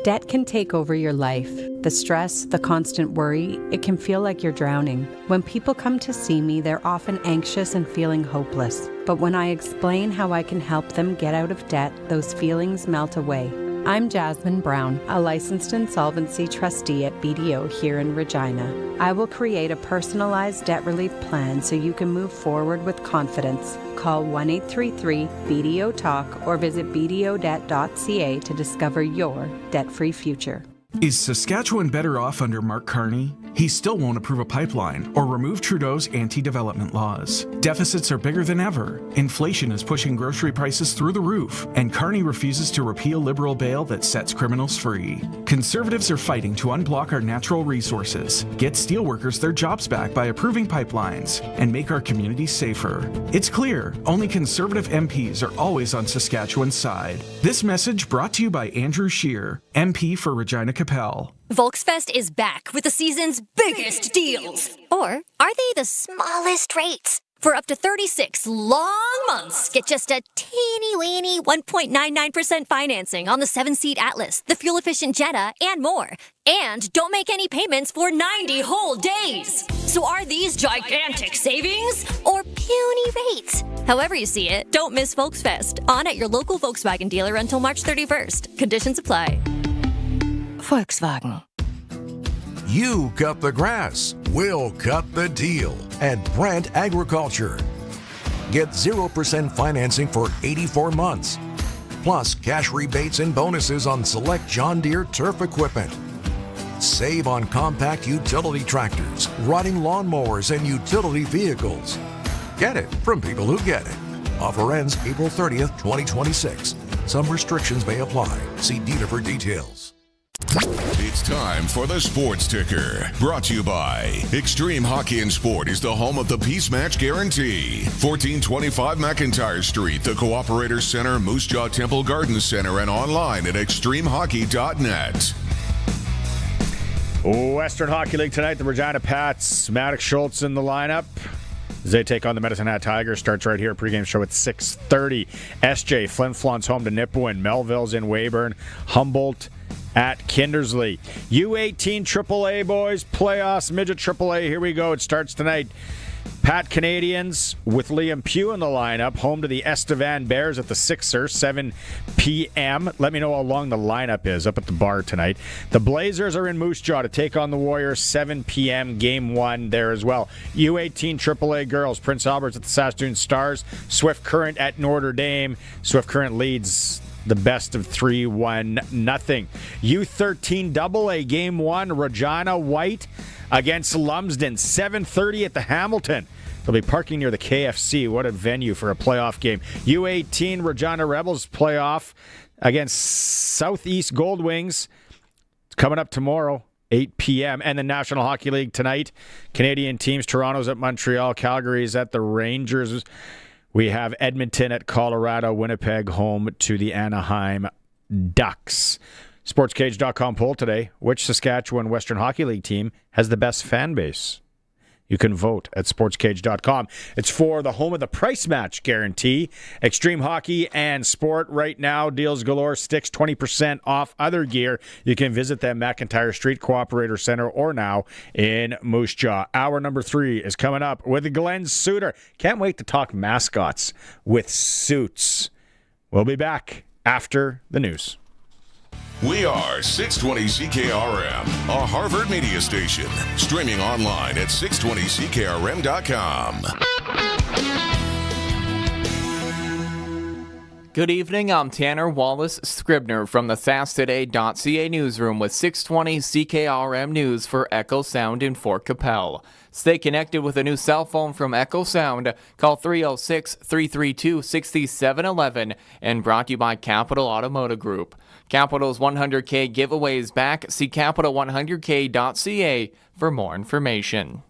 [SPEAKER 5] Debt can take over your life. The stress, the constant worry, it can feel like you're drowning. When people come to see me, they're often anxious and feeling hopeless. But when I explain how I can help them get out of debt, those feelings melt away. I'm Jasmine Brown, a licensed insolvency trustee at BDO here in Regina. I will create a personalized debt relief plan so you can move forward with confidence. Call 1-833-BDO-TALK or visit bdodebt.ca to discover your debt-free future.
[SPEAKER 8] Is Saskatchewan better off under Mark Carney? He still won't approve a pipeline or remove Trudeau's anti-development laws. Deficits are bigger than ever. Inflation is pushing grocery prices through the roof, and Carney refuses to repeal Liberal bail that sets criminals free. Conservatives are fighting to unblock our natural resources, get steelworkers their jobs back by approving pipelines, and make our communities safer. It's clear, only Conservative MPs are always on Saskatchewan's side. This message brought to you by Andrew Scheer, MP for Regina Capel.
[SPEAKER 11] Volksfest is back with the season's biggest deals. Or are they the smallest rates? For up to 36 long months, get just a teeny-weeny 1.99% financing on the 7-seat Atlas, the fuel-efficient Jetta, and more. And don't make any payments for 90 whole days. So are these gigantic savings or puny rates? However you see it, don't miss Volksfest. On at your local Volkswagen dealer until March 31st. Conditions apply. Volkswagen.
[SPEAKER 29] You cut the grass, we'll cut the deal at Brent Agriculture. Get 0% financing for 84 months. Plus, cash rebates and bonuses on select John Deere turf equipment. Save on compact utility tractors, riding lawnmowers, and utility vehicles. Get it from people who get it. Offer ends April 30th, 2026. Some restrictions may apply. See dealer for details.
[SPEAKER 10] It's time for the Sports Ticker. Brought to you by Extreme Hockey and Sport is the home of the Peace Match Guarantee. 1425 McIntyre Street, the Cooperator Center, Moose Jaw Temple Garden Center, and online at extremehockey.net.
[SPEAKER 1] Western Hockey League tonight, the Regina Pats, Maddox Schultz in the lineup. As they take on the Medicine Hat Tigers, starts right here. Pregame show at 6:30. SJ, Flin Flon's home to Nipawin. Melville's in Weyburn. Humboldt at Kindersley. U18 AAA, boys. Playoffs, midget AAA. Here we go. It starts tonight. Pat Canadians with Liam Pugh in the lineup. Home to the Estevan Bears at the Sixer, 7 p.m. Let me know how long the lineup is up at the bar tonight. The Blazers are in Moose Jaw to take on the Warriors, 7 p.m. Game 1 there as well. U18 AAA girls. Prince Albert's at the Saskatoon Stars. Swift Current at Notre Dame. Swift Current leads the best of 3-1-0. U13 AA Game 1, Regina White against Lumsden, 7:30 at the Hamilton. They'll be parking near the KFC. What a venue for a playoff game. U18 Regina Rebels playoff against Southeast Gold Wings. It's coming up tomorrow, 8 p.m. And the National Hockey League tonight. Canadian teams, Toronto's at Montreal, Calgary's at the Rangers. We have Edmonton at Colorado, Winnipeg home to the Anaheim Ducks. Sportscage.com poll today. Which Saskatchewan Western Hockey League team has the best fan base? You can vote at sportscage.com. It's for the home of the price match guarantee. Extreme Hockey and Sport right now. Deals galore. Sticks 20% off other gear. You can visit them McIntyre Street Cooperator Center or now in Moose Jaw. Hour number 3 is coming up with Glen Suitor. Can't wait to talk mascots with suits. We'll be back after the news.
[SPEAKER 10] We are 620 CKRM, a Harvard media station. Streaming online at 620CKRM.com.
[SPEAKER 12] Good evening, I'm Tanner Wallace Scribner from the SaskToday.ca newsroom with 620 CKRM News for Echo Sound in Fort Capel. Stay connected with a new cell phone from Echo Sound. Call 306-332-6711 and brought to you by Capital Automotive Group. Capital's 100K giveaway is back. See capital100k.ca for more information.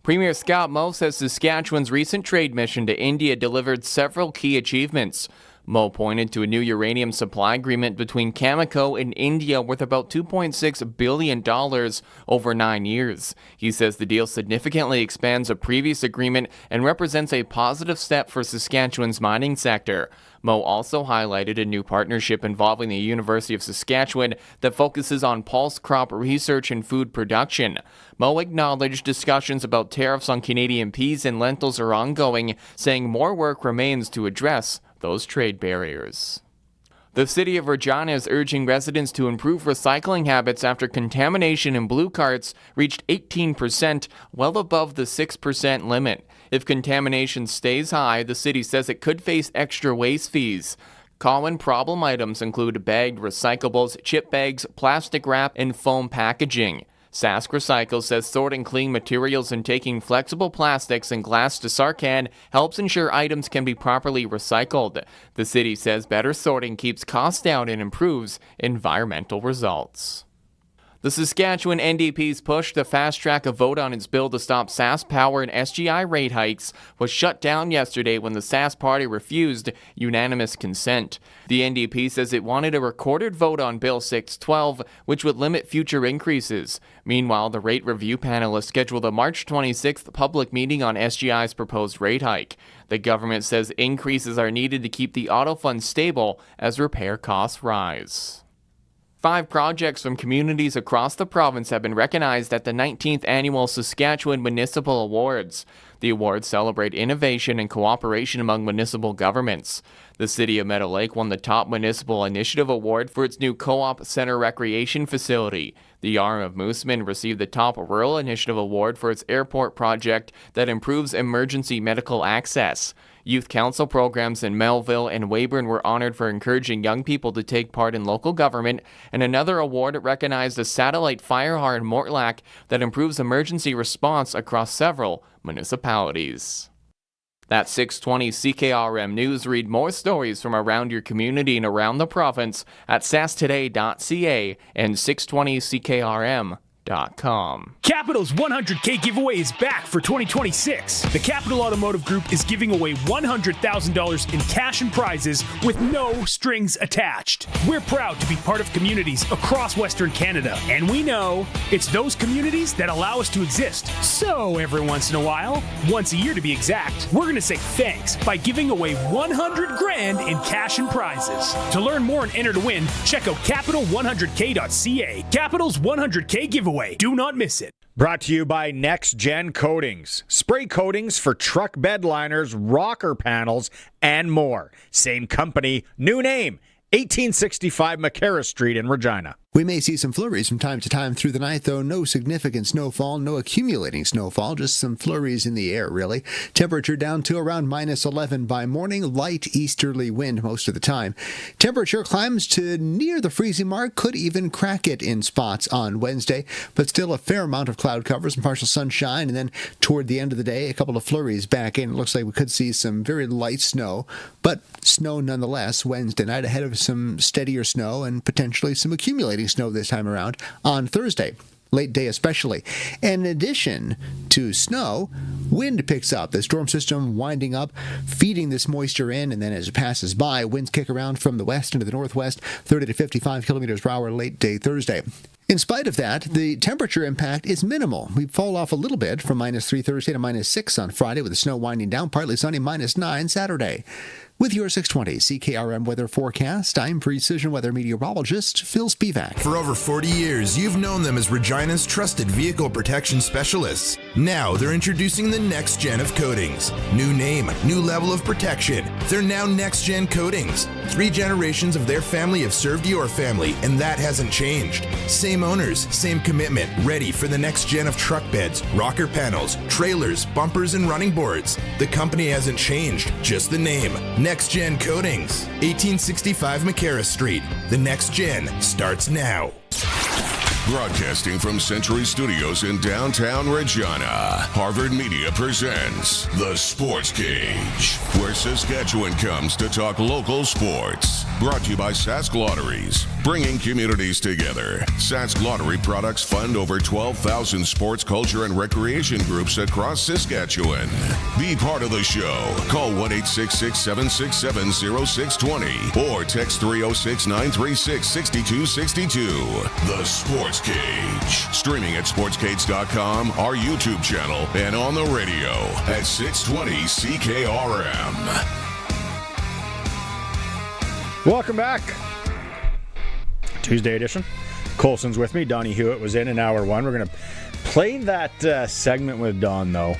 [SPEAKER 12] Premier Scott Moe says Saskatchewan's recent trade mission to India delivered several key achievements. Moe pointed to a new uranium supply agreement between Cameco and India worth about $2.6 billion over 9 years. He says the deal significantly expands a previous agreement and represents a positive step for Saskatchewan's mining sector. Moe also highlighted a new partnership involving the University of Saskatchewan that focuses on pulse crop research and food production. Moe acknowledged discussions about tariffs on Canadian peas and lentils are ongoing, saying more work remains to address those trade barriers. The city of Regina is urging residents to improve recycling habits after contamination in blue carts reached 18%, well above the 6% limit. If contamination stays high, the city says it could face extra waste fees. Common problem items include bagged recyclables, chip bags, plastic wrap, and foam packaging. Sask Recycle says sorting clean materials and taking flexible plastics and glass to Sarcan helps ensure items can be properly recycled. The city says better sorting keeps costs down and improves environmental results. The Saskatchewan NDP's push to fast-track a vote on its bill to stop Sask Power and SGI rate hikes was shut down yesterday when the Sask Party refused unanimous consent. The NDP says it wanted a recorded vote on Bill 612, which would limit future increases. Meanwhile, the rate review panel has scheduled a March 26th public meeting on SGI's proposed rate hike. The government says increases are needed to keep the auto fund stable as repair costs rise. 5 projects from communities across the province have been recognized at the 19th Annual Saskatchewan Municipal Awards. The awards celebrate innovation and cooperation among municipal governments. The City of Meadow Lake won the Top Municipal Initiative Award for its new Co-op Center Recreation Facility. The Arm of Mooseman received the Top Rural Initiative Award for its airport project that improves emergency medical access. Youth council programs in Melville and Weyburn were honored for encouraging young people to take part in local government, and another award recognized a satellite fire hall in Mortlach that improves emergency response across several municipalities. That's 620 CKRM News. Read more stories from around your community and around the province at sastoday.ca and 620CKRM.com.
[SPEAKER 13] Capital's 100K giveaway is back for 2026. The Capital Automotive Group is giving away $100,000 in cash and prizes with no strings attached. We're proud to be part of communities across Western Canada, and we know it's those communities that allow us to exist. So every once in a while, once a year to be exact, we're going to say thanks by giving away $100,000 in cash and prizes. To learn more and enter to win, check out capital100k.ca. Capital's 100K giveaway. Do not miss it.
[SPEAKER 1] Brought to you by Next Gen Coatings. Spray coatings for truck bed liners, rocker panels, and more. Same company, new name. 1865 McCarra Street in Regina.
[SPEAKER 19] We may see some flurries from time to time through the night, though no significant snowfall, no accumulating snowfall, just some flurries in the air, really. Temperature down to around -11 by morning, light easterly wind most of the time. Temperature climbs to near the freezing mark, could even crack it in spots on Wednesday, but still a fair amount of cloud covers and partial sunshine, and then toward the end of the day, a couple of flurries back in. It looks like we could see some very light snow, but snow nonetheless Wednesday night, ahead of some steadier snow and potentially some accumulating snow this time around on Thursday, late day especially. And in addition to snow, wind picks up. The storm system winding up, feeding this moisture in, and then as it passes by, winds kick around from the west into the northwest, 30 to 55 kilometers per hour late day Thursday. In spite of that, the temperature impact is minimal. We fall off a little bit from -3 Thursday to -6 on Friday, with the snow winding down, partly sunny, -9 Saturday. With your 620 CKRM weather forecast, I'm Precision Weather meteorologist Phil Spivak.
[SPEAKER 7] For over 40 years, you've known them as Regina's trusted vehicle protection specialists. Now they're introducing the next gen of coatings. New name, new level of protection. They're now Next Gen Coatings. 3 generations of their family have served your family, and that hasn't changed. Same owners, same commitment, ready for the next gen of truck beds, rocker panels, trailers, bumpers, and running boards. The company hasn't changed, just the name. Next Gen Coatings, 1865 McCarra Street. The next gen starts now.
[SPEAKER 10] Broadcasting from Century Studios in downtown Regina, Harvard Media presents The Sportscage, where Saskatchewan comes to talk local sports. Brought to you by Sask Lotteries, bringing communities together. Sask Lottery products fund over 12,000 sports, culture, and recreation groups across Saskatchewan. Be part of the show. Call 1-866-767-0620 or text 306-936-6262. The Sportscage. Streaming at sportscage.com, our YouTube channel, and on the radio at 620 CKRM.
[SPEAKER 1] Welcome back. Tuesday edition. Colson's with me. Donnie Hewitt was in hour one. We're going to play that segment with Don, though,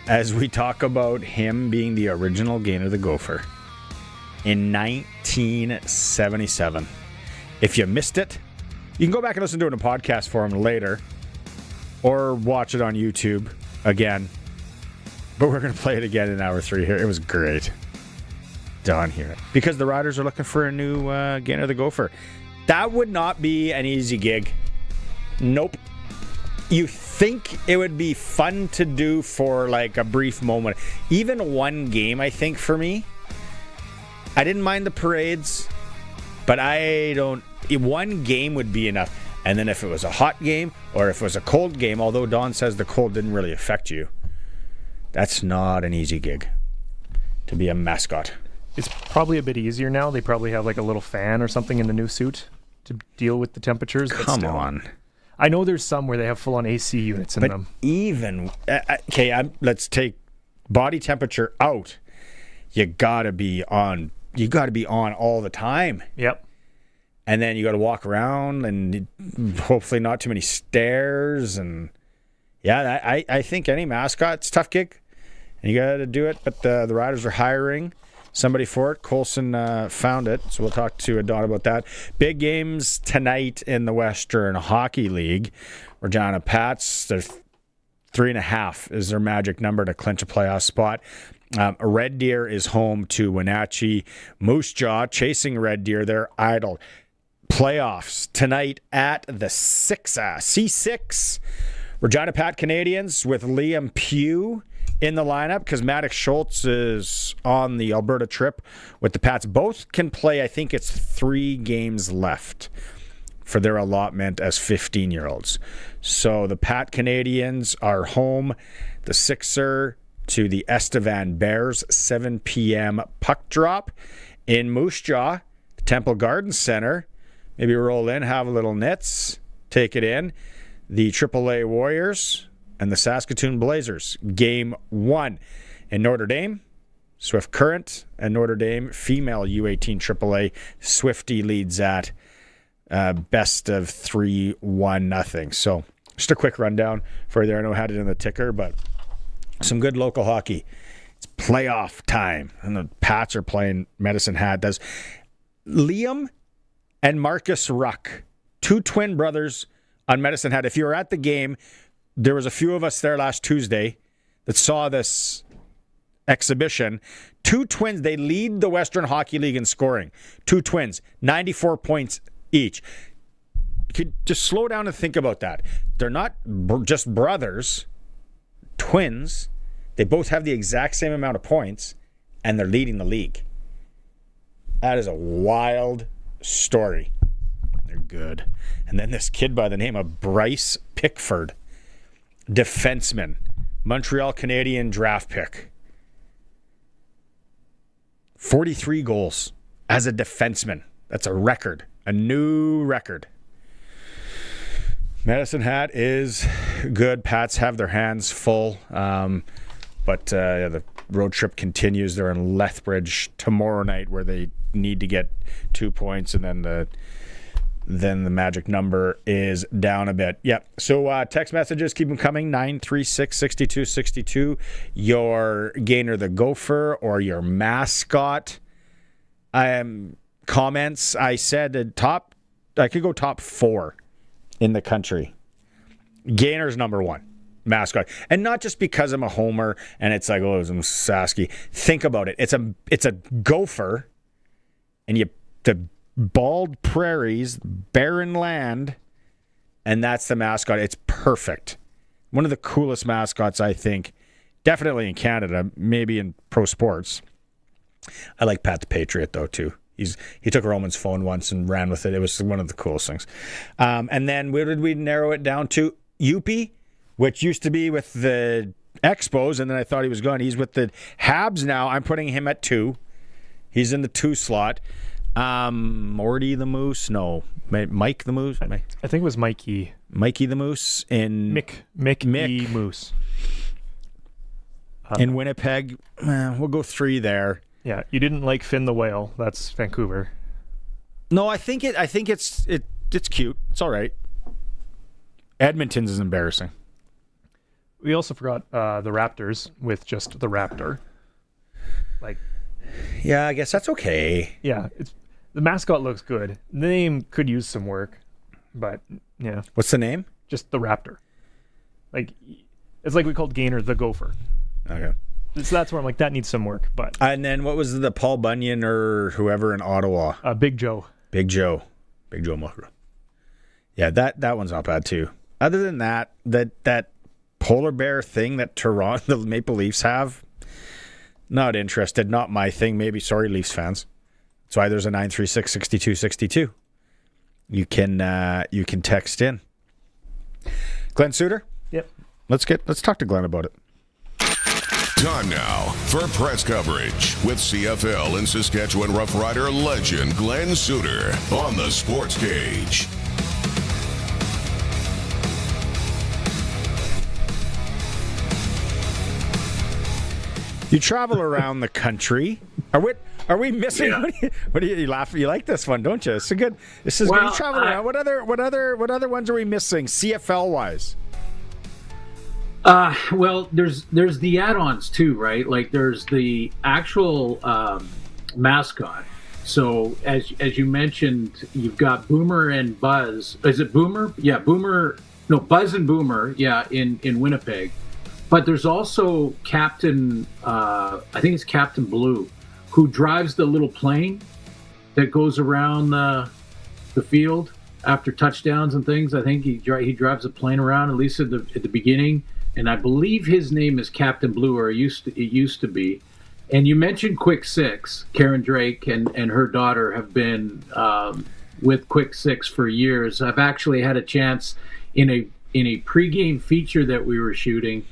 [SPEAKER 1] as we talk about him being the original gainer of the Gopher in 1977. If you missed it, you can go back and listen to it in a podcast form later or watch it on YouTube again. But we're going to play it again in hour 3 here. It was great. Don here. Because the Riders are looking for a new gainer of the Gopher. That would not be an easy gig. Nope. You think it would be fun to do for like a brief moment. Even one game, I think, for me. I didn't mind the parades, but one game would be enough. And then if it was a hot game or if it was a cold game, although Don says the cold didn't really affect you, that's not an easy gig to be a mascot.
[SPEAKER 4] It's probably a bit easier now. They probably have like a little fan or something in the new suit to deal with the temperatures.
[SPEAKER 1] Come on.
[SPEAKER 4] I know there's some where they have full-on AC units in them.
[SPEAKER 1] Even, let's take body temperature out. You gotta be on all the time.
[SPEAKER 4] Yep.
[SPEAKER 1] And then you got to walk around and hopefully not too many stairs. And yeah, I think any mascot's a tough gig. And you got to do it. But the Riders are hiring somebody for it. Colson found it. So we'll talk to Don about that. Big games tonight in the Western Hockey League. Regina Pats, they're 3.5 is their magic number to clinch a playoff spot. Red Deer is home to Wenatchee. Moose Jaw chasing Red Deer. They're idle. Playoffs tonight at the C6. Regina Pat Canadians with Liam Pugh in the lineup because Maddox Schultz is on the Alberta trip with the Pats. Both can play, I think it's 3 games left for their allotment as 15-year-olds. So the Pat Canadians are home. The Sixer to the Estevan Bears, 7 p.m. puck drop in Moose Jaw, the Temple Garden Center. Maybe roll in, have a little nits, take it in. The AAA Warriors and the Saskatoon Blazers, game 1. In Notre Dame, Swift Current and Notre Dame, female U18 AAA. Swifty leads at best of 3-1-0. So just a quick rundown for you there. I know I had it in the ticker, but some good local hockey. It's playoff time, and the Pats are playing Medicine Hat. Does Liam and Marcus Ruck, 2 twin brothers on Medicine Hat. If you were at the game, there was a few of us there last Tuesday that saw this exhibition. 2 twins, they lead the Western Hockey League in scoring. 2 twins, 94 points each. You could just slow down and think about that. They're not just brothers, twins. They both have the exact same amount of points, and they're leading the league. That is a wild story. They're good. And then this kid by the name of Bryce Pickford, defenseman, Montreal Canadian draft pick. 43 goals as a defenseman. That's a record, a new record. Medicine Hat is good. Pats have their hands full. But the road trip continues. They're in Lethbridge tomorrow night where they need to get 2 points, and then the magic number is down a bit. Yep. So text messages, keep them coming. 936-6262. Your Gainer the Gopher or your mascot. Comments. I said I could go top 4 in the country. Gainer's number 1. Mascot. And not just because I'm a homer and it's like, oh, it was Sasky. Think about it. It's a gopher, and the bald prairies, barren land, and that's the mascot. It's perfect. One of the coolest mascots, I think, definitely in Canada, maybe in pro sports. I like Pat the Patriot, though, too. He took Roman's phone once and ran with it. It was one of the coolest things. And then where did we narrow it down to? Youppi, which used to be with the Expos, and then I thought he was gone. He's with the Habs now. I'm putting him at 2. He's in the 2 slot. Morty the Moose? No. Mike the Moose?
[SPEAKER 4] I think it was Mikey.
[SPEAKER 1] Mikey the Moose in...
[SPEAKER 4] Mick E. Moose.
[SPEAKER 1] In Winnipeg. We'll go 3 there.
[SPEAKER 4] Yeah, you didn't like Finn the Whale. That's Vancouver.
[SPEAKER 1] No, I think it's cute. It's all right. Edmonton's is embarrassing.
[SPEAKER 4] We also forgot the Raptors with just the Raptor.
[SPEAKER 1] Yeah, I guess that's okay.
[SPEAKER 4] Yeah, the mascot looks good. The name could use some work, but yeah.
[SPEAKER 1] What's the name?
[SPEAKER 4] Just the Raptor. It's like we called Gainer the Gopher.
[SPEAKER 1] Okay.
[SPEAKER 4] So that's where I'm like, that needs some work. But
[SPEAKER 1] and then what was the Paul Bunyan or whoever in Ottawa?
[SPEAKER 4] Big Joe.
[SPEAKER 1] Big Joe Muckra. Yeah, that one's not bad too. Other than that polar bear thing that Toronto, the Maple Leafs have, not interested. Not my thing. Maybe, sorry, Leafs fans. That's why there's a 936-6262. You can text in. Glen Suitor?
[SPEAKER 4] Yep.
[SPEAKER 1] Let's talk to Glen about it.
[SPEAKER 10] Time now for press coverage with CFL and Saskatchewan Roughrider legend Glen Suitor on the Sportscage.
[SPEAKER 1] You travel around the country. Are we missing?
[SPEAKER 20] Yeah.
[SPEAKER 1] What do you laugh? You like this one, don't you? It's good. This is good. You travel around. What other ones are we missing? CFL wise.
[SPEAKER 20] Well, there's the add-ons too, right? Like there's the actual mascot. So as you mentioned, you've got Boomer and Buzz. Is it Boomer? Yeah, Boomer. No, Buzz and Boomer. Yeah, in Winnipeg. But there's also Captain, I think it's Captain Blue, who drives the little plane that goes around the field after touchdowns and things. I think he drives a plane around, at least at the beginning. And I believe his name is Captain Blue, or it used to be. And you mentioned Quick Six. Karen Drake and her daughter have been with Quick Six for years. I've actually had a chance in a pregame feature that we were shooting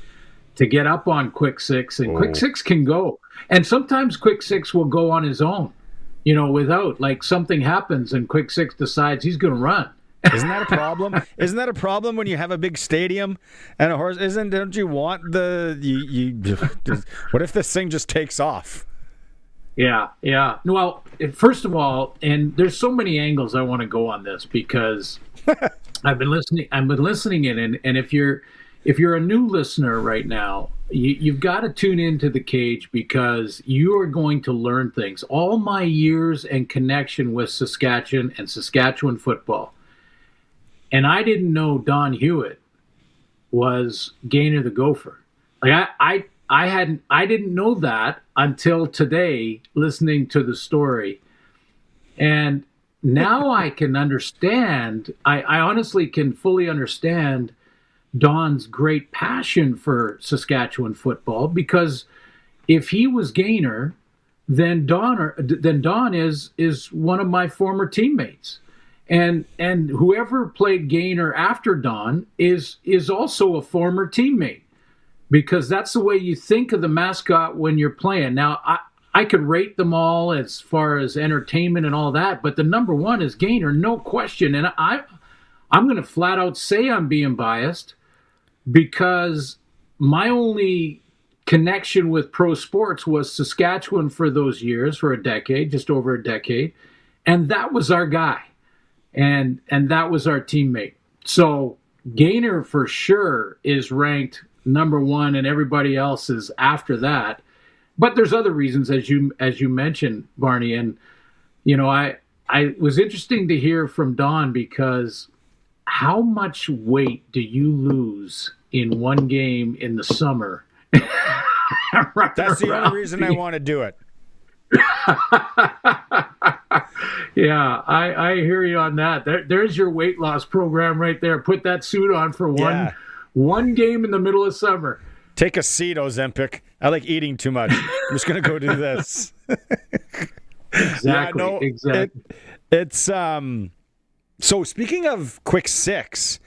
[SPEAKER 20] to get up on Quick Six, and Quick Six can go. And sometimes Quick Six will go on his own, without, like, something happens and Quick Six decides he's going to run.
[SPEAKER 1] Isn't that a problem? Isn't that a problem when you have a big stadium and a horse? Don't you want what if this thing just takes off?
[SPEAKER 20] Yeah. Well, first of all, and there's so many angles I want to go on this, because I've been listening in, and if you're a new listener right now, you've got to tune into the Cage, because you are going to learn things. All my years and connection with Saskatchewan and Saskatchewan football. And I didn't know Don Hewitt was Gaynor the Gopher. Like I didn't know that until today, listening to the story. And now I can understand. I honestly can fully understand Don's great passion for Saskatchewan football, because if he was Gaynor, then Don is one of my former teammates. And whoever played Gaynor after Don is also a former teammate, because that's the way you think of the mascot when you're playing. Now, I could rate them all as far as entertainment and all that, but the number one is Gaynor, no question. And I'm going to flat out say I'm being biased, because my only connection with pro sports was Saskatchewan for those years, for a decade, just over a decade, and that was our guy. And that was our teammate. So Gaynor for sure is ranked number one, and everybody else is after that. But there's other reasons, as you mentioned, Barney. And I was interesting to hear from Don, because how much weight do you lose in one game in the summer?
[SPEAKER 1] That's the only reason I want to do it.
[SPEAKER 20] Yeah, I hear you on that. There's your weight loss program right there. Put that suit on for one game in the middle of summer.
[SPEAKER 1] Take a seat, Ozempic. I like eating too much. I'm just going to go do this.
[SPEAKER 20] Exactly. Exactly.
[SPEAKER 1] It's so speaking of Quick Six,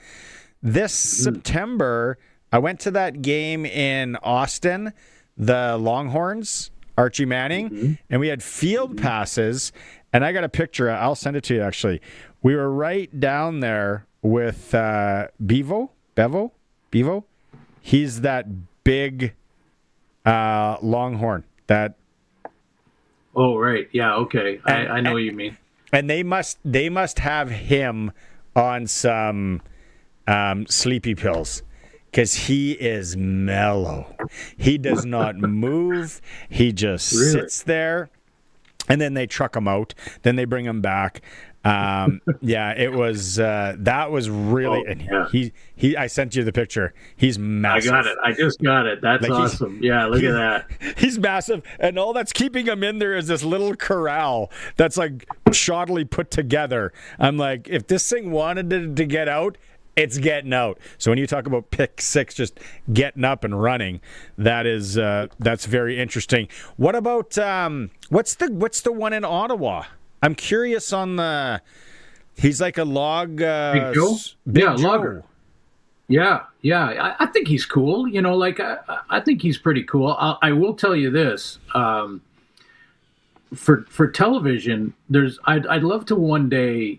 [SPEAKER 1] this September I went to that game in Austin, the Longhorns, Archie Manning, and we had field passes. And I got a picture. I'll send it to you, actually. We were right down there with Bevo. He's that big Longhorn.
[SPEAKER 20] Oh, right. Yeah, okay. I know what you mean.
[SPEAKER 1] And they must have him on some sleepy pills, because he is mellow. He does not move. He just sits there. And then they truck him out. Then they bring him back. It was that was really. I sent you the picture. He's massive.
[SPEAKER 20] I got it. I just got it. That's awesome. Yeah, look at that.
[SPEAKER 1] He's massive, and all that's keeping him in there is this little corral that's like shoddily put together. I'm like, if this thing wanted to get out, it's getting out. So when you talk about pick six, just getting up and running, that's very interesting. What about what's the one in Ottawa? I'm curious on the. He's like a log.
[SPEAKER 20] Big Joe?
[SPEAKER 1] Joe.
[SPEAKER 20] Logger. Yeah. I think he's cool. I think he's pretty cool. I will tell you this. For television, I'd love to one day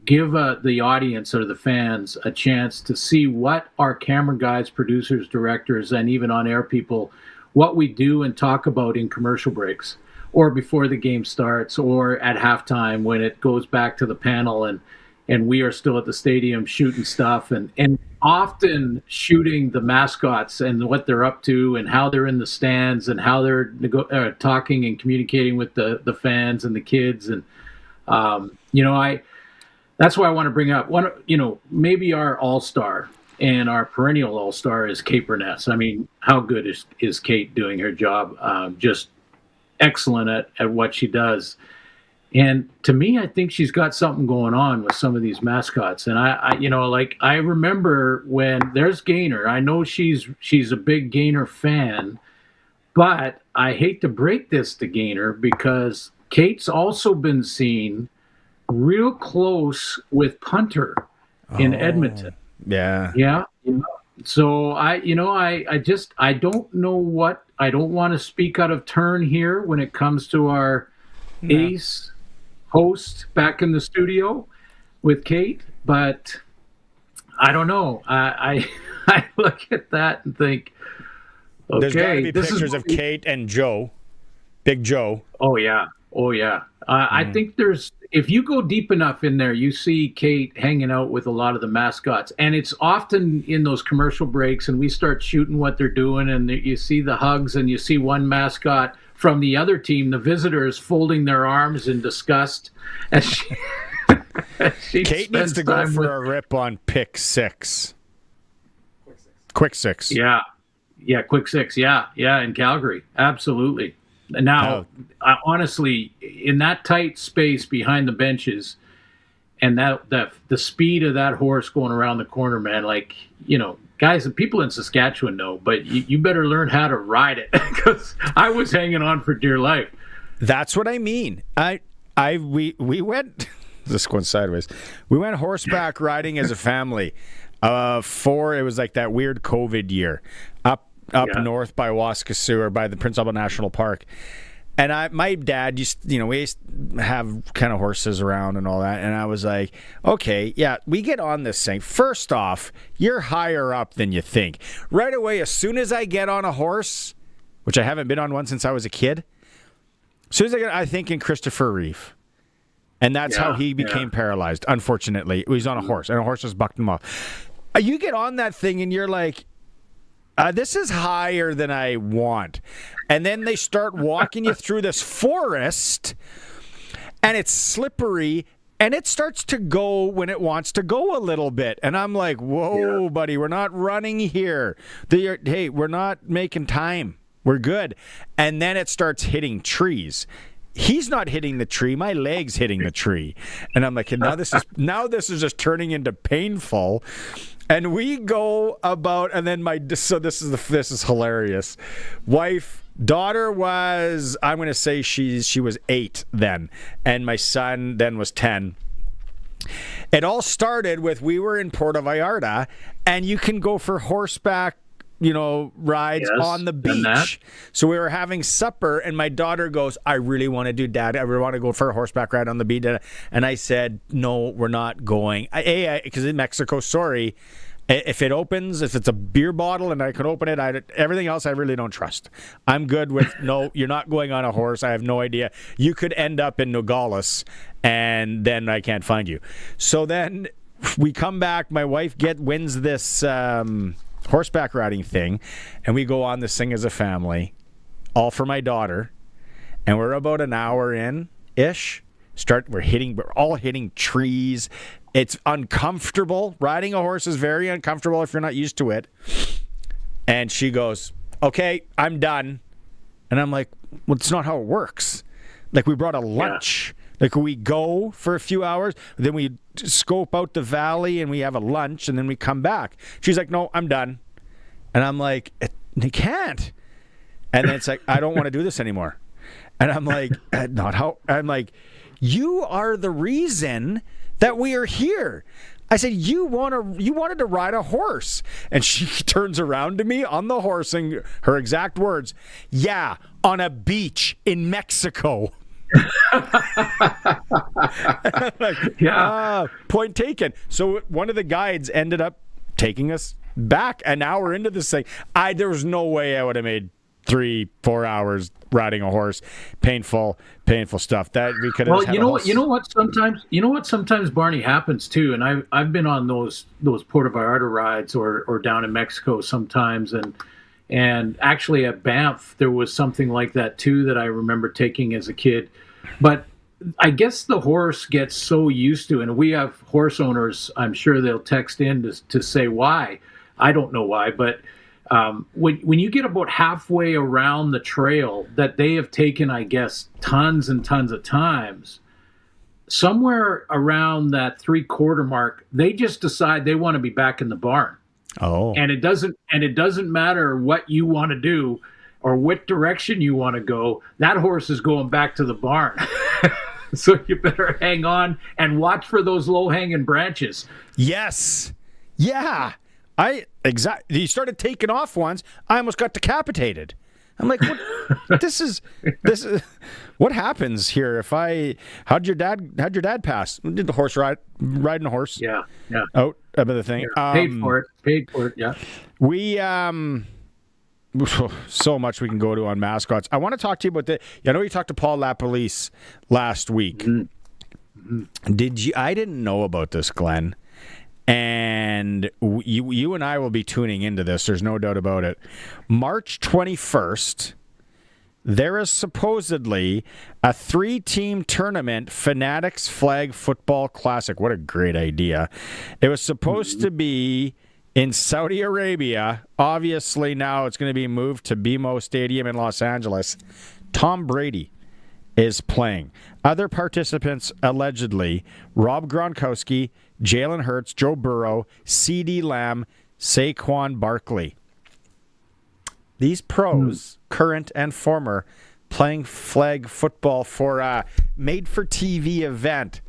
[SPEAKER 20] give the audience or the fans a chance to see what our camera guys, producers, directors, and even on-air people, what we do and talk about in commercial breaks, or before the game starts, or at halftime when it goes back to the panel and we are still at the stadium shooting stuff, and often shooting the mascots and what they're up to and how they're in the stands and how they're talking and communicating with the fans and the kids. And, that's why I want to bring up maybe our all-star and our perennial all-star is Kate Burness. I mean, how good is Kate doing her job? Just excellent at what she does. And to me, I think she's got something going on with some of these mascots. And I remember when there's Gaynor. I know she's a big Gaynor fan, but I hate to break this to Gaynor because Kate's also been seen real close with Punter in Edmonton.
[SPEAKER 1] Yeah.
[SPEAKER 20] Yeah. So I don't know what, I don't want to speak out of turn here when it comes to our ace host back in the studio with Kate, but I don't know. I look at that and think, okay,
[SPEAKER 1] there's got to be
[SPEAKER 20] this
[SPEAKER 1] pictures of Kate and Joe, Big Joe.
[SPEAKER 20] Oh yeah. I think if you go deep enough in there, you see Kate hanging out with a lot of the mascots, and it's often in those commercial breaks, and we start shooting what they're doing, and you see the hugs, and you see one mascot from the other team, the visitors, folding their arms in disgust as she
[SPEAKER 1] Kate needs to go for a rip on pick 6. Quick six.
[SPEAKER 20] Yeah, quick 6. Yeah, in Calgary, absolutely. Now, honestly, in that tight space behind the benches, and the speed of that horse going around the corner, man, guys, the people in Saskatchewan know, but you better learn how to ride it because I was hanging on for dear life.
[SPEAKER 1] That's what I mean. We went. This going sideways. We went horseback riding as a family. It was like that weird COVID year up north by Waskesiu or by the Prince Albert National Park. And my dad we used to have kind of horses around and all that. And I was like, okay, yeah, we get on this thing. First off, you're higher up than you think. Right away, as soon as I get on a horse, which I haven't been on one since I was a kid, as soon as I think in Christopher Reeve. And that's how he became paralyzed, unfortunately. He was on a horse, and a horse just bucked him off. You get on that thing, and you're like, this is higher than I want. And then they start walking you through this forest, and it's slippery, and it starts to go when it wants to go a little bit. And I'm like, whoa, buddy, we're not running here. Hey, we're not making time. We're good. And then it starts hitting trees. He's not hitting the tree. My leg's hitting the tree. And I'm like, now this is just turning into painful. And we go about, and then this is hilarious. Daughter was, I'm going to say she was 8 then, and my son then was 10. It all started with, we were in Puerto Vallarta, and you can go for horseback, rides on the beach. So we were having supper, and my daughter goes, I really want to do, Dad, I really want to go for a horseback ride on the beach. And I said, no, we're not going. Because in Mexico, sorry, if it opens, if it's a beer bottle and I can open it, everything else I really don't trust. I'm good with, no, you're not going on a horse. I have no idea. You could end up in Nogales, and then I can't find you. So then we come back. My wife wins this horseback riding thing, and we go on this thing as a family, all for my daughter, and we're about an hour in ish. We're all hitting trees. It's uncomfortable. Riding a horse is very uncomfortable if you're not used to it. And she goes, okay, I'm done. And I'm like, well, it's not how it works. Like, we brought a lunch. Like, we go for a few hours, then we scope out the valley and we have a lunch, and then we come back. She's like, no, I'm done. And I'm like, you can't. And then it's like, I don't want to do this anymore. And I'm like, not how. I'm like, you are the reason that we are here. I said, you wanted to ride a horse. And she turns around to me on the horse, and her exact words, yeah, on a beach in Mexico. Point taken. So one of the guides ended up taking us back an hour into this thing. There was no way I would have made 3-4 hours riding a horse. Painful stuff that we could have.
[SPEAKER 20] Well, you know what sometimes Barney happens too, and I've been on those Puerto Vallarta rides or down in Mexico sometimes, and actually at Banff there was something like that too that I remember taking as a kid. But I guess the horse gets so used to, and we have horse owners, I'm sure they'll text in to say why. I don't know why, but when you get about halfway around the trail that they have taken, I guess, tons and tons of times, somewhere around that 3/4 mark, they just decide they want to be back in the barn.
[SPEAKER 1] Oh.
[SPEAKER 20] And it doesn't matter what you want to do or what direction you want to go. That horse is going back to the barn. So you better hang on and watch for those low-hanging branches.
[SPEAKER 1] Yes. Yeah. He started taking off once. I almost got decapitated. I'm like, what? this is what happens here if how'd your dad pass? Did the horse riding a horse?
[SPEAKER 20] Yeah.
[SPEAKER 1] Out of the thing.
[SPEAKER 20] Yeah, paid for it. Yeah.
[SPEAKER 1] We so much we can go to on mascots. I want to talk to you about I know you talked to Paul LaPolice last week. Mm-hmm. I didn't know about this, Glenn. And you and I will be tuning into this. There's no doubt about it. March 21st, there is supposedly a 3-team tournament, Fanatics Flag Football Classic. What a great idea. It was supposed to be in Saudi Arabia. Obviously, now it's going to be moved to BMO Stadium in Los Angeles. Tom Brady is playing. Other participants, allegedly, Rob Gronkowski, Jalen Hurts, Joe Burrow, CeeDee Lamb, Saquon Barkley. These pros, current and former, playing flag football for a made-for-TV event.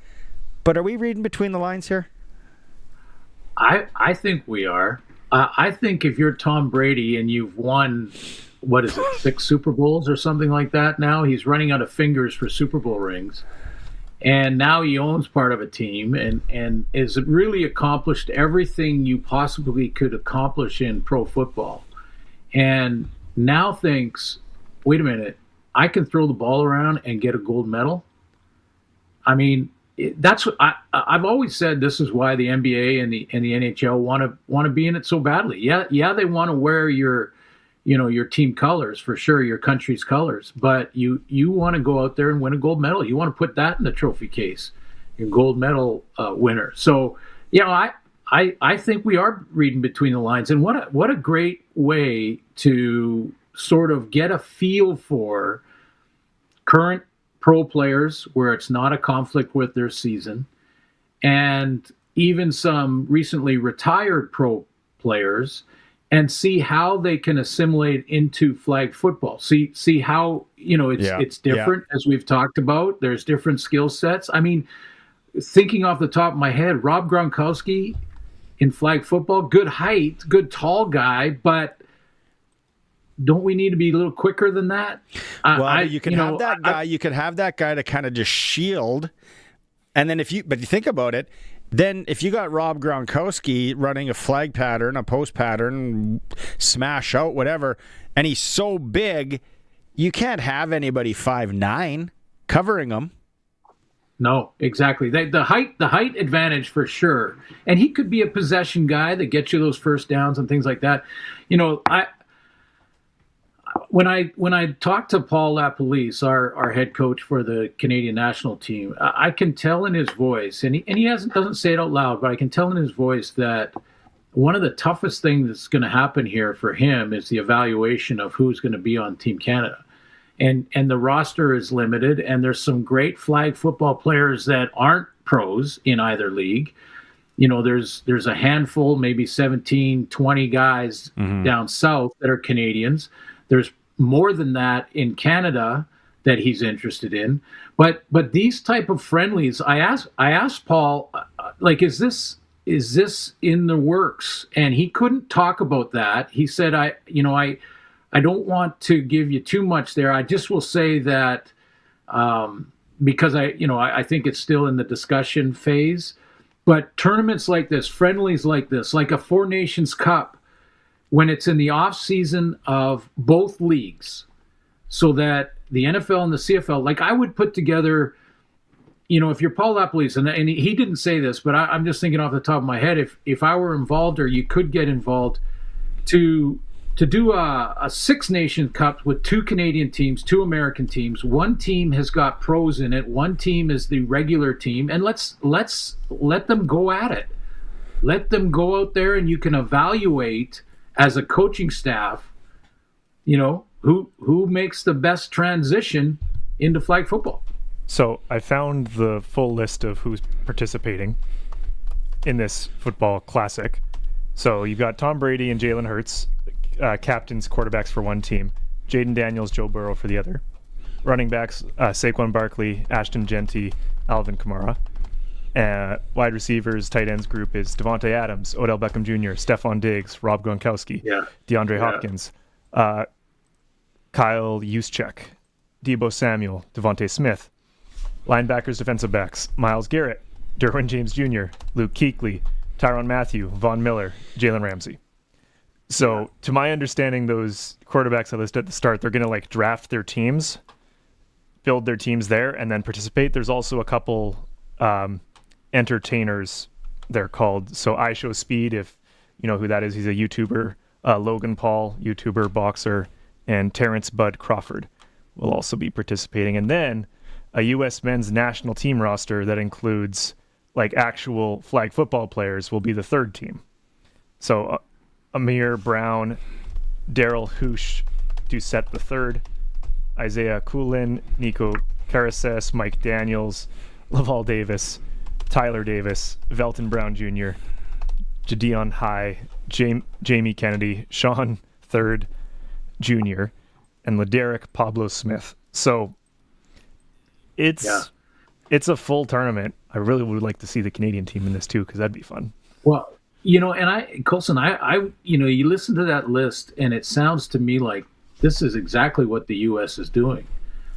[SPEAKER 1] But are we reading between the lines here?
[SPEAKER 20] I think we are. I think if you're Tom Brady and you've won, 6 Super Bowls or something like that now, he's running out of fingers for Super Bowl rings. And now he owns part of a team and has really accomplished everything you possibly could accomplish in pro football. And now thinks, wait a minute, I can throw the ball around and get a gold medal? I mean, that's what I've always said. This is why the NBA and the NHL want to be in it so badly. Yeah, they want to wear your team colors, for sure, your country's colors, but you want to go out there and win a gold medal. You want to put that in the trophy case, your gold medal winner. So, I think we are reading between the lines, and what a great way to sort of get a feel for current pro players where it's not a conflict with their season, and even some recently retired pro players, and see how they can assimilate into flag football. See how it's different, as we've talked about. There's different skill sets. I mean, thinking off the top of my head, Rob Gronkowski in flag football, good height, good tall guy, but don't we need to be a little quicker than that?
[SPEAKER 1] You can have that guy. You can have that guy to kind of just shield, and then but you think about it. Then if you got Rob Gronkowski running a flag pattern, a post pattern, smash out, whatever, and he's so big, you can't have anybody 5'9" covering him.
[SPEAKER 20] No, exactly. The height advantage for sure. And he could be a possession guy that gets you those first downs and things like that. When I talked to Paul LaPolice, our head coach for the Canadian national team, I can tell in his voice, and he doesn't say it out loud, but I can tell in his voice that one of the toughest things that's going to happen here for him is the evaluation of who's going to be on Team Canada. And the roster is limited, and there's some great flag football players that aren't pros in either league. There's a handful, maybe 17, 20 guys down south that are Canadians. There's more than that in Canada that he's interested in. But these type of friendlies, I asked Paul, is this in the works? And he couldn't talk about that. He said, I don't want to give you too much there. I just will say that because I think it's still in the discussion phase. But tournaments like this, friendlies like this, like a Four Nations Cup, when it's in the off season of both leagues, so that the NFL and the CFL, I would put together, if you're Paul LaPolice, and he didn't say this, but I'm just thinking off the top of my head, if I were involved, or you could get involved, to to do a Six Nation Cup with 2 Canadian teams, 2 American teams. One team has got pros in it. One team is the regular team, and let's let them go at it. Let them go out there, and you can evaluate as a coaching staff, who makes the best transition into flag football.
[SPEAKER 4] So I found the full list of who's participating in this football classic. So you've got Tom Brady and Jalen Hurts, captains, quarterbacks for one team, Jaden Daniels, Joe Burrow for the other. Running backs, Saquon Barkley, Ashton Genty, Alvin Kamara. Wide receivers, tight ends group is Devontae Adams, Odell Beckham Jr., Stephon Diggs, Rob Gronkowski, DeAndre Hopkins, Kyle Juszczyk, Deebo Samuel, Devontae Smith. Linebackers, defensive backs, Myles Garrett, Derwin James Jr., Luke Kuechly, Tyrann Mathieu, Von Miller, Jalen Ramsey. So, to my understanding, those quarterbacks I listed at the start, they're going to draft their teams, build their teams there, and then participate. There's also a couple entertainers, they're called. So, I Show Speed, if you know who that is, he's a YouTuber. Logan Paul, YouTuber, boxer, and Terrence Bud Crawford will also be participating. And then a U.S. men's national team roster that includes actual flag football players will be the third team. So Amir Brown, Daryl Hoosh, Doucette the third, Isaiah Coolin, Nico Karases, Mike Daniels, Laval Davis, Tyler Davis, Velton Brown Jr., Jadion High, Jamie Kennedy, Sean Third Jr., and Laderick Pablo Smith. So it's a full tournament. I really would like to see the Canadian team in this too, because that'd be fun.
[SPEAKER 20] Well, and Colson, you listen to that list, and it sounds to me like this is exactly what the U.S. is doing.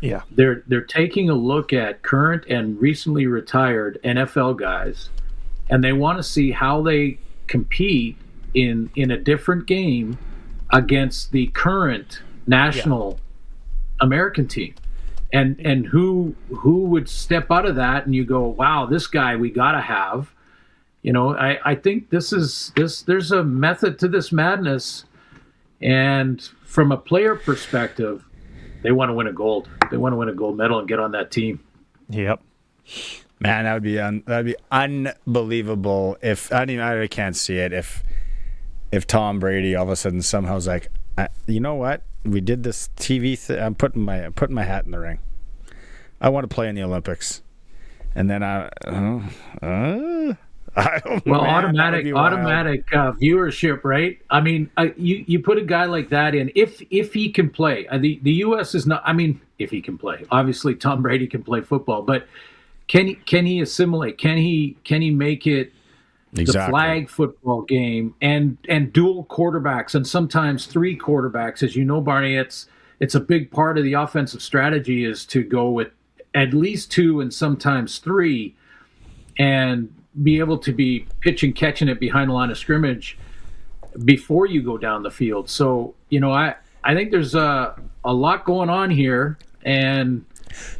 [SPEAKER 4] Yeah,
[SPEAKER 20] they're taking a look at current and recently retired NFL guys, and they want to see how they compete in a different game against the current national American team. And who would step out of that and you go, wow, this guy we gotta have. I think there's a method to this madness, and from a player perspective, they want to win a gold. They want to win a gold medal and get on that team.
[SPEAKER 4] Yep.
[SPEAKER 1] Man, that'd be unbelievable. If I can't see it. If Tom Brady all of a sudden somehow is like, you know what? We did this TV thing. I'm putting my hat in the ring. I want to play in the Olympics, and then I don't
[SPEAKER 20] well, automatic viewership, right? I mean, you put a guy like that in if he can play. The U.S. is not. I mean, if he can play, obviously Tom Brady can play football, but can he assimilate? Can he make it? Exactly. The flag football game and dual quarterbacks and sometimes 3 quarterbacks. As you know, Barney, it's a big part of the offensive strategy is to go with at least 2 and sometimes 3 and be able to be pitching, catching it behind the line of scrimmage before you go down the field. So, I think there's a lot going on here. And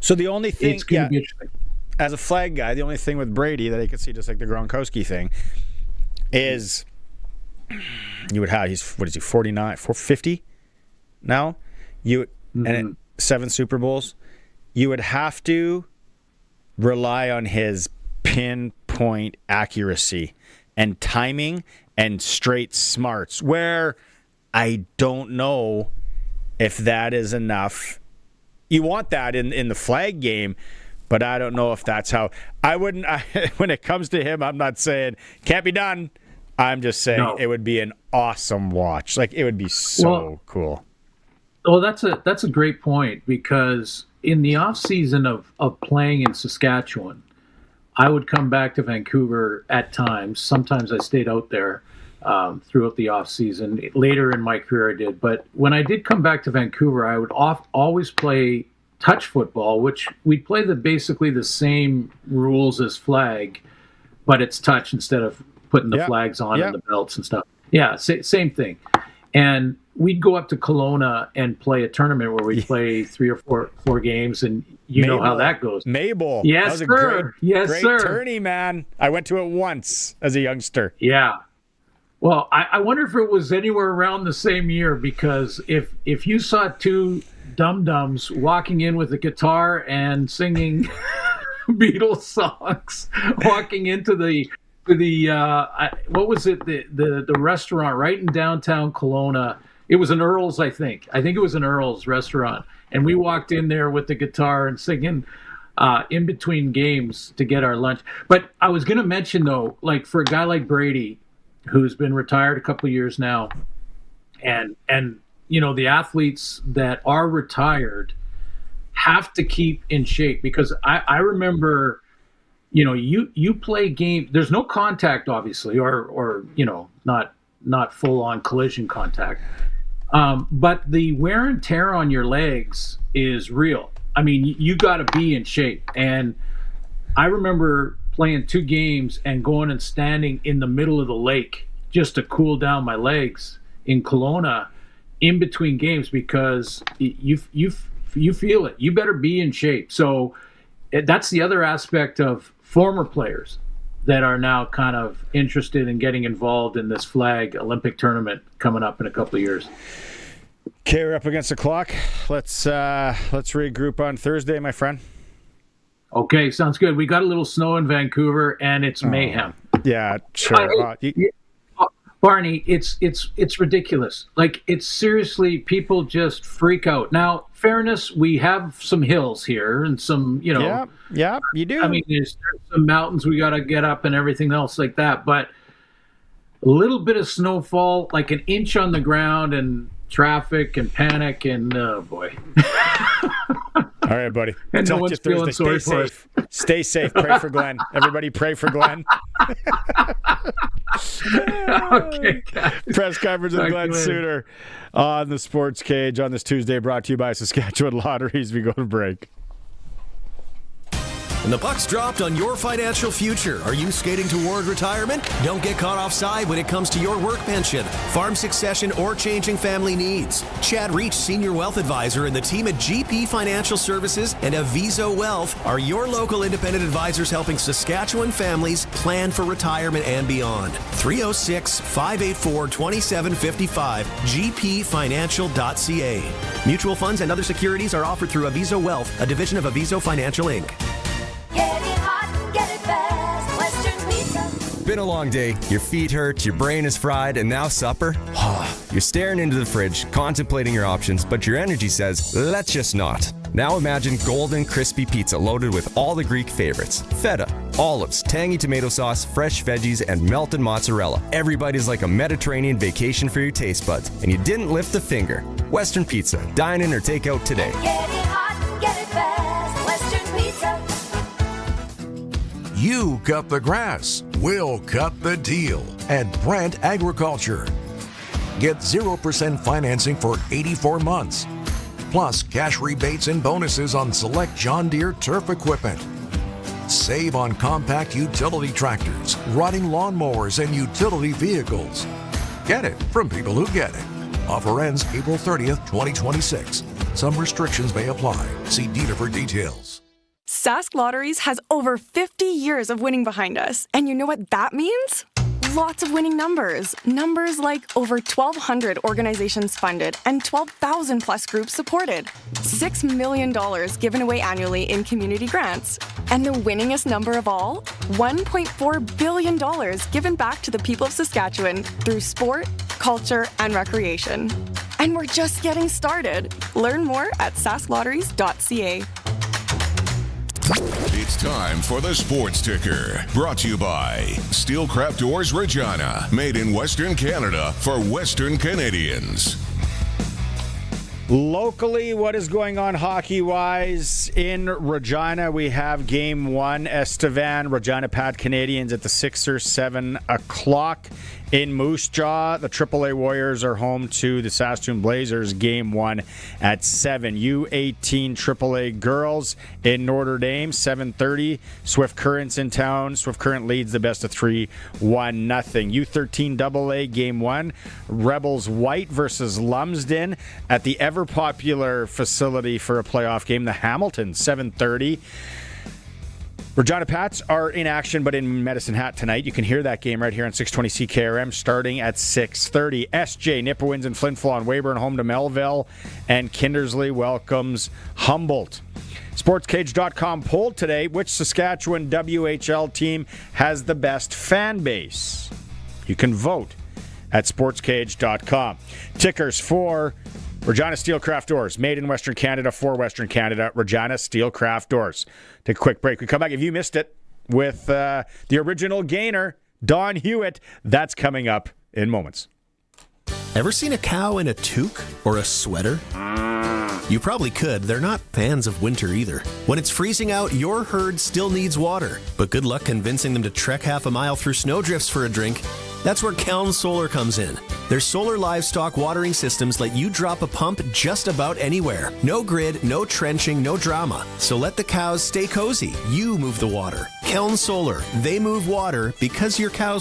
[SPEAKER 1] so the only thing, as a flag guy, the only thing with Brady that I could see, just like the Gronkowski thing, is you would have, what is he, 49, 450 now? And 7 Super Bowls. You would have to rely on his pinpoint accuracy and timing and straight smarts, where I don't know if that is enough. You want that in the flag game, but I don't know if that's how. When it comes to him, I'm not saying can't be done. I'm just saying it would be an awesome watch. It would be so cool.
[SPEAKER 20] Well, that's a great point, because in the off season of playing in Saskatchewan, I would come back to Vancouver at times. Sometimes I stayed out there throughout the off season. Later in my career, I did. But when I did come back to Vancouver, I would always play touch football, which we'd play basically the same rules as flag, but it's touch instead of putting the flags on and the belts and stuff. Yeah, same thing. And we'd go up to Kelowna and play a tournament where we play 3 or 4 games, and you know how that goes.
[SPEAKER 1] Mabel.
[SPEAKER 20] Yes, sir.
[SPEAKER 1] Great tourney, man. I went to it once as a youngster.
[SPEAKER 20] Yeah. Well, I wonder if it was anywhere around the same year, because if you saw two dum-dums walking in with a guitar and singing Beatles songs, walking into the what was it, the restaurant right in downtown Kelowna. It was an Earl's, I think it was an Earl's restaurant, and we walked in there with the guitar and singing in between games to get our lunch. But I was going to mention, though, like for a guy like Brady, who's been retired a couple of years now, and you know, the athletes that are retired have to keep in shape, because I remember, you know, you play game. There's no contact, obviously, or you know, not full on collision contact, but the wear and tear on your legs is real. I mean, you got to be in shape. And I remember playing 2 games and going and standing in the middle of the lake just to cool down my legs in Kelowna in between games, because you feel it. You better be in shape. So that's the other aspect of former players that are now kind of interested in getting involved in this flag Olympic tournament coming up in a couple of years.
[SPEAKER 1] Okay, we're up against the clock. Let's regroup on Thursday, my friend.
[SPEAKER 20] Okay, sounds good. We got a little snow in Vancouver, and it's mayhem.
[SPEAKER 1] Yeah, sure.
[SPEAKER 20] Barney, it's ridiculous. Like, it's seriously, people just freak out. Now, fairness, we have some hills here and some, you know.
[SPEAKER 1] Yeah, you do.
[SPEAKER 20] I mean, there's some mountains we got to get up and everything else like that. But a little bit of snowfall, like an inch on the ground, and traffic and panic, and oh boy.
[SPEAKER 1] All right, buddy.
[SPEAKER 20] And
[SPEAKER 1] Talk
[SPEAKER 20] no one's
[SPEAKER 1] to you
[SPEAKER 20] feeling
[SPEAKER 1] Thursday.
[SPEAKER 20] sorry
[SPEAKER 1] Stay
[SPEAKER 20] for us.
[SPEAKER 1] safe. Stay safe. Pray for Glen. Everybody pray for Glen.
[SPEAKER 20] Okay.
[SPEAKER 1] Press coverage with Glen Suitor on the Sports Cage on this Tuesday, brought to you by Saskatchewan Lotteries. We go to break.
[SPEAKER 2] And the puck's dropped on your financial future. Are you skating toward retirement? Don't get caught offside when it comes to your work pension, farm succession, or changing family needs. Chad Reach, Senior Wealth Advisor, and the team at GP Financial Services and Aviso Wealth are your local independent advisors helping Saskatchewan families plan for retirement and beyond. 306-584-2755, gpfinancial.ca. Mutual funds and other securities are offered through Aviso Wealth, a division of Aviso Financial Inc.
[SPEAKER 21] Get it hot and get it fast. Western Pizza.
[SPEAKER 22] Been a long day. Your feet hurt, your brain is fried, and now supper? You're staring into the fridge, contemplating your options, but your energy says, let's just not. Now imagine golden, crispy pizza loaded with all the Greek favorites. Feta, olives, tangy tomato sauce, fresh veggies, and melted mozzarella. Every bite is like a Mediterranean vacation for your taste buds, and you didn't lift a finger. Western Pizza. Dine in or take out today.
[SPEAKER 21] Get it hot and get it fast. Western Pizza.
[SPEAKER 29] You cut the grass, we'll cut the deal at Brant Agriculture. Get 0% financing for 84 months, plus cash rebates and bonuses on select John Deere turf equipment. Save on compact utility tractors, riding lawnmowers, and utility vehicles. Get it from people who get it. Offer ends April 30th, 2026. Some restrictions may apply. See dealer for details.
[SPEAKER 23] Sask Lotteries has over 50 years of winning behind us. And you know what that means? Lots of winning numbers. Numbers like over 1,200 organizations funded and 12,000 plus groups supported. $6 million given away annually in community grants. And the winningest number of all? $1.4 billion given back to the people of Saskatchewan through sport, culture, and recreation. And we're just getting started. Learn more at sasklotteries.ca.
[SPEAKER 10] It's time for the Sports Ticker, brought to you by Steelcraft Doors Regina, made in Western Canada for Western Canadians.
[SPEAKER 1] Locally, what is going on hockey-wise in Regina? We have Game 1, Estevan, Regina Pats Canadians at the 6 or 7 o'clock. In Moose Jaw, the AAA Warriors are home to the Saskatoon Blazers, Game 1 at 7. U18 AAA Girls in Notre Dame, 7:30. Swift Current's in town. Swift Current leads the best of 3, 1-0. U13 AA Game 1, Rebels White versus Lumsden at the ever-popular facility for a playoff game, the Hamilton, 7:30. Regina Pats are in action, but in Medicine Hat tonight. You can hear that game right here on 620 CKRM starting at 6:30. SJ Nipawins and Flin Flon Weyburn home to Melville, and Kindersley welcomes Humboldt. Sportscage.com poll today, which Saskatchewan WHL team has the best fan base? You can vote at sportscage.com. Tickers for Regina Steelcraft Doors, made in Western Canada for Western Canada. Regina Steelcraft Doors. Take a quick break. We come back. If you missed it, with the original gainer, Don Hewitt. That's coming up in moments.
[SPEAKER 2] Ever seen a cow in a toque or a sweater? You probably could. They're not fans of winter either. When it's freezing out, your herd still needs water. But good luck convincing them to trek half a mile through snowdrifts for a drink. That's where Keln Solar comes in. Their solar livestock watering systems let you drop a pump just about anywhere. No grid, no trenching, no drama. So let the cows stay cozy. You move the water. Keln Solar. They move water because your cows